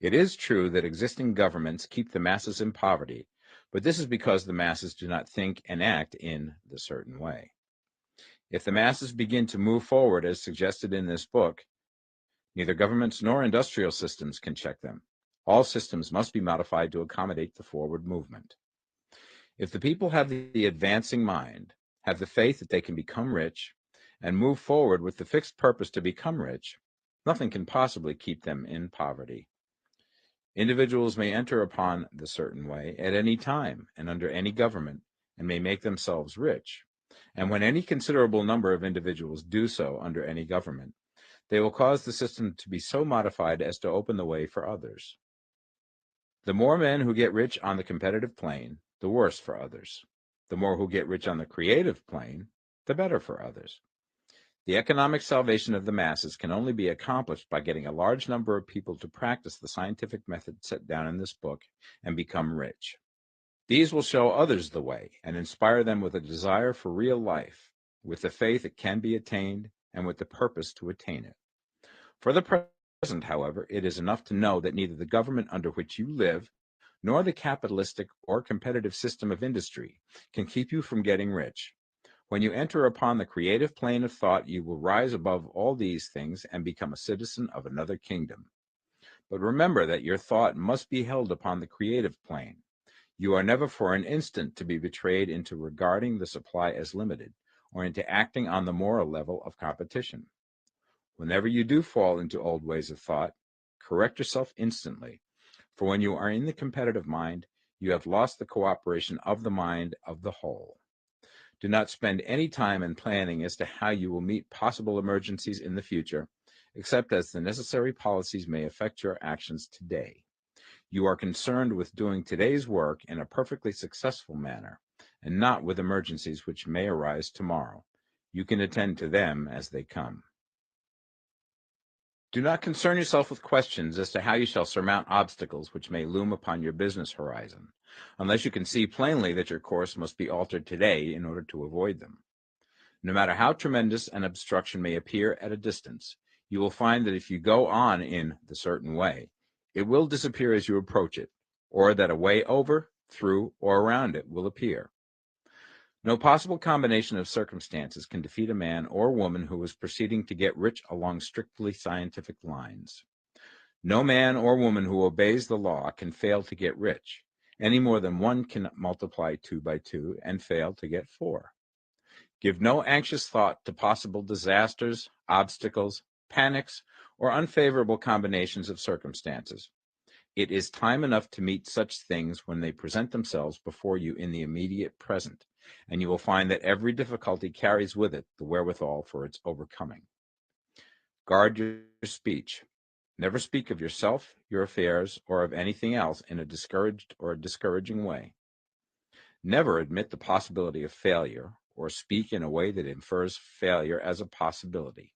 It is true that existing governments keep the masses in poverty, but this is because the masses do not think and act in the certain way. If the masses begin to move forward as suggested in this book, neither governments nor industrial systems can check them. All systems must be modified to accommodate the forward movement. If the people have the advancing mind, have the faith that they can become rich, and move forward with the fixed purpose to become rich, nothing can possibly keep them in poverty. Individuals may enter upon the certain way at any time and under any government, and may make themselves rich. And when any considerable number of individuals do so under any government, they will cause the system to be so modified as to open the way for others. The more men who get rich on the competitive plane, the worse for others. The more who get rich on the creative plane, the better for others. The economic salvation of the masses can only be accomplished by getting a large number of people to practice the scientific method set down in this book and become rich. These will show others the way and inspire them with a desire for real life, with the faith it can be attained, and with the purpose to attain it. For the present, however, it is enough to know that neither the government under which you live, nor the capitalistic or competitive system of industry can keep you from getting rich. When you enter upon the creative plane of thought, you will rise above all these things and become a citizen of another kingdom. But remember that your thought must be held upon the creative plane. You are never for an instant to be betrayed into regarding the supply as limited, or into acting on the moral level of competition. Whenever you do fall into old ways of thought, correct yourself instantly, for when you are in the competitive mind, you have lost the cooperation of the mind of the whole. Do not spend any time in planning as to how you will meet possible emergencies in the future, except as the necessary policies may affect your actions today. You are concerned with doing today's work in a perfectly successful manner, and not with emergencies which may arise tomorrow. You can attend to them as they come. Do not concern yourself with questions as to how you shall surmount obstacles which may loom upon your business horizon, unless you can see plainly that your course must be altered today in order to avoid them. No matter how tremendous an obstruction may appear at a distance, you will find that if you go on in the certain way, it will disappear as you approach it, or that a way over, through, or around it will appear. No possible combination of circumstances can defeat a man or woman who is proceeding to get rich along strictly scientific lines. No man or woman who obeys the law can fail to get rich, any more than one can multiply 2 by 2 and fail to get 4. Give no anxious thought to possible disasters, obstacles, panics, or unfavorable combinations of circumstances. It is time enough to meet such things when they present themselves before you in the immediate present, and you will find that every difficulty carries with it the wherewithal for its overcoming. Guard your speech. Never speak of yourself, your affairs, or of anything else in a discouraged or a discouraging way. Never admit the possibility of failure, or speak in a way that infers failure as a possibility.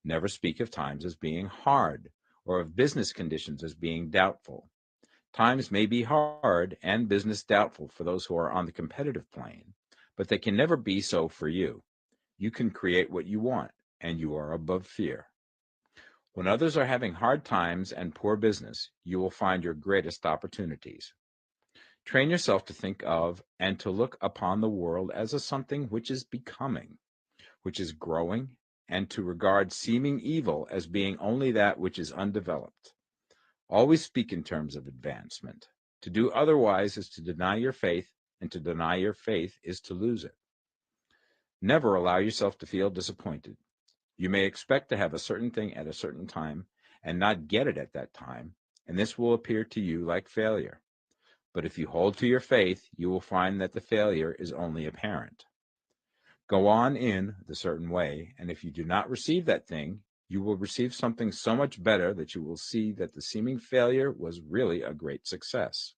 Never speak of times as being hard, or of business conditions as being doubtful. Times may be hard and business doubtful for those who are on the competitive plane, but they can never be so for you. You can create what you want, and you are above fear. When others are having hard times and poor business, you will find your greatest opportunities. Train yourself to think of and to look upon the world as a something which is becoming, which is growing, and to regard seeming evil as being only that which is undeveloped. Always speak in terms of advancement. To do otherwise is to deny your faith, and to deny your faith is to lose it. Never allow yourself to feel disappointed. You may expect to have a certain thing at a certain time and not get it at that time, and this will appear to you like failure. But if you hold to your faith, you will find that the failure is only apparent. Go on in the certain way, and if you do not receive that thing, you will receive something so much better that you will see that the seeming failure was really a great success.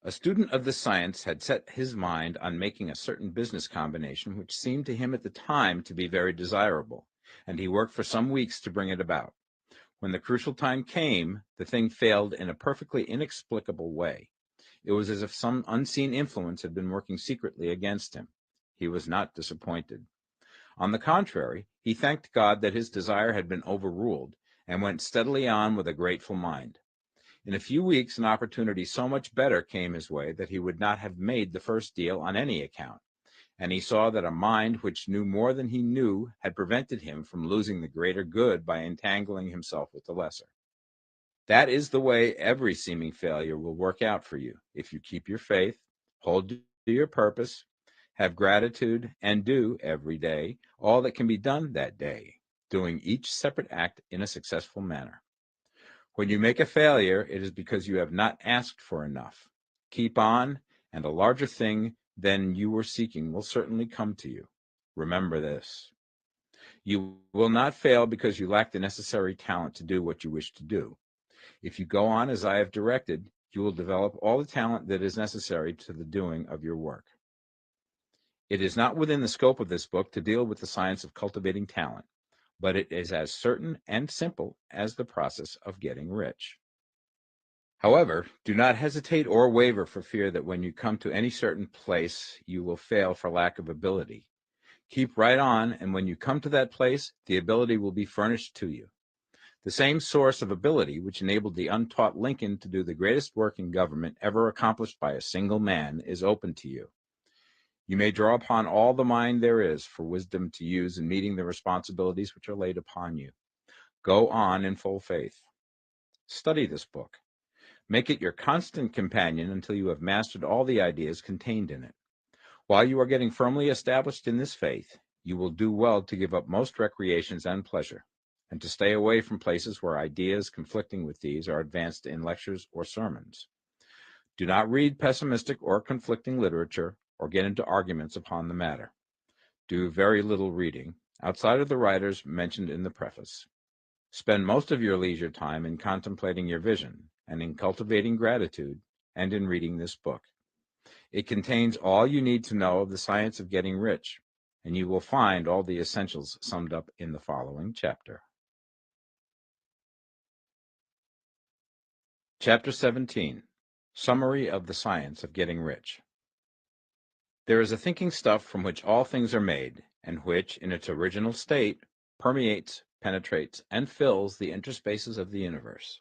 A student of this science had set his mind on making a certain business combination which seemed to him at the time to be very desirable, and he worked for some weeks to bring it about. When the crucial time came, the thing failed in a perfectly inexplicable way. It was as if some unseen influence had been working secretly against him. He was not disappointed. On the contrary, he thanked God that his desire had been overruled, and went steadily on with a grateful mind. In a few weeks, an opportunity so much better came his way that he would not have made the first deal on any account, and he saw that a mind which knew more than he knew had prevented him from losing the greater good by entangling himself with the lesser. That is the way every seeming failure will work out for you, if you keep your faith, hold to your purpose, have gratitude, and do every day all that can be done that day, doing each separate act in a successful manner. When you make a failure, it is because you have not asked for enough. Keep on, and a larger thing than you were seeking will certainly come to you. Remember this. You will not fail because you lack the necessary talent to do what you wish to do. If you go on as I have directed, you will develop all the talent that is necessary to the doing of your work. It is not within the scope of this book to deal with the science of cultivating talent, but it is as certain and simple as the process of getting rich. However, do not hesitate or waver for fear that when you come to any certain place, you will fail for lack of ability. Keep right on, and when you come to that place, the ability will be furnished to you. The same source of ability which enabled the untaught Lincoln to do the greatest work in government ever accomplished by a single man is open to you. You may draw upon all the mind there is for wisdom to use in meeting the responsibilities which are laid upon you. Go on in full faith. Study this book. Make it your constant companion until you have mastered all the ideas contained in it. While you are getting firmly established in this faith, you will do well to give up most recreations and pleasure, and to stay away from places where ideas conflicting with these are advanced in lectures or sermons. Do not read pessimistic or conflicting literature or get into arguments upon the matter. Do very little reading, outside of the writers mentioned in the preface. Spend most of your leisure time in contemplating your vision, and in cultivating gratitude, and in reading this book. It contains all you need to know of the science of getting rich, and you will find all the essentials summed up in the following chapter. Chapter 17, Summary of the Science of Getting Rich. There is a thinking stuff from which all things are made, and which, in its original state, permeates, penetrates, and fills the interspaces of the universe.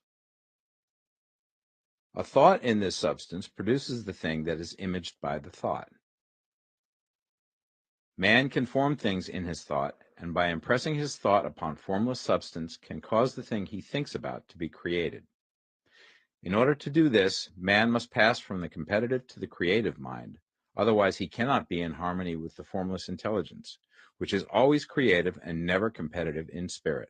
A thought in this substance produces the thing that is imaged by the thought. Man can form things in his thought, and by impressing his thought upon formless substance can cause the thing he thinks about to be created. In order to do this, man must pass from the competitive to the creative mind, Otherwise, he cannot be in harmony with the formless intelligence, which is always creative and never competitive in spirit.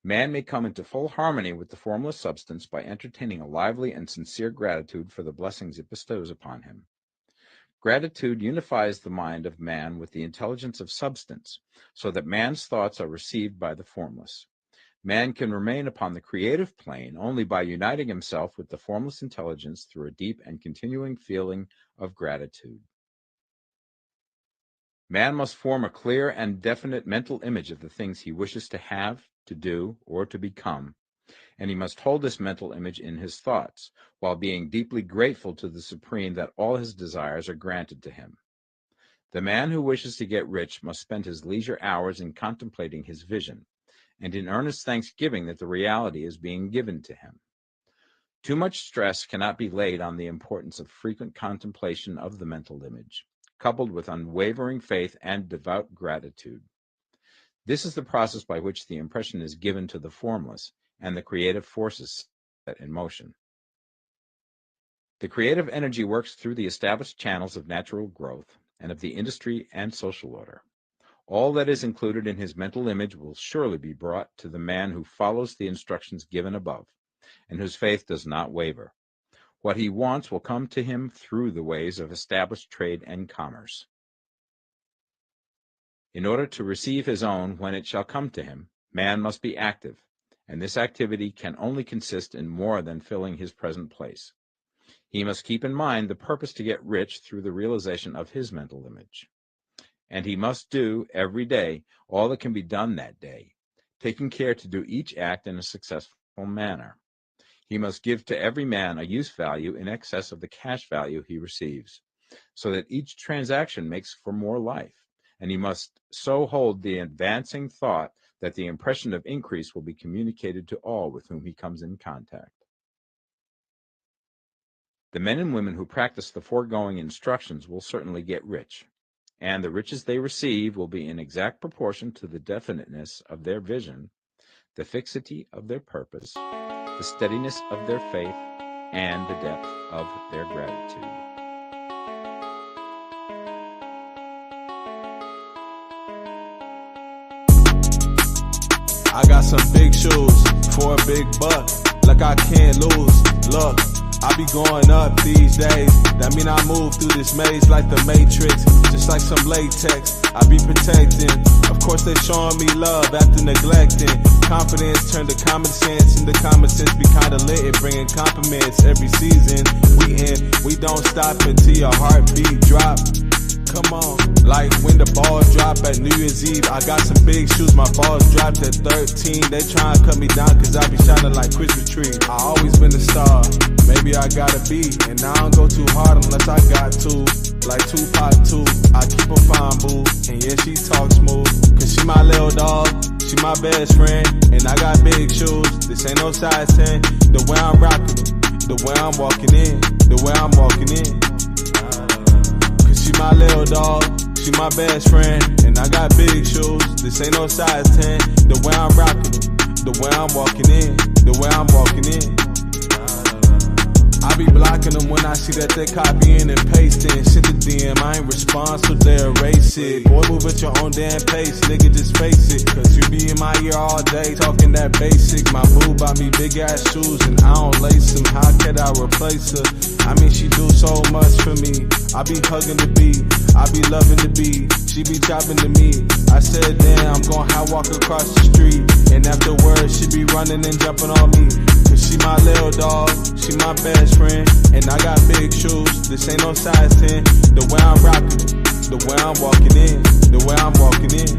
Man may come into full harmony with the formless substance by entertaining a lively and sincere gratitude for the blessings it bestows upon him. Gratitude unifies the mind of man with the intelligence of substance, so that man's thoughts are received by the formless. Man can remain upon the creative plane only by uniting himself with the formless intelligence through a deep and continuing feeling of gratitude. Man must form a clear and definite mental image of the things he wishes to have, to do, or to become, and he must hold this mental image in his thoughts, while being deeply grateful to the Supreme that all his desires are granted to him. The man who wishes to get rich must spend his leisure hours in contemplating his vision, and in earnest thanksgiving that the reality is being given to him. Too much stress cannot be laid on the importance of frequent contemplation of the mental image, coupled with unwavering faith and devout gratitude. This is the process by which the impression is given to the formless and the creative forces set in motion. The creative energy works through the established channels of natural growth and of the industry and social order. All that is included in his mental image will surely be brought to the man who follows the instructions given above, and whose faith does not waver. What he wants will come to him through the ways of established trade and commerce. In order to receive his own when it shall come to him, man must be active, and this activity can only consist in more than filling his present place. He must keep in mind the purpose to get rich through the realization of his mental image. And he must do, every day, all that can be done that day, taking care to do each act in a successful manner. He must give to every man a use value in excess of the cash value he receives, so that each transaction makes for more life, and he must so hold the advancing thought that the impression of increase will be communicated to all with whom he comes in contact. The men and women who practice the foregoing instructions will certainly get rich, and the riches they receive will be in exact proportion to the definiteness of their vision, the fixity of their purpose, the steadiness of their faith, and the depth of their gratitude. I got some big shoes for a big buck, like I can't lose. Look, I be going up these days. That mean I move through this maze like the Matrix, just like some latex. I be protecting. Of course they showing me love after neglecting. Confidence turned to common sense, and the common sense be kinda lit and bringing compliments every season. We don't stop until your heartbeat drop. Come on, like when the ball drop at New Year's Eve. I got some big shoes, my balls dropped at 13. They try and cut me down cause I be shining like Christmas tree. I always been a star, maybe I gotta be. And I don't go too hard unless I got to. Like Tupac too, I keep a fine boo. And yeah, she talk smooth, cause she my little dog, she my best friend. And I got big shoes, this ain't no size 10. The way I'm rocking it, the way I'm walking in, the way I'm walking in. She my little dog, she my best friend, and I got big shoes, this ain't no size 10. The way I'm rocking it, the way I'm walking in, the way I'm walking in. I be blocking them when I see that they copying and pasting. Send the DM, I ain't respond, so they erase it. Boy, move at your own damn pace, nigga, just face it. Cause you be in my ear all day, talking that basic. My boo bought me big ass shoes, and I don't lace them. How can I replace her? I mean, she do so much for me. I be hugging the beat, I be loving the beat. She be chopping to me. I said, damn, I'm gon' high walk across the street. And afterwards, she be running and jumping on me. Cause she my little dog, she my best friend. And I got big shoes, this ain't no size 10. The way I'm rocking it, the way I'm walking in, the way I'm walking in.